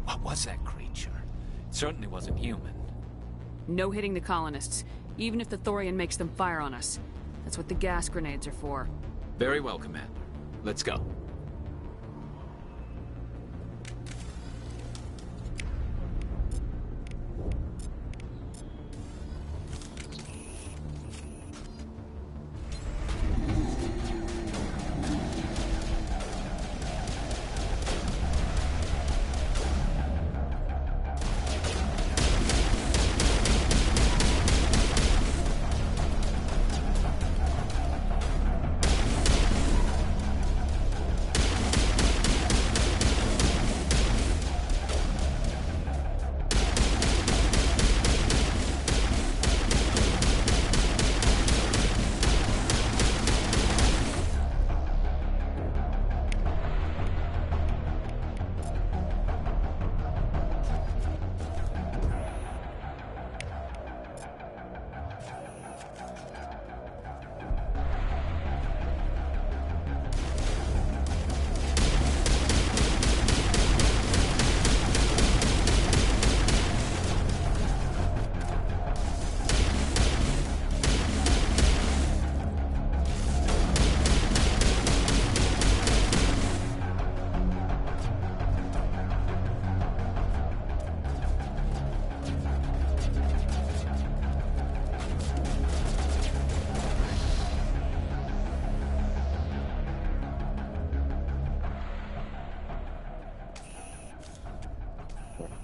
S7: What was that creature? It certainly wasn't human.
S4: No hitting the colonists, even if the Thorian makes them fire on us. That's what the gas grenades are for.
S7: Very well, Commander. Let's go.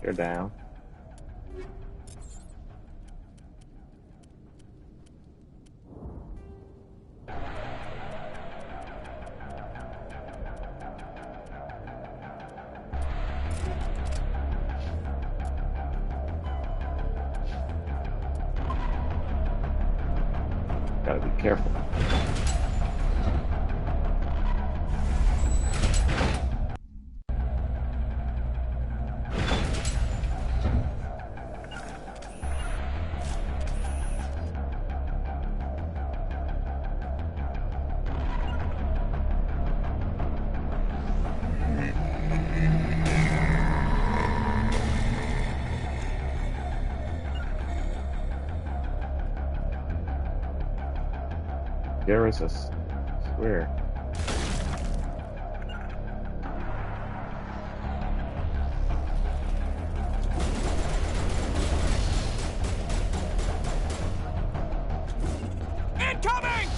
S1: They're down. Gotta be careful. There is a square.
S14: Incoming!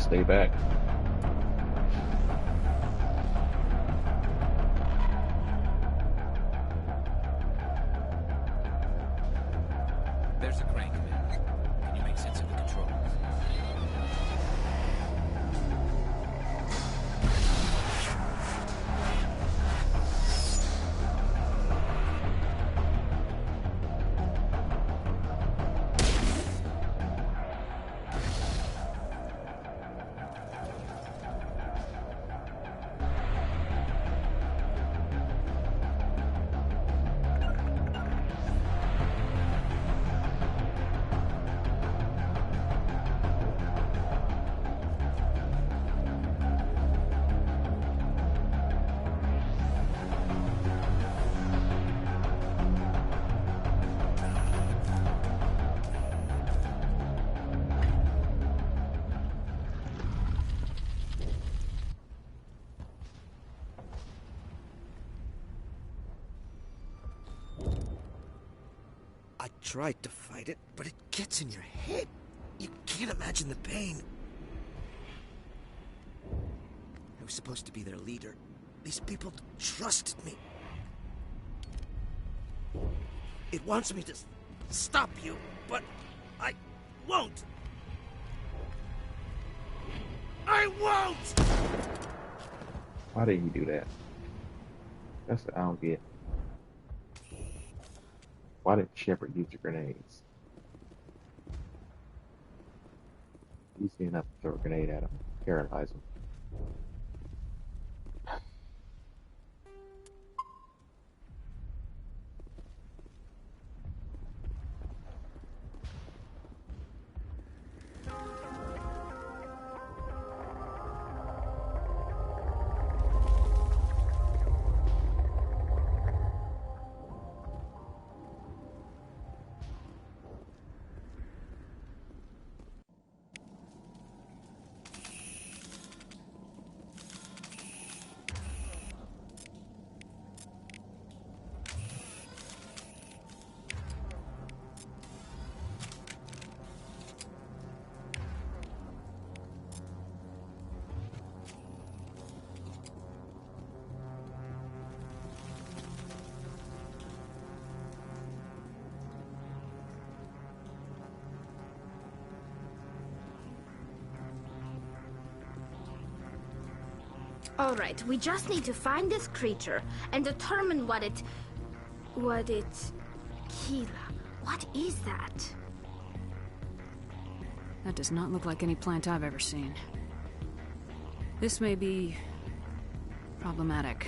S1: stay back.
S7: There's a crane, Commander. Can you make sense of the controls?
S19: I tried to fight it, but it gets in your head. You can't imagine the pain. I was supposed to be their leader. These people trusted me. It wants me to stop you, but I won't. I won't!
S1: Why did he do that? That's what I don't get. Why did Shepard use the grenades? Easy enough to throw a grenade at him, paralyze him.
S10: Alright, we just need to find this creature and determine what it... Keela, what is that?
S4: That does not look like any plant I've ever seen. This may be... problematic.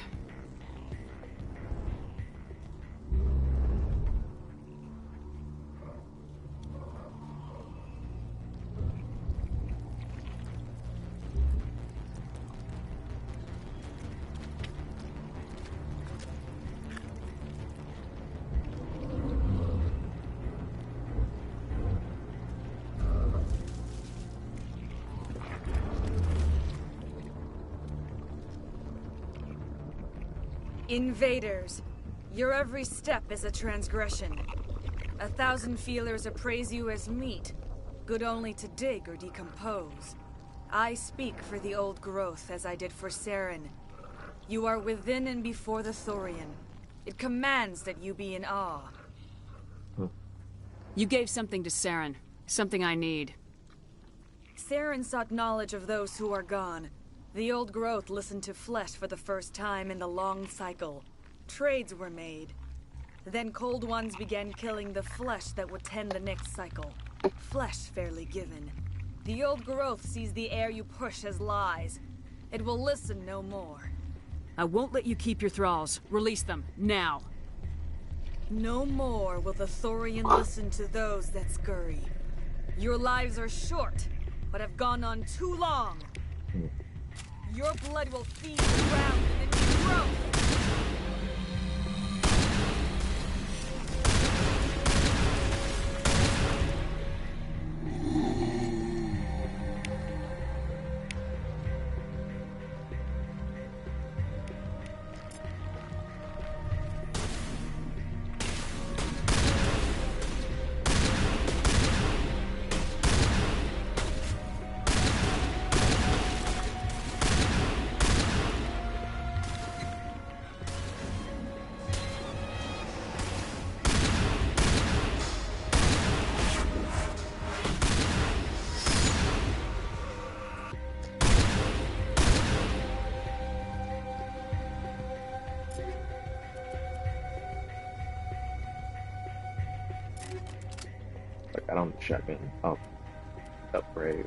S8: Invaders, your every step is a transgression. 1,000 feelers appraise you as meat, good only to dig or decompose. I speak for the old growth as I did for Saren. You are within and before the Thorian. It commands that you be in awe.
S4: You gave something to Saren, something I need.
S8: Saren sought knowledge of those who are gone. The old growth listened to flesh for the first time in the long cycle. Trades were made. Then cold ones began killing the flesh that would tend the next cycle. Flesh fairly given. The old growth sees the air you push as lies. It will listen no more.
S4: I won't let you keep your thralls. Release them, now.
S8: No more will the Thorian listen to those that scurry. Your lives are short, but have gone on too long. Your blood will feed the ground and then grow.
S1: I don't need shotgun. Oh, upgrade.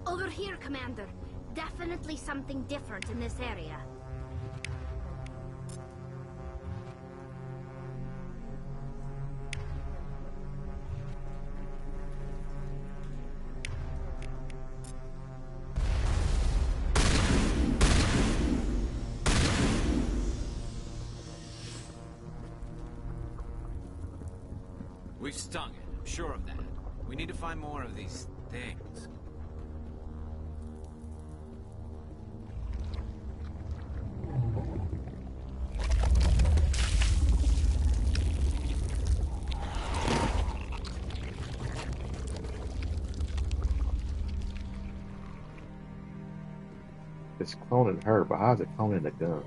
S10: Over here, Commander. Definitely something different in this area.
S14: We've stung it, I'm sure of that. We need to find more of these things.
S1: It's cloning her, but how's it cloning the gun?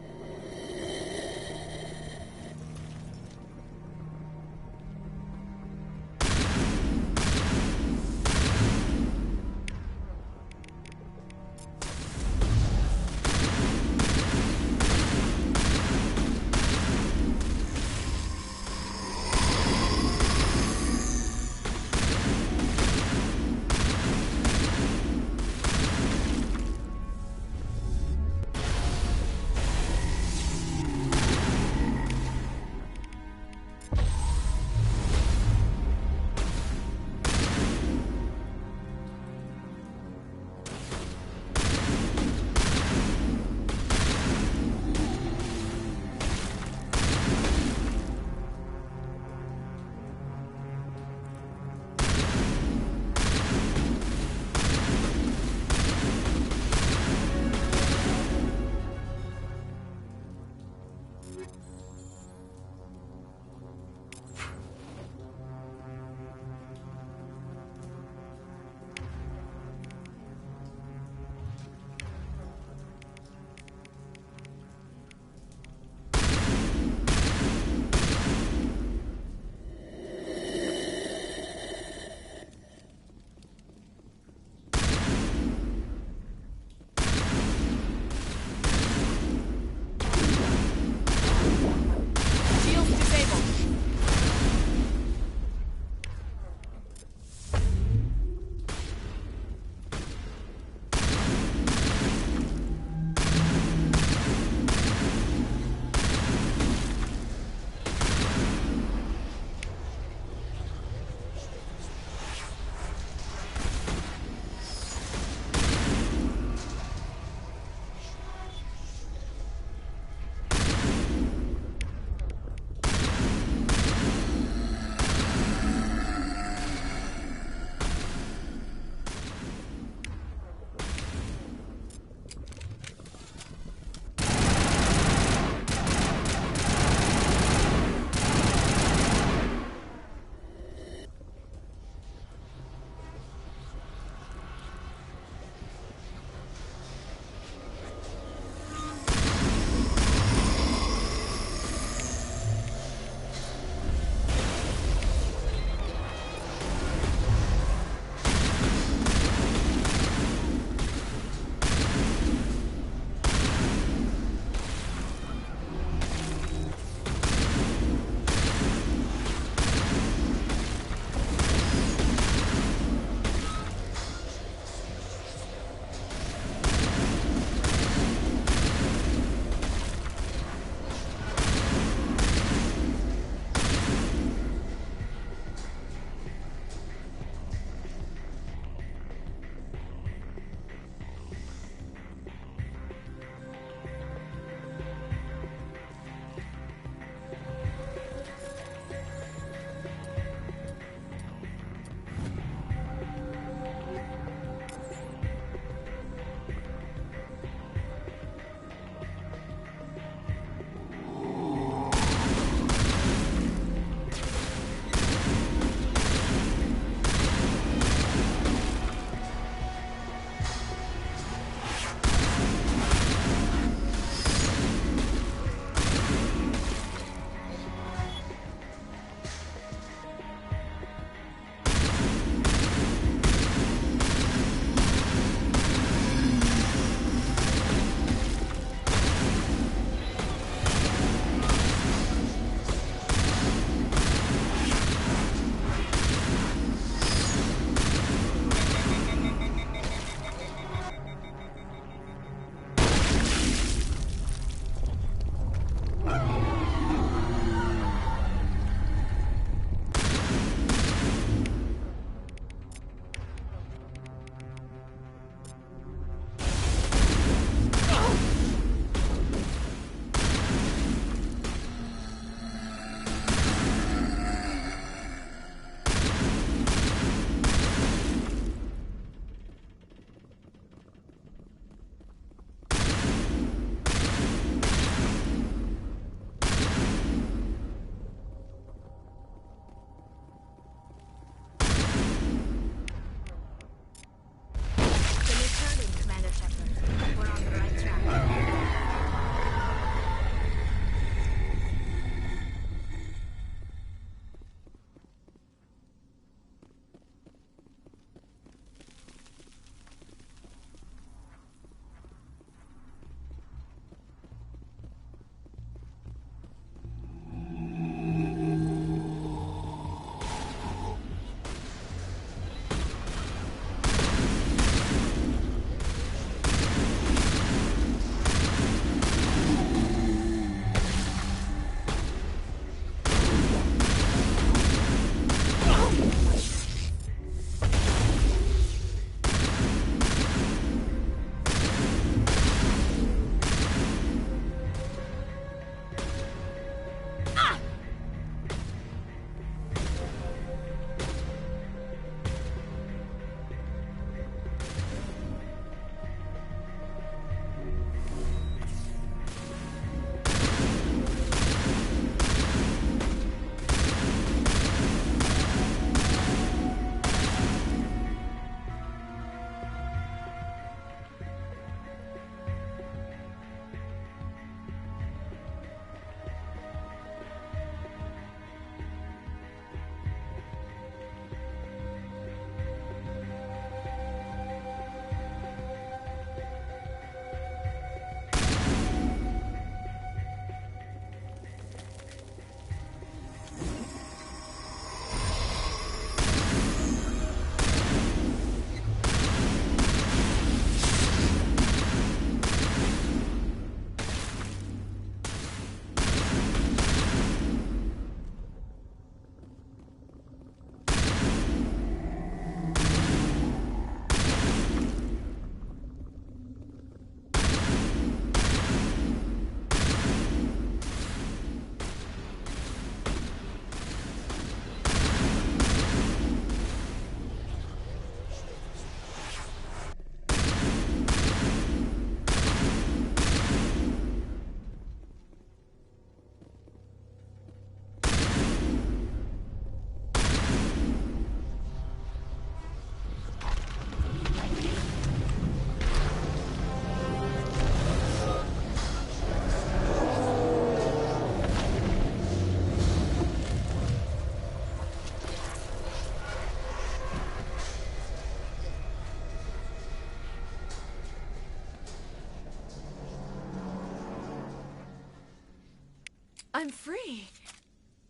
S8: I'm free.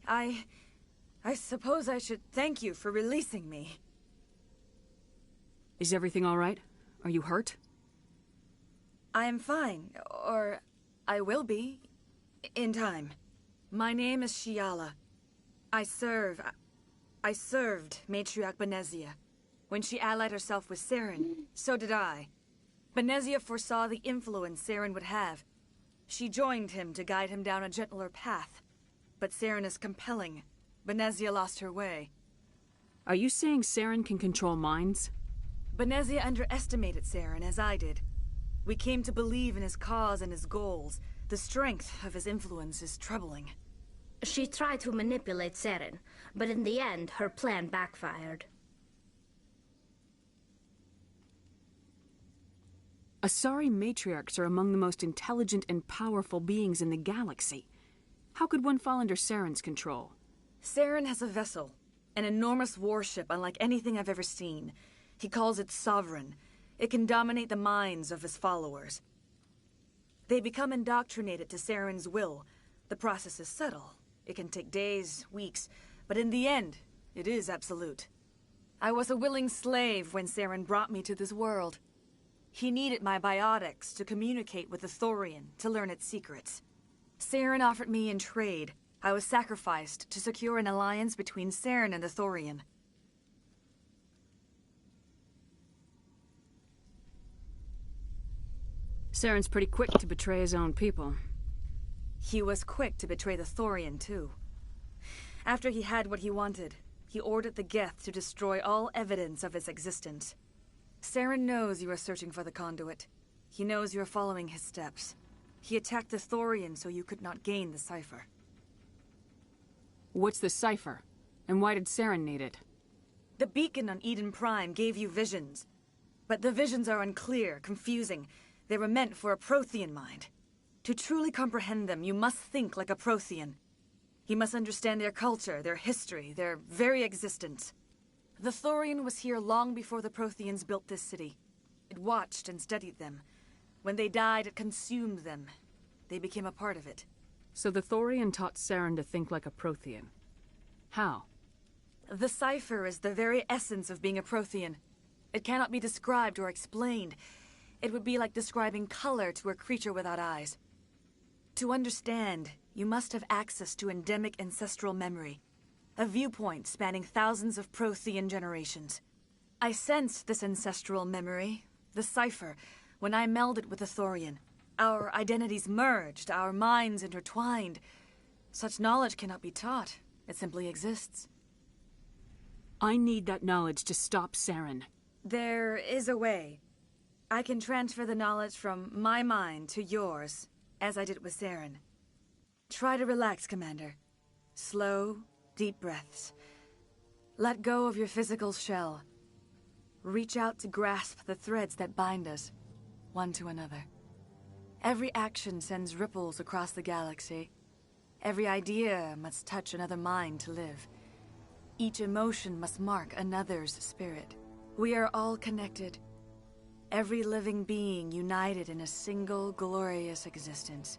S8: I suppose I should thank you for releasing me.
S4: Is everything all right? Are you hurt?
S8: I am fine, or I will be, in time. My name is Shiala. I served Matriarch Benezia. When she allied herself with Saren, so did I. Benezia foresaw the influence Saren would have. She joined him to guide him down a gentler path. But Saren is compelling. Benezia lost her way.
S4: Are you saying Saren can control minds?
S8: Benezia underestimated Saren, as I did. We came to believe in his cause and his goals. The strength of his influence is troubling.
S10: She tried to manipulate Saren, but in the end, her plan backfired.
S4: Asari matriarchs are among the most intelligent and powerful beings in the galaxy. How could one fall under Saren's control?
S8: Saren has a vessel, an enormous warship unlike anything I've ever seen. He calls it Sovereign. It can dominate the minds of his followers. They become indoctrinated to Saren's will. The process is subtle. It can take days, weeks, but in the end, it is absolute. I was a willing slave when Saren brought me to this world. He needed my biotics to communicate with the Thorian, to learn its secrets. Saren offered me in trade. I was sacrificed to secure an alliance between Saren and the Thorian.
S4: Saren's pretty quick to betray his own people.
S8: He was quick to betray the Thorian, too. After he had what he wanted, he ordered the Geth to destroy all evidence of its existence. Saren knows you are searching for the conduit. He knows you are following his steps. He attacked the Thorian so you could not gain the cipher.
S4: What's the cipher? And why did Saren need it?
S8: The beacon on Eden Prime gave you visions. But the visions are unclear, confusing. They were meant for a Prothean mind. To truly comprehend them, you must think like a Prothean. You must understand their culture, their history, their very existence. The Thorian was here long before the Protheans built this city. It watched and studied them. When they died, it consumed them. They became a part of it.
S4: So the Thorian taught Saren to think like a Prothean. How?
S8: The cipher is the very essence of being a Prothean. It cannot be described or explained. It would be like describing color to a creature without eyes. To understand, you must have access to endemic ancestral memory, a viewpoint spanning thousands of Prothean generations. I sensed this ancestral memory, the cipher, when I melded with the Thorian. Our identities merged, our minds intertwined. Such knowledge cannot be taught. It simply exists.
S4: I need that knowledge to stop Saren.
S8: There is a way. I can transfer the knowledge from my mind to yours, as I did with Saren. Try to relax, Commander. Slow, deep breaths. Let go of your physical shell. Reach out to grasp the threads that bind us, one to another. Every action sends ripples across the galaxy. Every idea must touch another mind to live. Each emotion must mark another's spirit. We are all connected. Every living being united in a single glorious existence.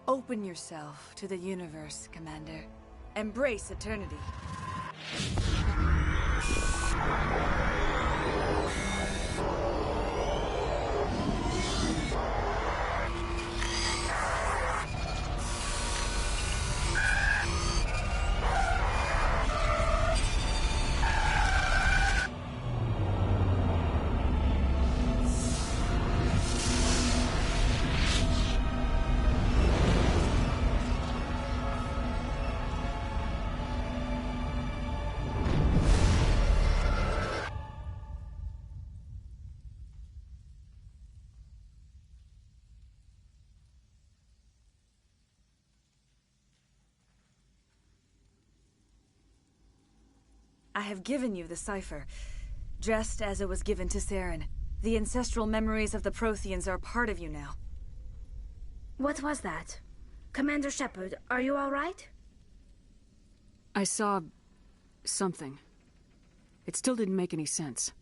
S8: Open yourself to the universe, Commander. Embrace eternity. I have given you the cipher, just as it was given to Saren. The ancestral memories of the Protheans are part of you now.
S10: What was that? Commander Shepard, are you all right?
S4: I saw something. It still didn't make any sense.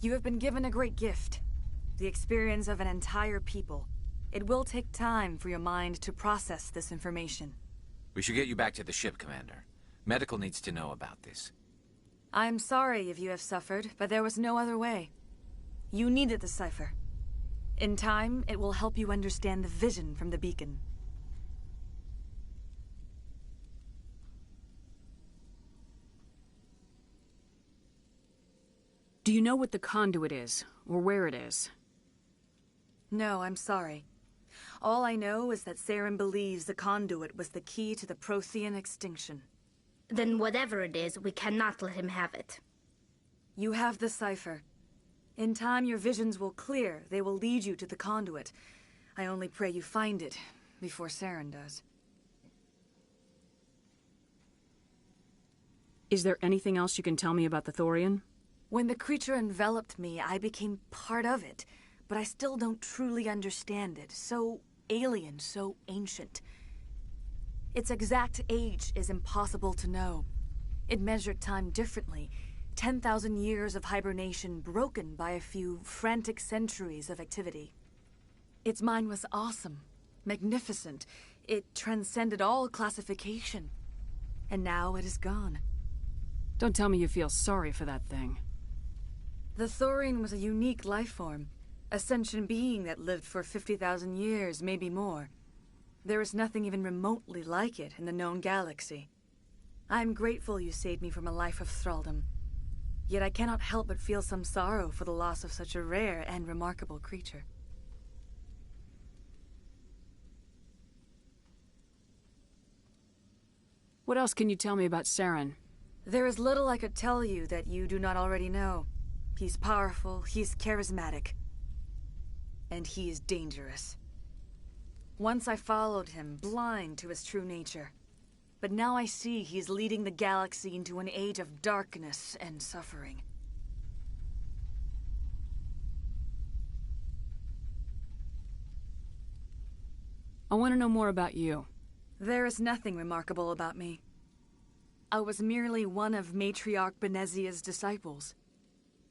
S8: You have been given a great gift. The experience of an entire people. It will take time for your mind to process this information.
S7: We should get you back to the ship, Commander. Medical needs to know about this.
S8: I'm sorry if you have suffered, but there was no other way. You needed the cipher. In time, it will help you understand the vision from the beacon.
S4: Do you know what the conduit is, or where it is?
S8: No, I'm sorry. All I know is that Saren believes the conduit was the key to the Prothean extinction.
S10: Then whatever it is, we cannot let him have it.
S8: You have the cipher. In time, your visions will clear. They will lead you to the conduit. I only pray you find it before Saren does.
S4: Is there anything else you can tell me about the Thorian?
S8: When the creature enveloped me, I became part of it, but I still don't truly understand it. So alien, so ancient. Its exact age is impossible to know. It measured time differently. 10,000 years of hibernation broken by a few frantic centuries of activity. Its mind was awesome, magnificent. It transcended all classification. And now it is gone.
S4: Don't tell me you feel sorry for that thing.
S8: The Thorian was a unique life form. A sentient being that lived for 50,000 years, maybe more. There is nothing even remotely like it in the known galaxy. I am grateful you saved me from a life of thraldom. Yet I cannot help but feel some sorrow for the loss of such a rare and remarkable creature.
S4: What else can you tell me about Saren?
S8: There is little I could tell you that you do not already know. He's powerful, he's charismatic. And he is dangerous. Once I followed him, blind to his true nature. But now I see he's leading the galaxy into an age of darkness and suffering.
S4: I want to know more about you.
S8: There is nothing remarkable about me. I was merely one of Matriarch Benezia's disciples.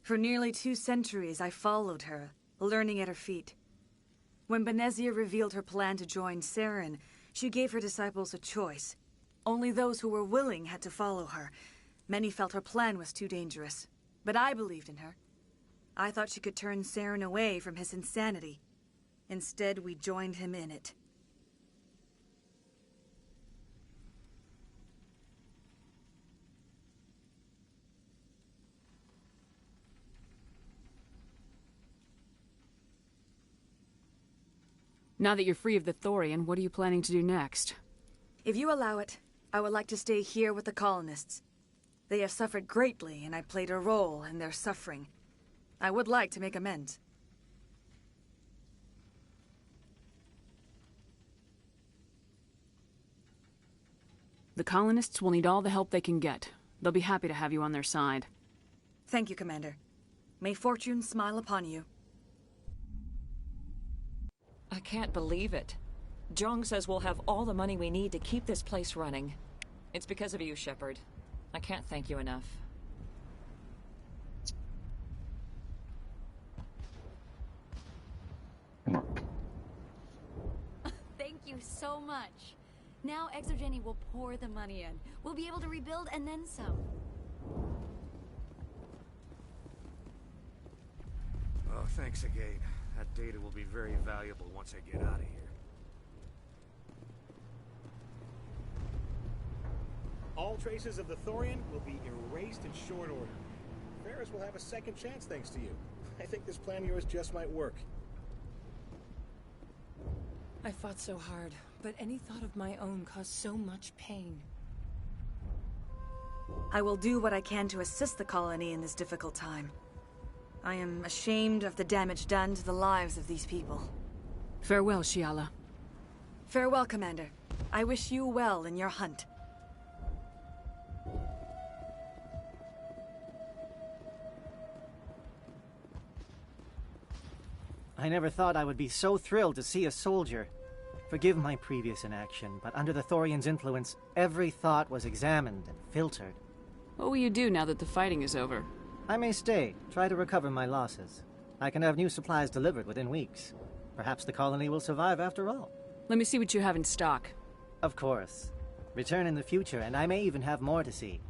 S8: For nearly 2 centuries I followed her, learning at her feet. When Benezia revealed her plan to join Saren, she gave her disciples a choice. Only those who were willing had to follow her. Many felt her plan was too dangerous, but I believed in her. I thought she could turn Saren away from his insanity. Instead, we joined him in it.
S4: Now that you're free of the Thorian, what are you planning to do next?
S8: If you allow it, I would like to stay here with the colonists. They have suffered greatly, and I played a role in their suffering. I would like to make amends.
S4: The colonists will need all the help they can get. They'll be happy to have you on their side.
S8: Thank you, Commander. May fortune smile upon you.
S6: I can't believe it. Jong says we'll have all the money we need to keep this place running. It's because of you, Shepard. I can't thank you enough.
S17: Thank you so much. Now Exogeny will pour the money in. We'll be able to rebuild and then some.
S5: Oh, thanks again. That data will be very valuable once I get out of here.
S12: All traces of the Thorian will be erased in short order. Ferris will have a second chance thanks to you. I think this plan of yours just might work.
S18: I fought so hard, but any thought of my own caused so much pain.
S8: I will do what I can to assist the colony in this difficult time. I am ashamed of the damage done to the lives of these people.
S4: Farewell, Shiala.
S8: Farewell, Commander. I wish you well in your hunt.
S21: I never thought I would be so thrilled to see a soldier. Forgive my previous inaction, but under the Thorian's influence, every thought was examined and filtered.
S4: What will you do now that the fighting is over?
S21: I may stay, try to recover my losses. I can have new supplies delivered within weeks. Perhaps the colony will survive after all.
S4: Let me see what you have in stock.
S21: Of course. Return in the future, and I may even have more to see.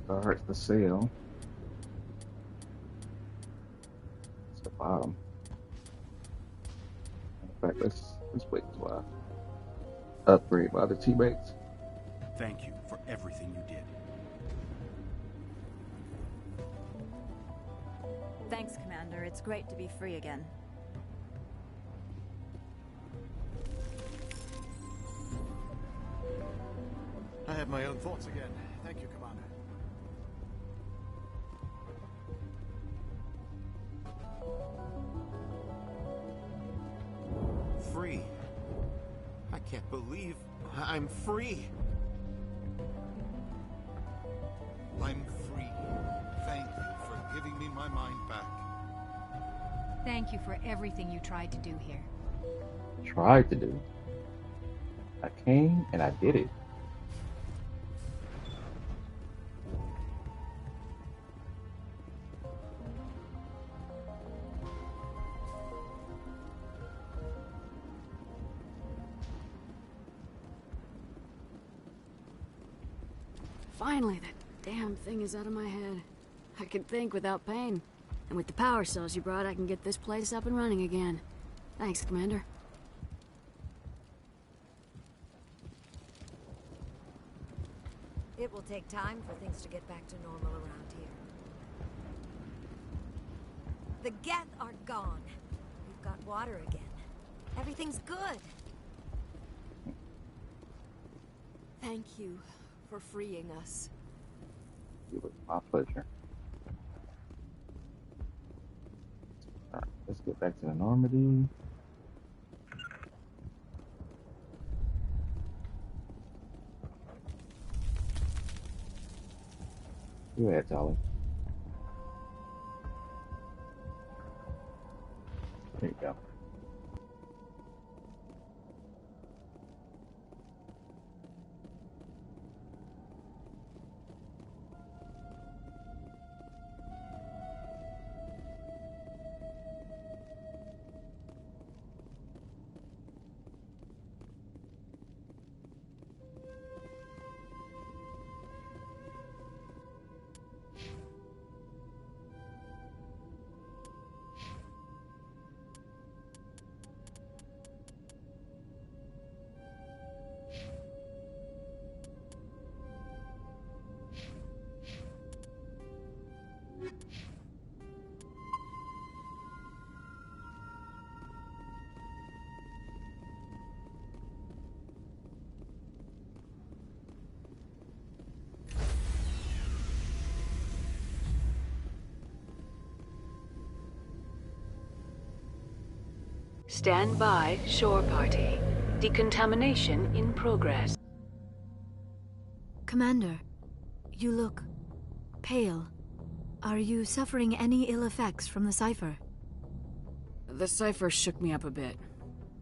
S1: Start the sale. It's the bottom. In fact, let's wait till I upgrade my other teammates.
S15: Thank you for everything you did.
S22: Thanks, Commander. It's great to be free again.
S23: I have my own thoughts again. Thank you, Commander.
S2: Free. I can't believe I'm free.
S23: I'm free. Thank you for giving me my mind back.
S24: Thank you for everything you tried to do here.
S1: Tried to do. I came and I did it.
S20: Finally, that damn thing is out of my head. I can think without pain. And with the power cells you brought, I can get this place up and running again. Thanks, Commander.
S22: It will take time for things to get back to normal around here. The Geth are gone. We've got water again. Everything's good.
S18: Thank you for freeing us.
S1: It was my pleasure. Alright, let's get back to the Normandy. Go ahead, Tali. There you go.
S4: Stand by, shore party. Decontamination in progress.
S22: Commander, you look pale. Are you suffering any ill effects from the cipher?
S4: The cipher shook me up a bit.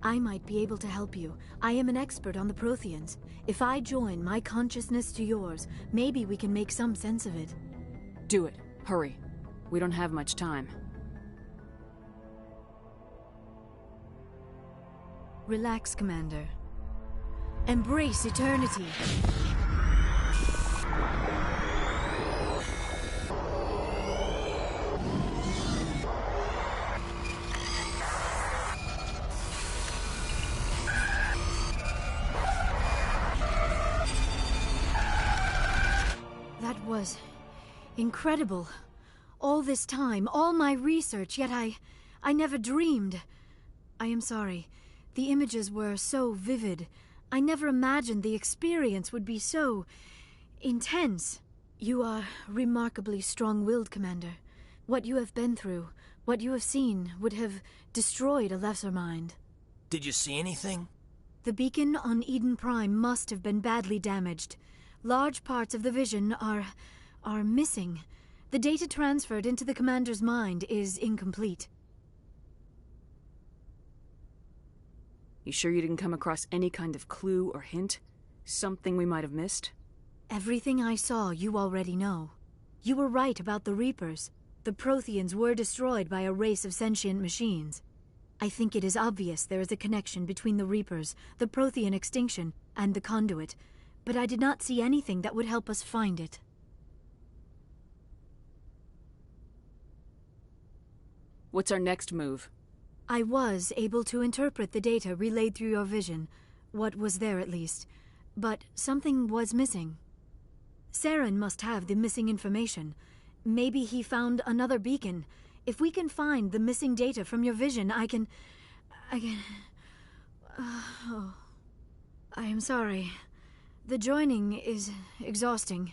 S22: I might be able to help you. I am an expert on the Protheans. If I join my consciousness to yours, maybe we can make some sense of it.
S4: Do it. Hurry. We don't have much time.
S22: Relax, Commander. Embrace eternity. That was incredible. All this time, all my research, yet I never dreamed. I am sorry. The images were so vivid. I never imagined the experience would be so intense. You are remarkably strong-willed, Commander. What you have been through, what you have seen, would have destroyed a lesser mind.
S25: Did you see anything?
S22: The beacon on Eden Prime must have been badly damaged. Large parts of the vision are missing. The data transferred into the commander's mind is incomplete.
S4: You sure you didn't come across any kind of clue or hint? Something we might have missed?
S22: Everything I saw you already know. You were right about the Reapers. The Protheans were destroyed by a race of sentient machines. I think it is obvious there is a connection between the Reapers, the Prothean extinction, and the Conduit, but I did not see anything that would help us find it.
S4: What's our next move?
S22: I was able to interpret the data relayed through your vision, what was there at least, but something was missing. Saren must have the missing information. Maybe he found another beacon. If we can find the missing data from your vision, I can... Oh. I am sorry. The joining is exhausting.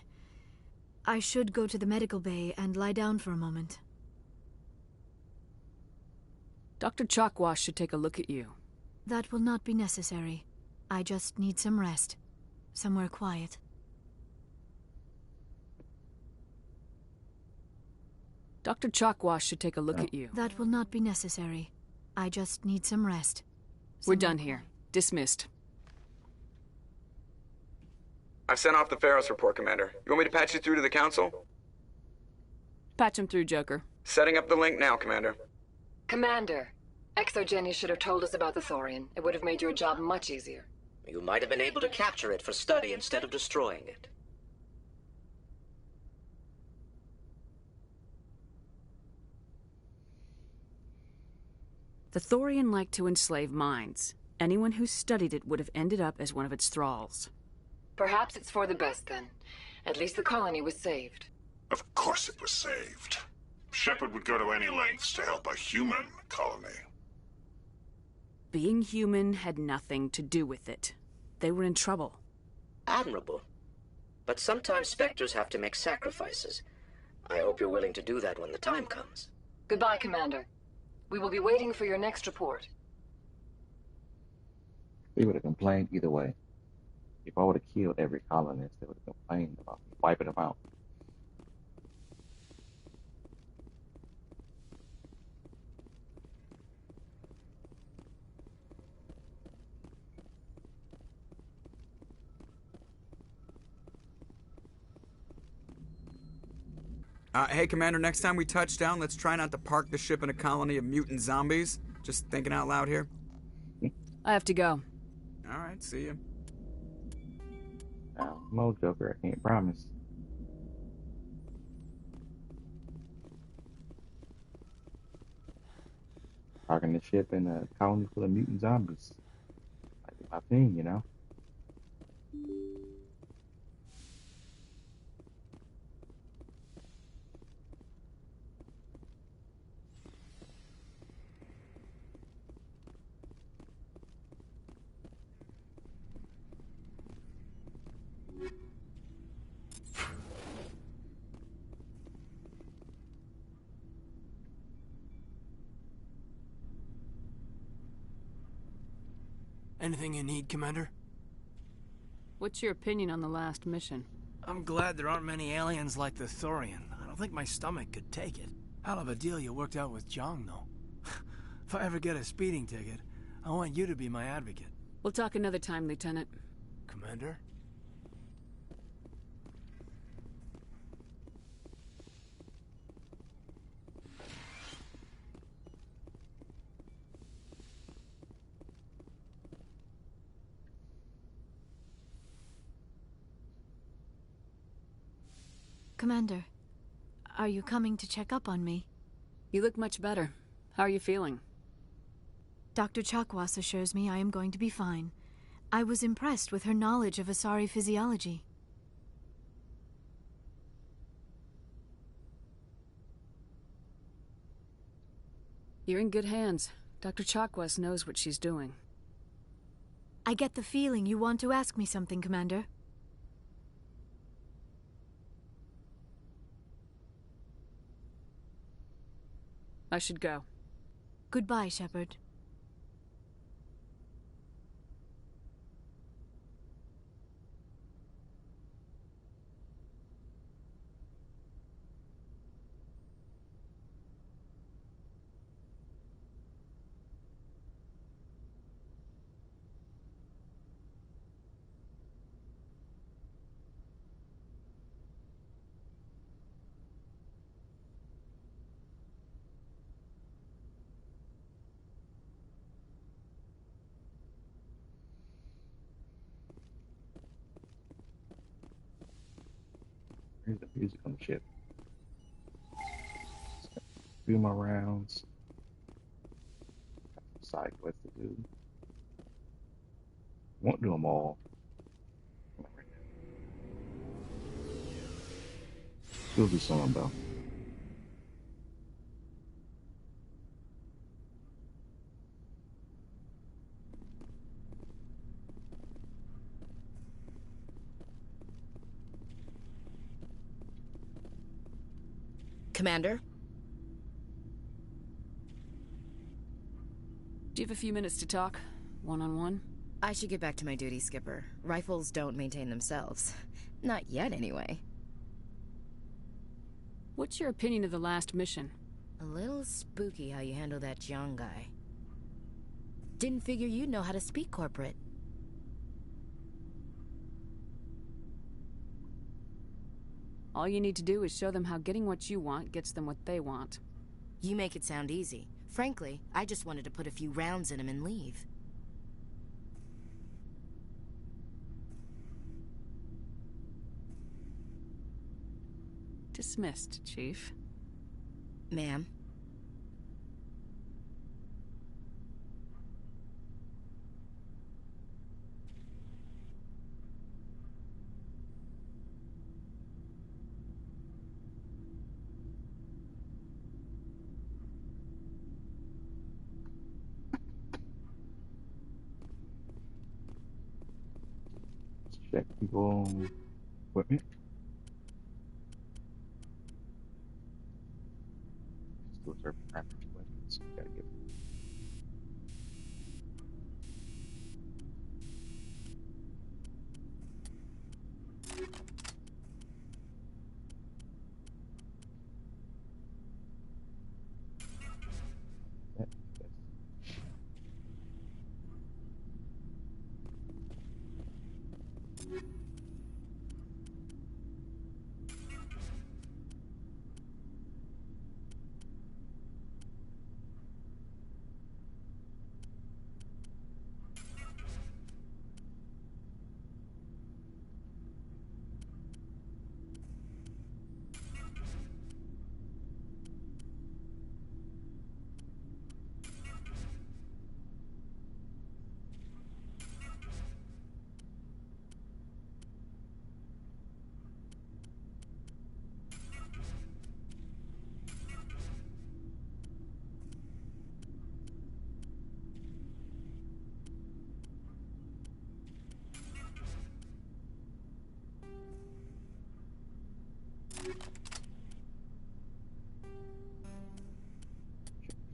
S22: I should go to the medical bay and lie down for a moment.
S4: Dr. Chakwas should take a look at you.
S22: That will not be necessary. I just need some rest. Somewhere quiet.
S4: Dr. Chakwas should take a look at you.
S22: That will not be necessary. I just need some rest.
S4: We're done here. Dismissed.
S3: I've sent off the Pharos report, Commander. You want me to patch you through to the Council?
S4: Patch him through, Joker.
S3: Setting up the link now, Commander.
S6: Commander, Exogeny should have told us about the Thorian. It would have made your job much easier.
S19: You might have been able to capture it for study instead of destroying it.
S4: The Thorian liked to enslave minds. Anyone who studied it would have ended up as one of its thralls.
S6: Perhaps it's for the best, then. At least the colony was saved.
S9: Of course it was saved. Shepard would go to any lengths to help a human colony.
S4: Being human had nothing to do with it. They were in trouble.
S19: Admirable. But sometimes Spectres have to make sacrifices. I hope you're willing to do that when the time comes.
S6: Goodbye, Commander. We will be waiting for your next report.
S1: We would have complained either way. If I would have killed every colonist, they would have complained about me wiping them out.
S3: Hey, Commander, next time we touch down, let's try not to park the ship in a colony of mutant zombies. Just thinking out loud here.
S4: I have to go.
S3: All right, see you.
S1: No, Joker, I can't promise. Parking the ship in a colony full of mutant zombies. Like my thing, you know?
S11: Anything you need, Commander?
S4: What's your opinion on the last mission?
S11: I'm glad there aren't many aliens like the Thorian. I don't think my stomach could take it. Hell of a deal you worked out with Jong, though. If I ever get a speeding ticket, I want you to be my advocate.
S4: We'll talk another time, Lieutenant.
S11: Commander?
S22: Commander, are you coming to check up on me?
S4: You look much better. How are you feeling?
S22: Dr. Chakwas assures me I am going to be fine. I was impressed with her knowledge of Asari physiology.
S4: You're in good hands. Dr. Chakwas knows what she's doing.
S22: I get the feeling you want to ask me something, Commander.
S4: I should go.
S22: Goodbye, Shepard.
S1: Here's the music on the ship. Few more rounds. Side quests to do. Won't do them all. Still do some though.
S7: Commander?
S4: Do you have a few minutes to talk? One-on-one?
S7: I should get back to my duty, Skipper. Rifles don't maintain themselves. Not yet, anyway.
S4: What's your opinion of the last mission?
S7: A little spooky how you handle that Jiang guy. Didn't figure you'd know how to speak corporate.
S4: All you need to do is show them how getting what you want gets them what they want.
S7: You make it sound easy. Frankly, I just wanted to put a few rounds in him and leave.
S4: Dismissed, Chief.
S7: Ma'am?
S1: Check people equipment. Still serve average weapons. Gotta get.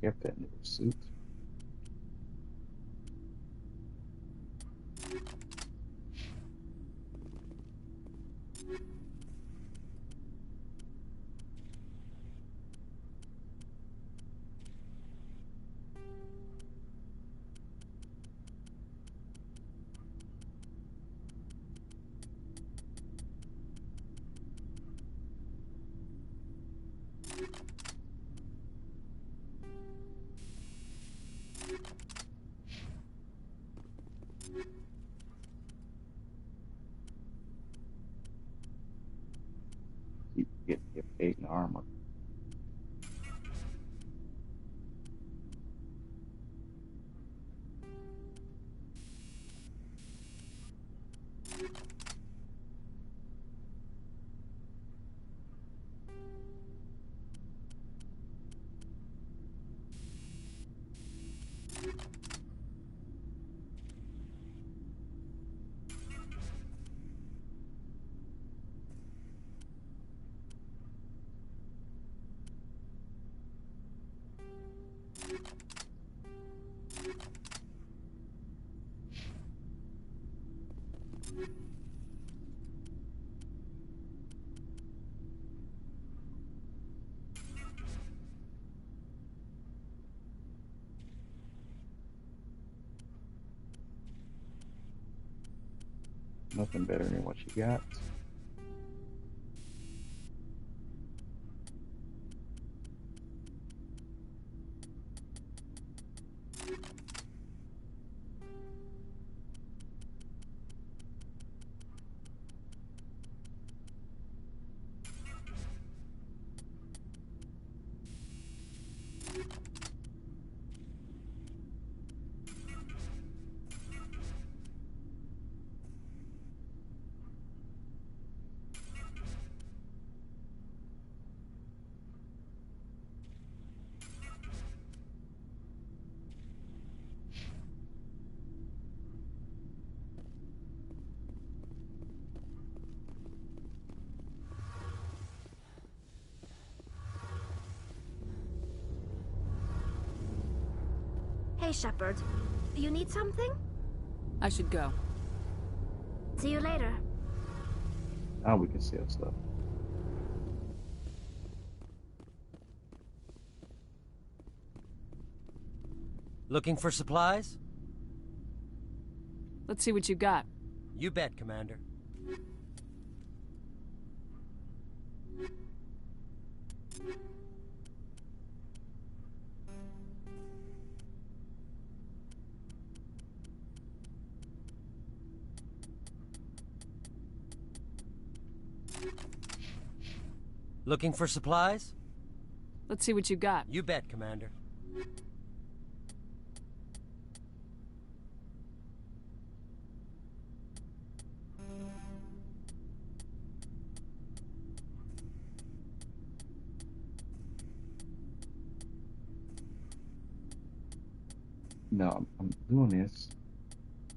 S1: Get that new suit. Get 8 in armor. Nothing better than what you got.
S10: Hey, Shepard. You need something?
S4: I should go.
S10: See you later.
S1: Now we can sell stuff.
S13: Looking for supplies?
S4: Let's see what you got.
S13: You bet, Commander. Looking for supplies?
S4: Let's see what you got.
S13: You bet, Commander.
S1: No, I'm doing this.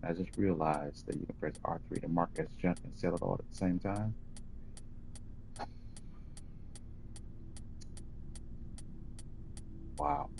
S1: I just realized that you can press R3 to mark as junk and sell it all at the same time. Wow.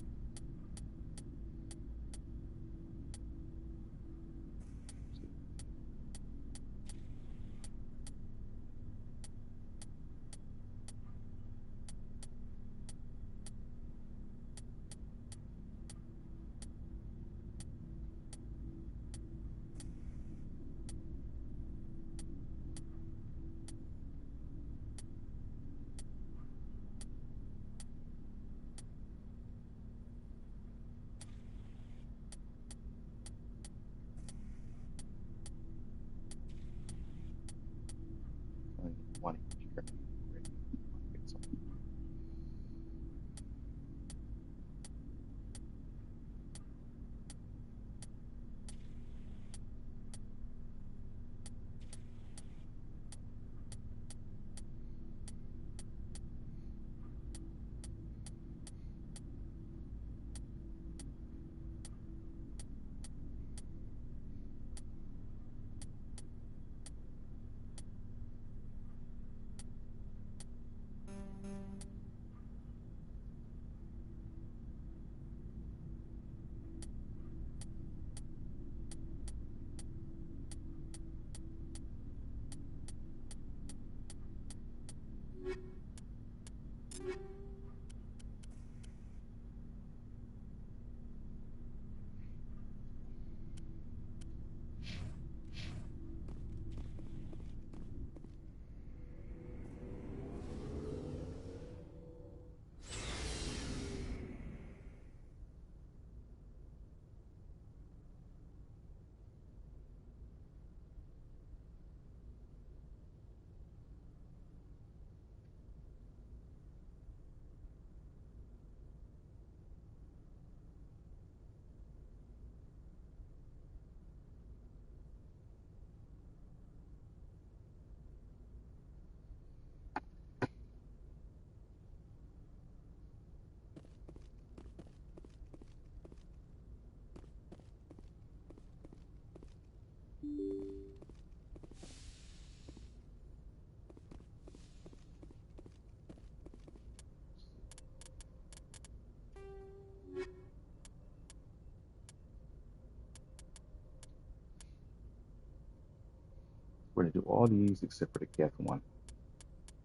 S1: We're going to do all these except for the Geth one.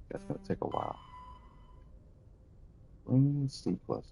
S1: That's going to take a while. Green C cluster.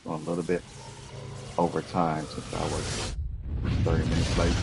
S1: A little bit over time since I was 30 minutes late.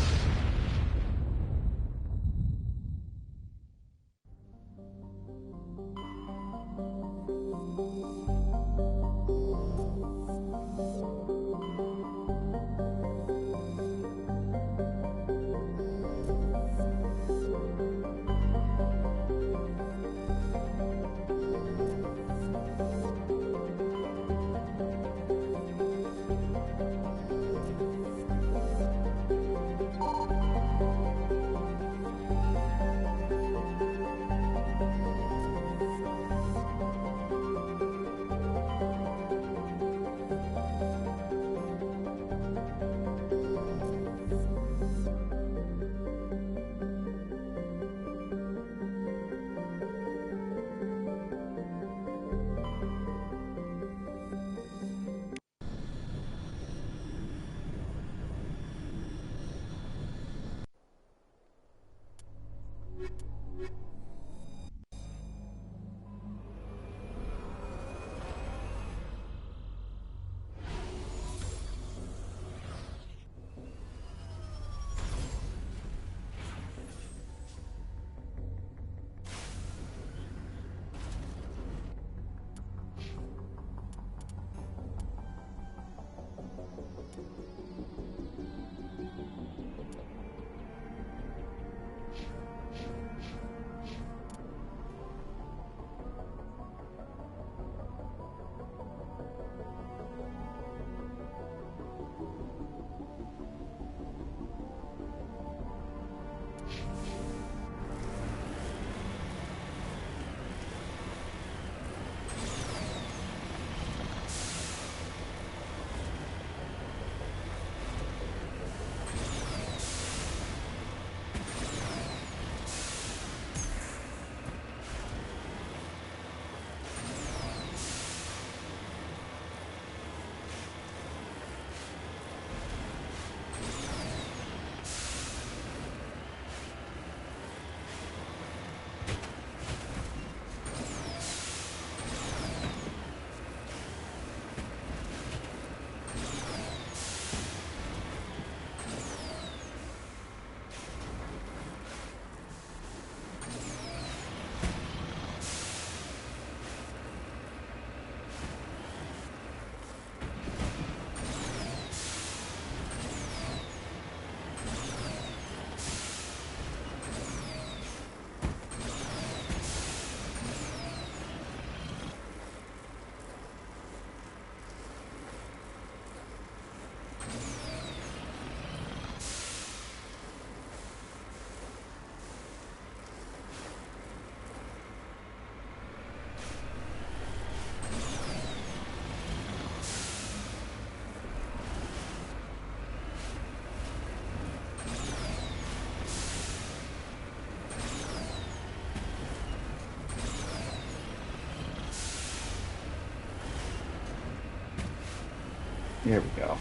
S1: There we go.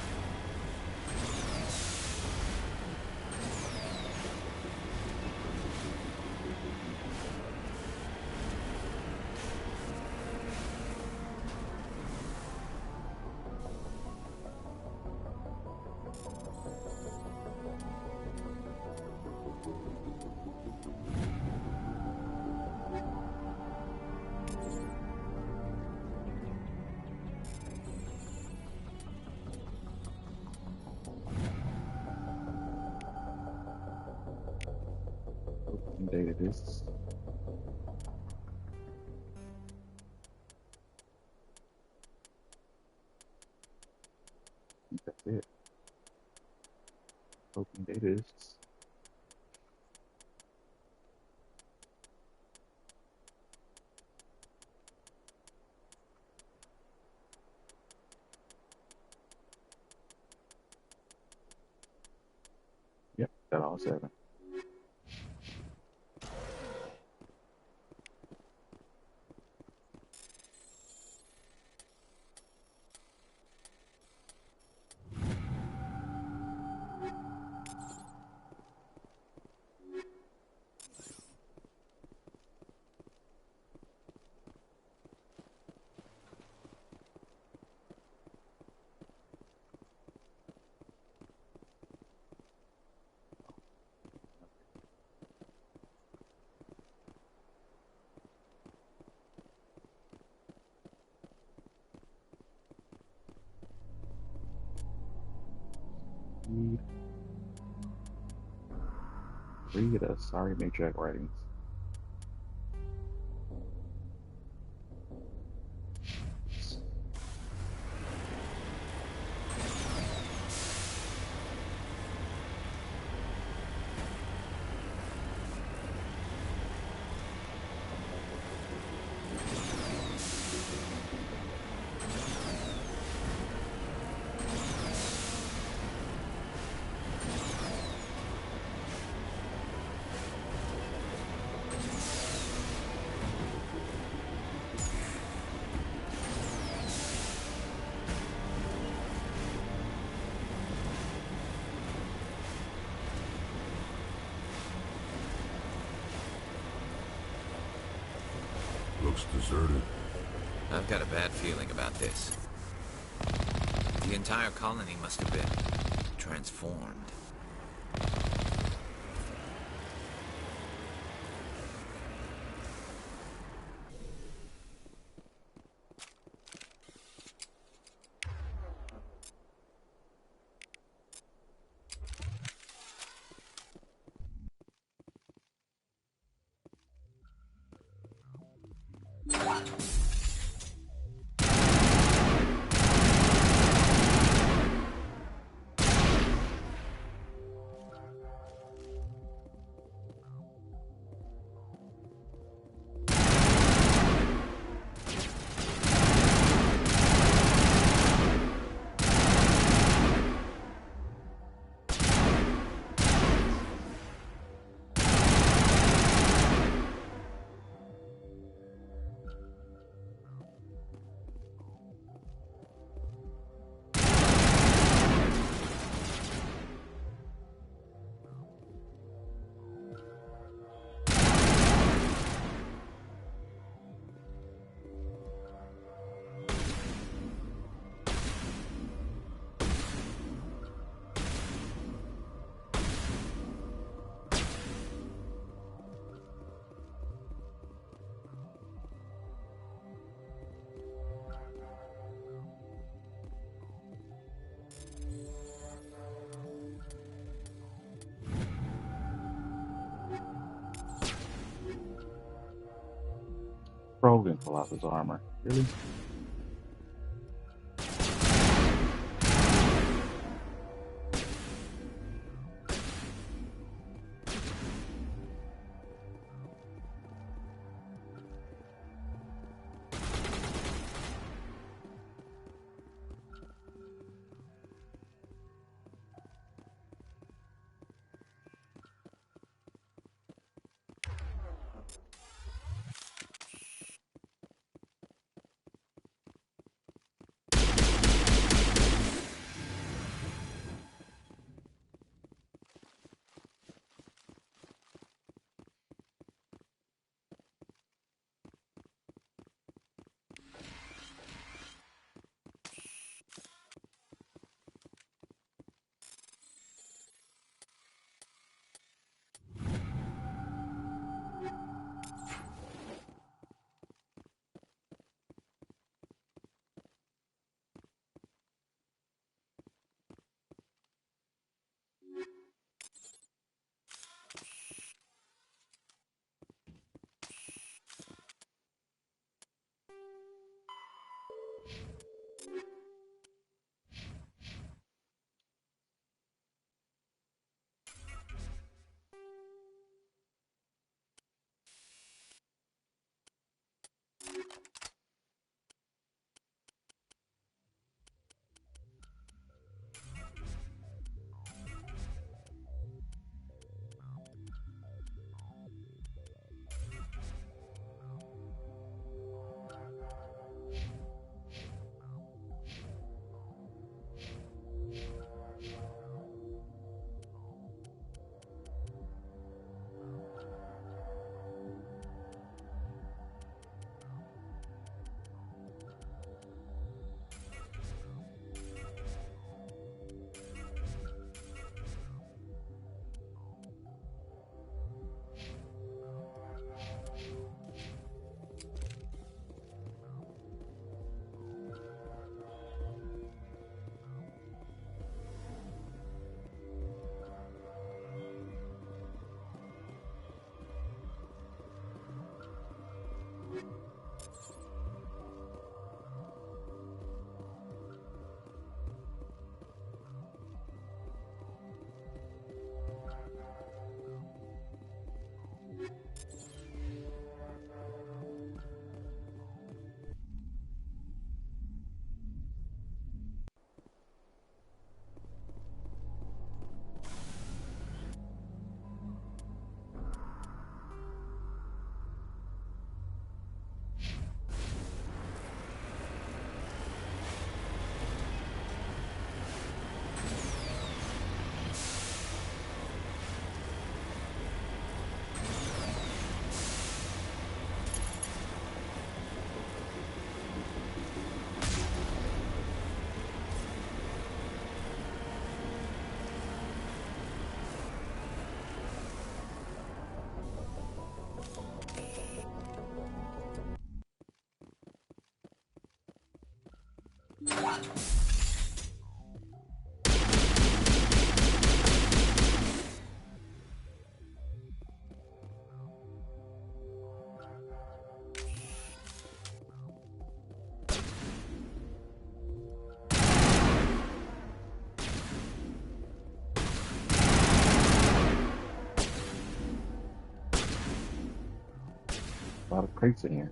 S1: Data disks. That's it. Open data disks. Yep, got all 7. Read a sorry matriarch writings.
S5: Looks deserted.
S14: I've got a bad feeling about this. The entire colony must have been transformed. Krogan Colossus armor. Really?
S1: A lot of crates in here.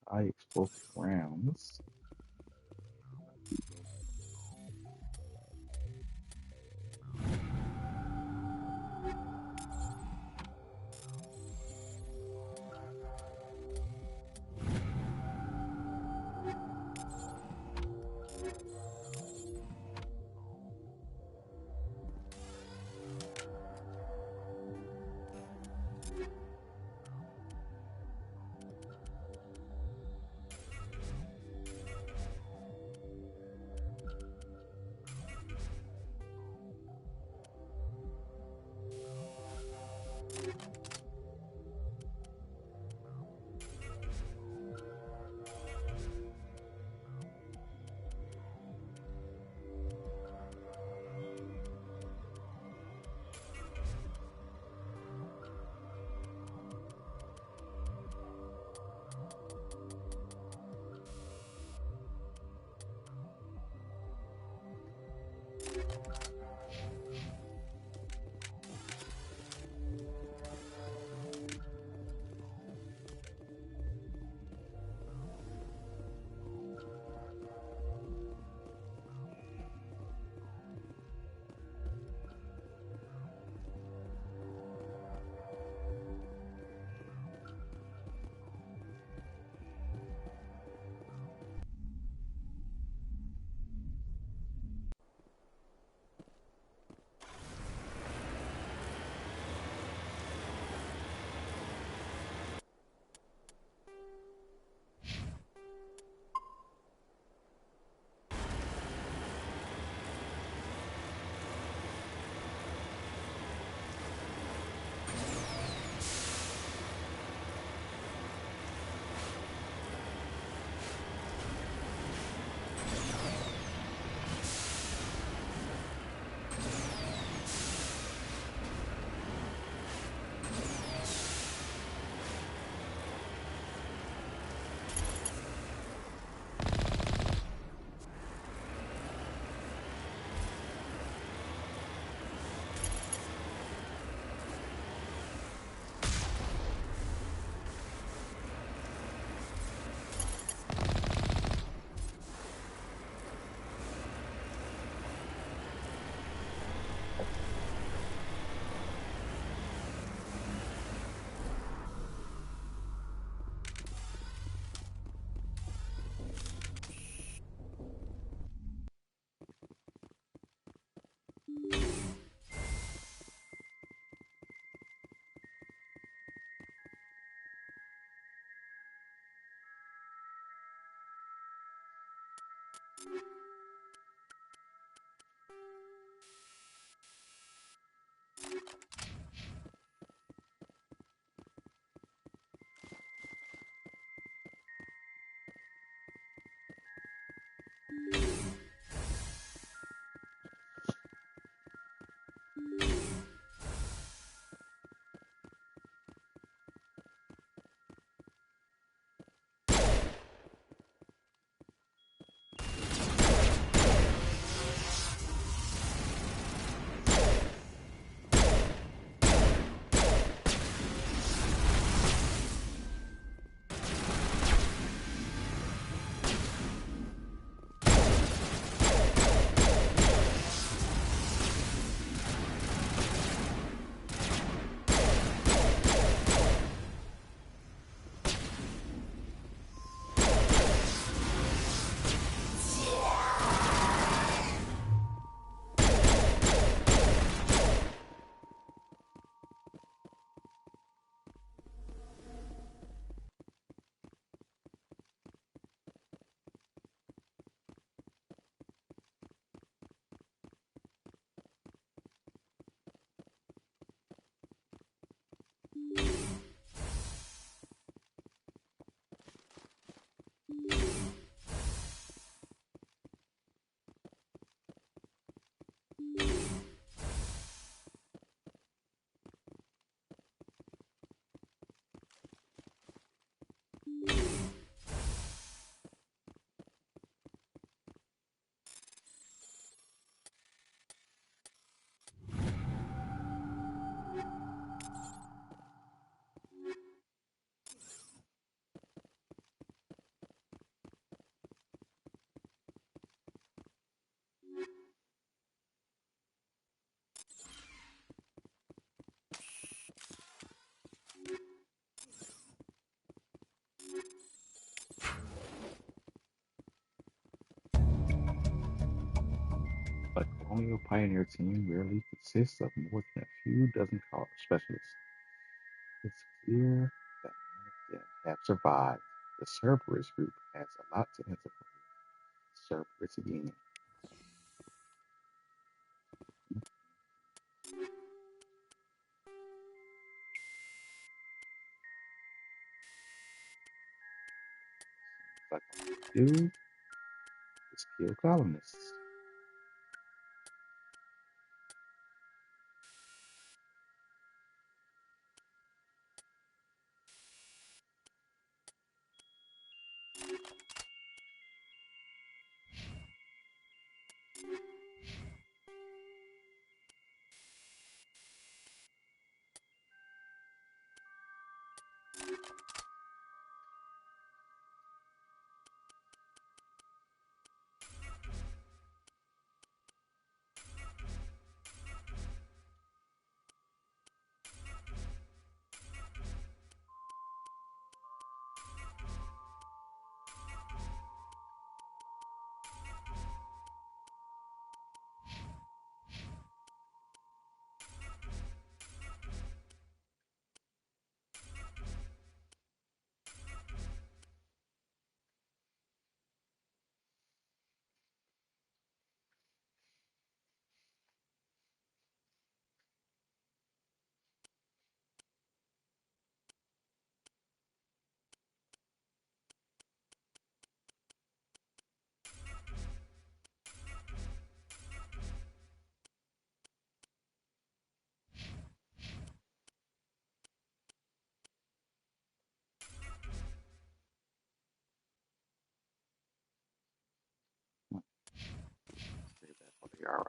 S1: High explosive rounds. Colonial Pioneer Team rarely consists of more than a few dozen specialists. It's clear that none of them have survived. The Cerberus group has a lot to answer for. Cerberus again. Like what we do is kill colonists. Save that for the hour.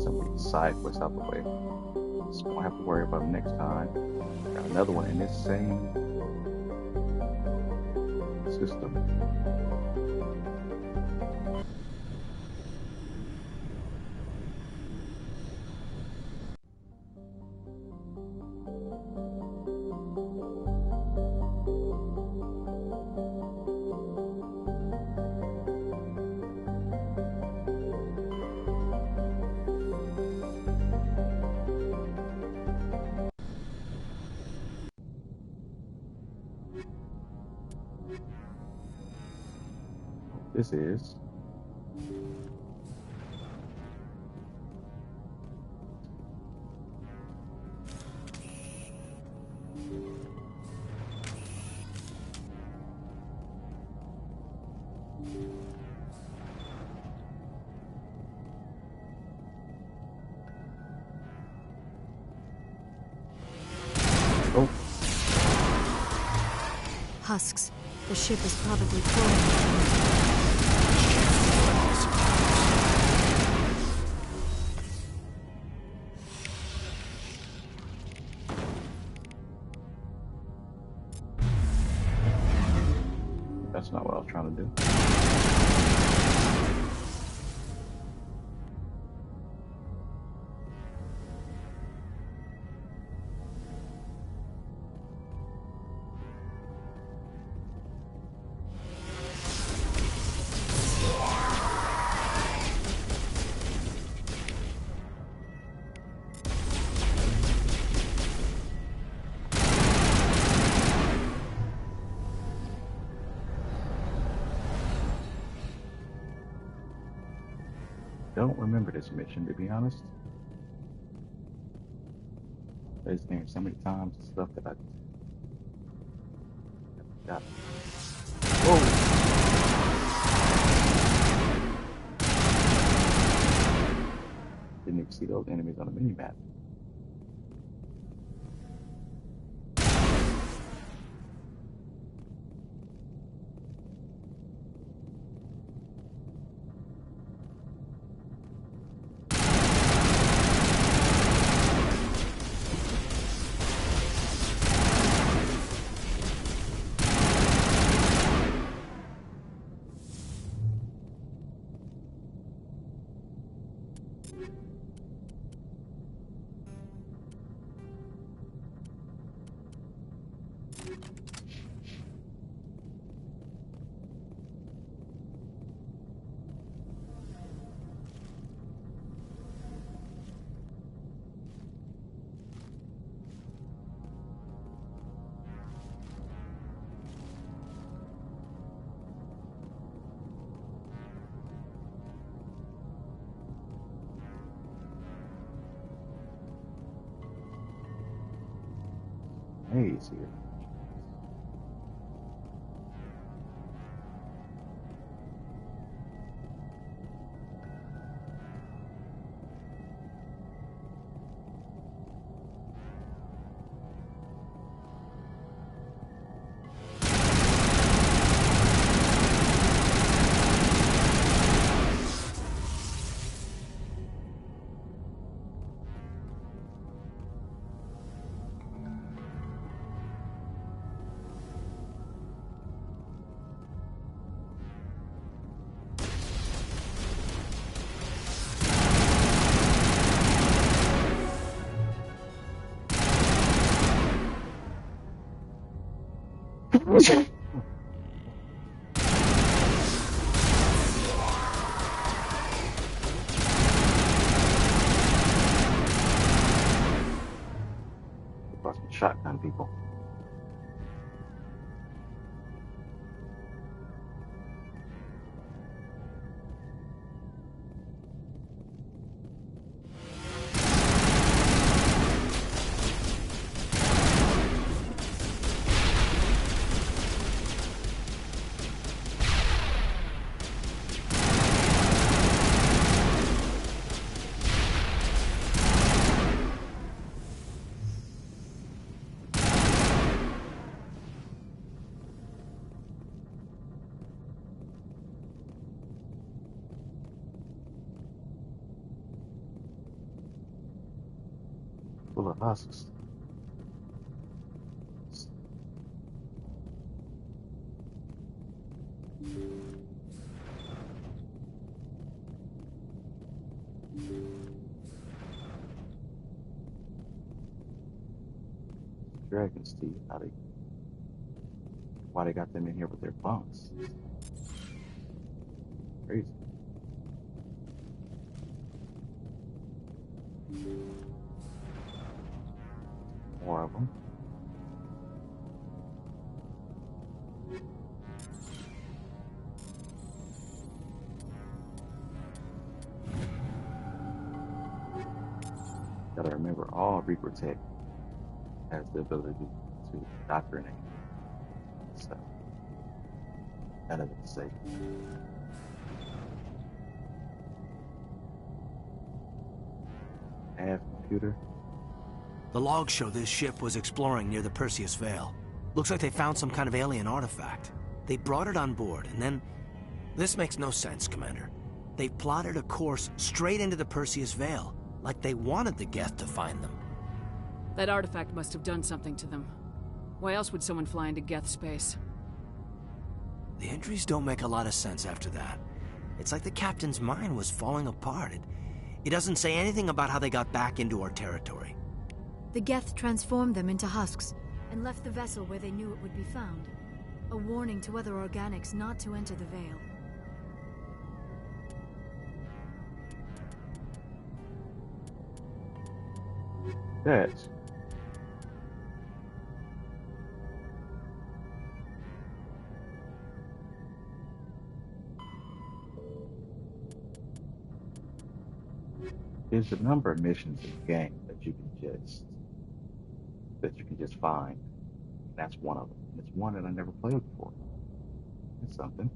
S1: Some side quests out the way. So we don't have to worry about them next time. Got another one in this same system. this is.
S22: Husks. The ship is probably pouring.
S1: That's not what I was trying to do. Don't remember this mission, to be honest. This game so many times, stuff that I got. Whoa! Didn't even see those enemies on the mini-map. Haze here. Shotgun people. Full of husks. Dragon's teeth. Why they got them in here with their bunks? Crazy. More of them. Gotta remember, all Reaper tech has the ability to indoctrinate. So, none of it's safe. Nav computer.
S11: The logs show this ship was exploring near the Perseus Veil. Looks like they found some kind of alien artifact. They brought it on board, and then... This makes no sense, Commander. They plotted a course straight into the Perseus Veil, like they wanted the Geth to find them.
S4: That artifact must have done something to them. Why else would someone fly into Geth space?
S11: The entries don't make a lot of sense after that. It's like the captain's mind was falling apart. It doesn't say anything about how they got back into our territory.
S22: The Geth transformed them into husks and left the vessel where they knew it would be found. A warning to other organics not to enter the Veil.
S1: That's there's a number of missions in the game that you can just find. That's one of them. It's one that I never played before. That's something.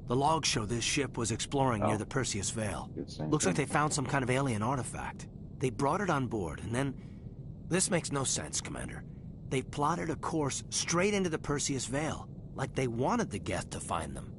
S11: The logs show this ship was exploring near the Perseus Veil. Looks like they found some kind of alien artifact. They brought it on board, and then... This makes no sense, Commander. They plotted a course straight into the Perseus Veil, like they wanted the Geth to find them.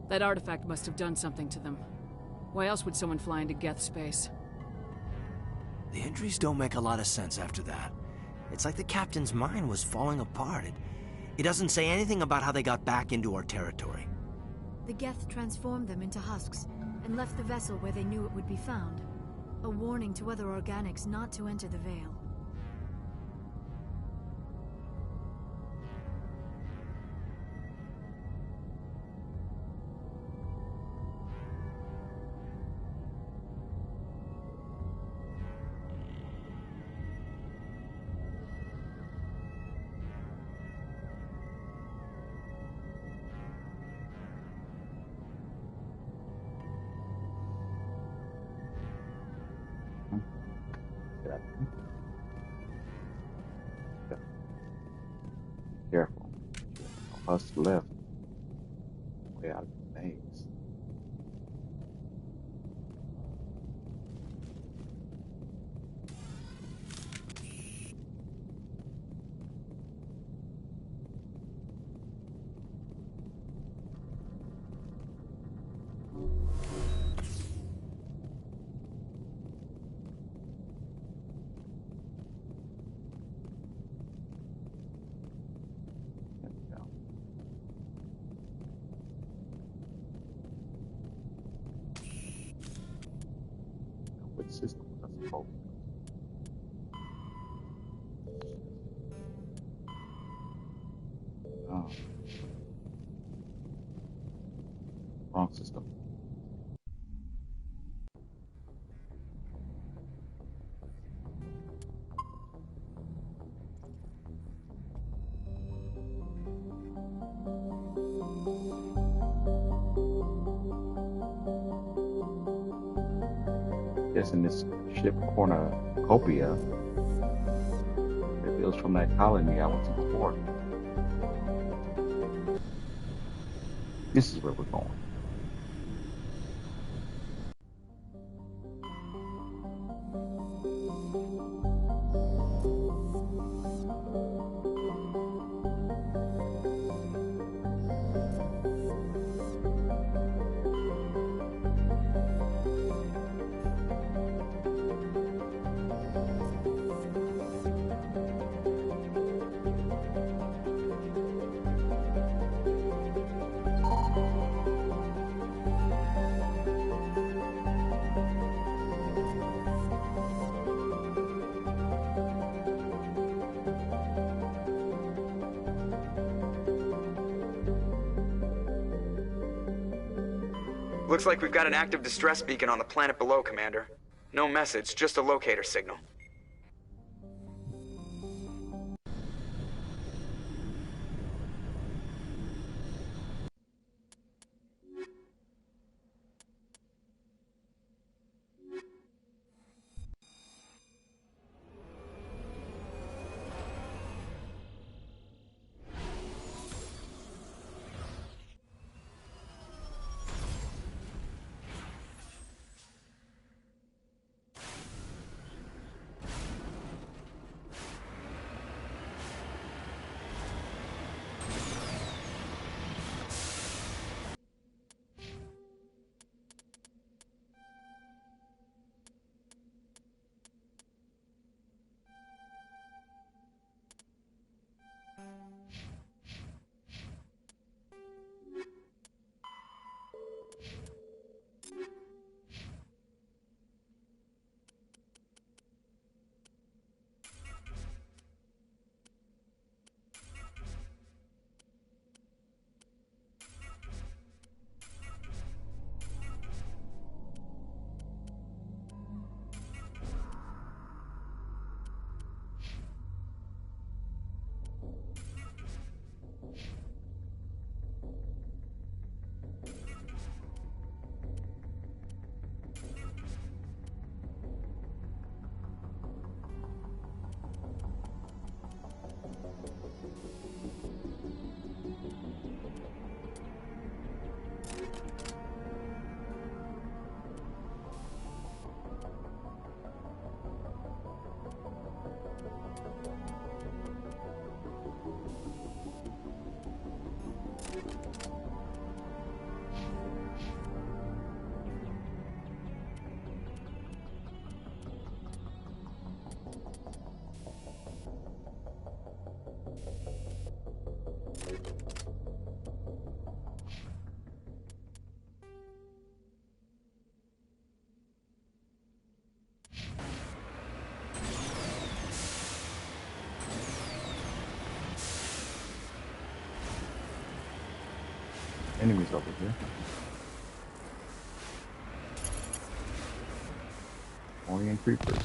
S4: That artifact must have done something to them. Why else would someone fly into Geth space?
S11: The entries don't make a lot of sense after that. It's like the captain's mind was falling apart. It doesn't say anything about how they got back into our territory.
S22: The Geth transformed them into husks and left the vessel where they knew it would be found. A warning to other organics not to enter the Veil.
S1: Careful. Husk left. Way out of the maze. System. That's cool. Oh. Wrong system. In this ship cornucopia reveals from that colony I went to before. This is where we're going.
S3: Looks like we've got an active distress beacon on the planet below, Commander. No message, just a locator signal.
S1: Enemies over here. Orient creepers.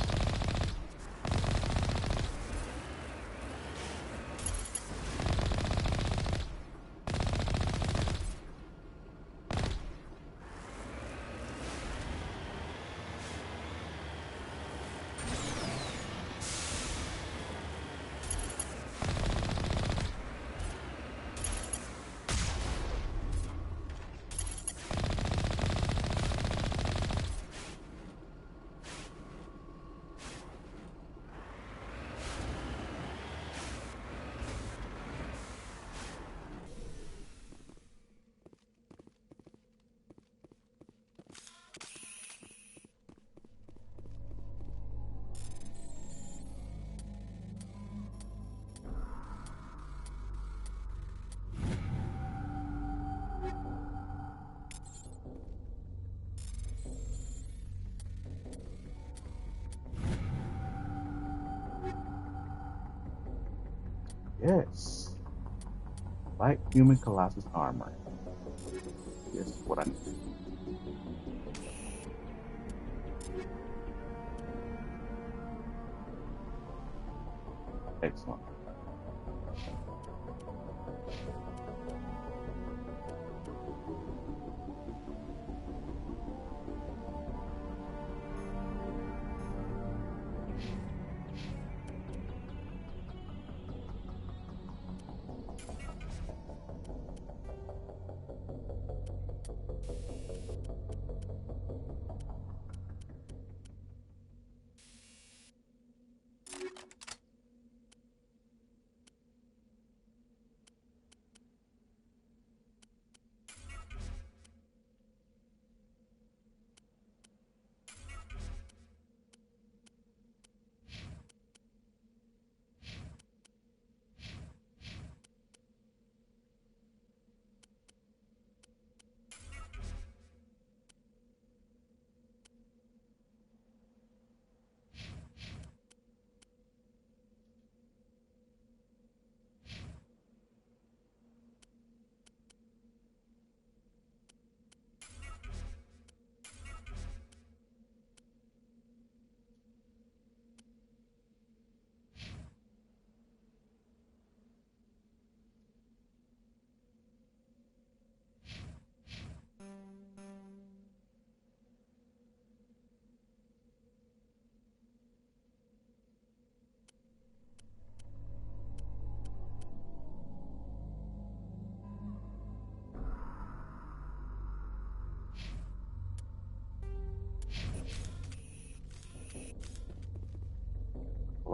S1: Yes. Light human Colossus armor. This is what I need. Excellent.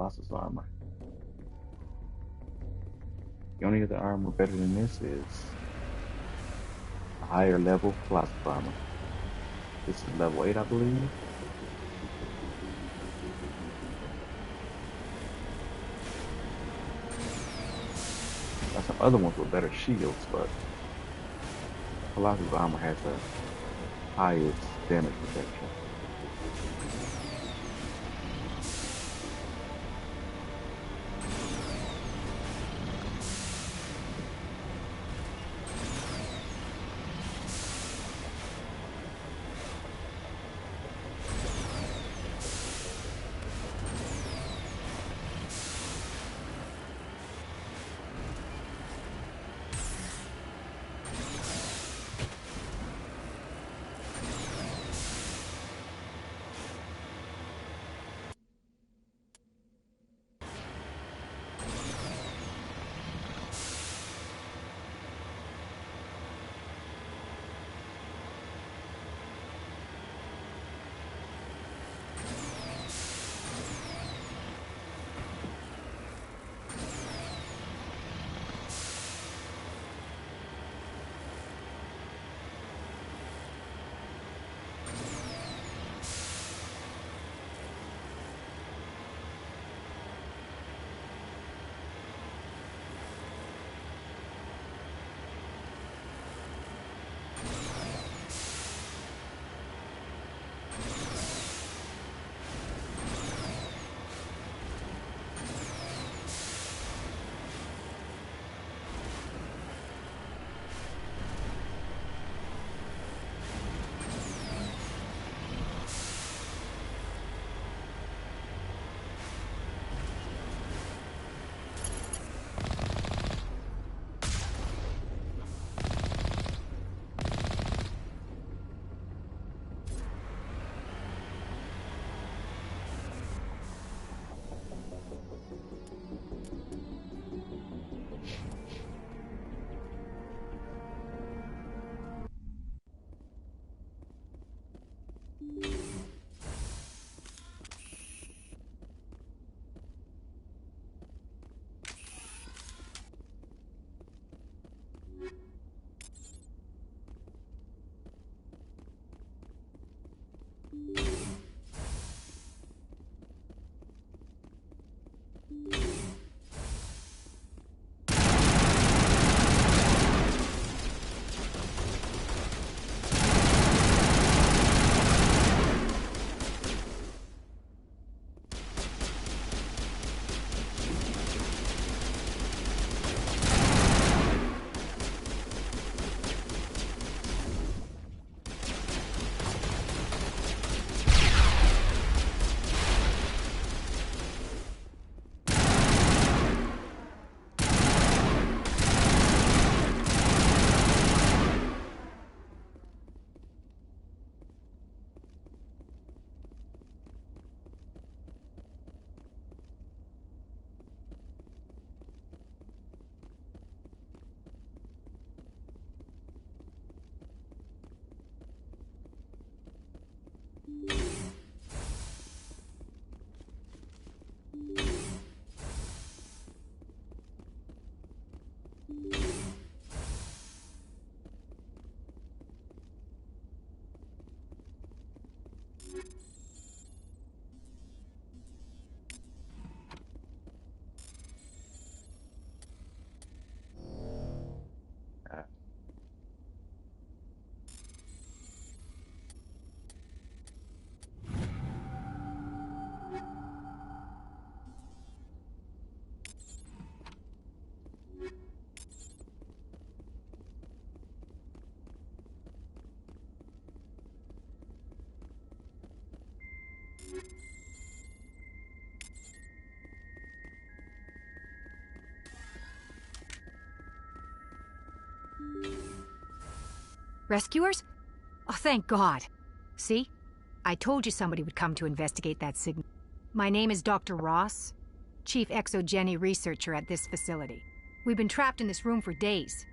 S1: Colossus armor. The only other armor better than this is a higher level Colossus armor. This is level 8, I believe. Got some other ones with better shields, but Colossus armor has the highest damage protection.
S24: Rescuers? Oh, thank God. See? I told you somebody would come to investigate that signal. My name is Dr. Ross, Chief Exogeny Researcher at this facility. We've been trapped in this room for days.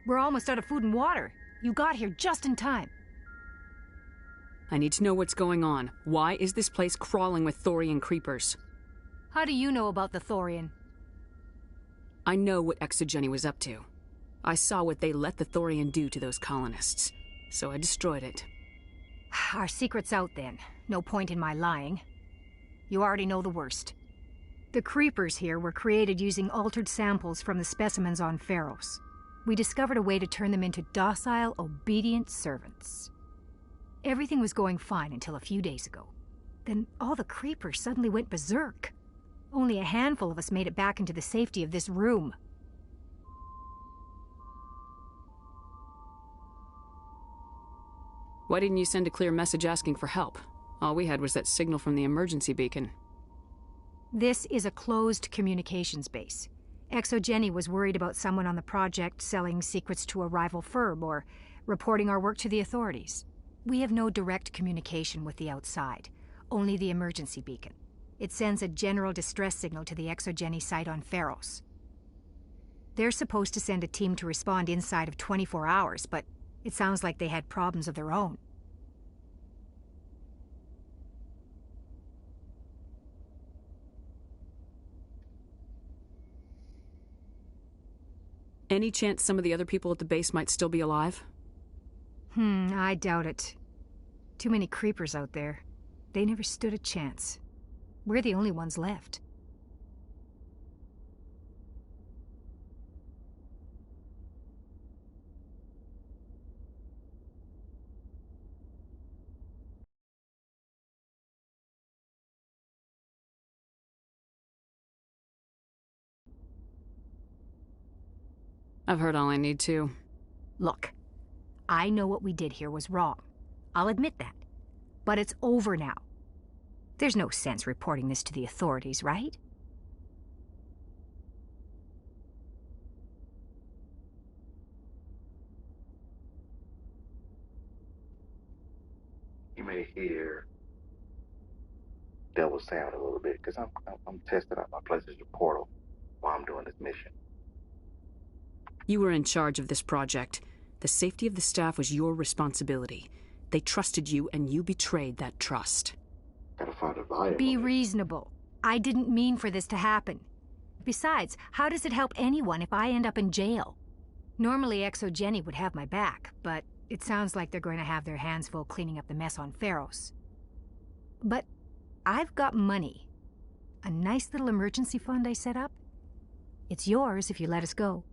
S24: We're almost out of food and water. You got here just in time.
S4: I need to know what's going on. Why is this place crawling with Thorian creepers?
S24: How do you know about the Thorian?
S4: I know what ExoGeni was up to. I saw what they let the Thorian do to those colonists, so I destroyed it.
S24: Our secret's out then. No point in my lying. You already know the worst. The creepers here were created using altered samples from the specimens on Pharos. We discovered a way to turn them into docile, obedient servants. Everything was going fine until a few days ago. Then all the creepers suddenly went berserk. Only a handful of us made it back into the safety of this room.
S4: Why didn't you send a clear message asking for help? All we had was that signal from the emergency beacon.
S24: This is a closed communications base. ExoGeni was worried about someone on the project selling secrets to a rival firm or reporting our work to the authorities. We have no direct communication with the outside, only the emergency beacon. It sends a general distress signal to the ExoGeni site on Pharos. They're supposed to send a team to respond inside of 24 hours, but it sounds like they had problems of their own.
S4: Any chance some of the other people at the base might still be alive?
S24: I doubt it. Too many creepers out there. They never stood a chance. We're the only ones left.
S4: I've heard all I need to.
S24: Look, I know what we did here was wrong. I'll admit that. But it's over now. There's no sense reporting this to the authorities, right?
S1: You may hear devil sound a little bit because I'm testing out my PlayStation Portal while I'm doing this mission.
S4: You were in charge of this project. The safety of the staff was your responsibility. They trusted you, and you betrayed that trust.
S1: Gotta find a viable.
S24: Be reasonable. I didn't mean for this to happen. Besides, how does it help anyone if I end up in jail? Normally, ExoGeni would have my back, but it sounds like they're going to have their hands full cleaning up the mess on Pharos. But I've got money. A nice little emergency fund I set up. It's yours if you let us go.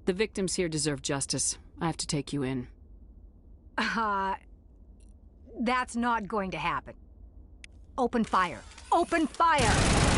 S4: The victims here deserve justice. I have to take you in.
S24: That's not going to happen. Open fire. Open fire!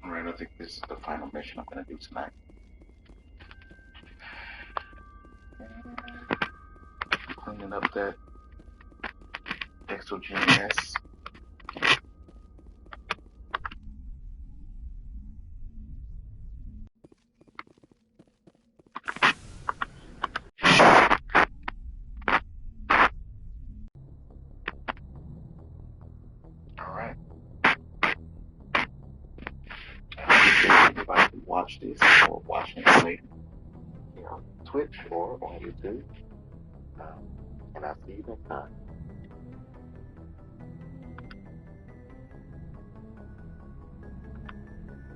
S1: Alright, I think this is the final mission I'm going to do tonight. Cleaning up that ExoGeni mess. watch this or watch me later here on Twitch or on YouTube. And I'll see you next time.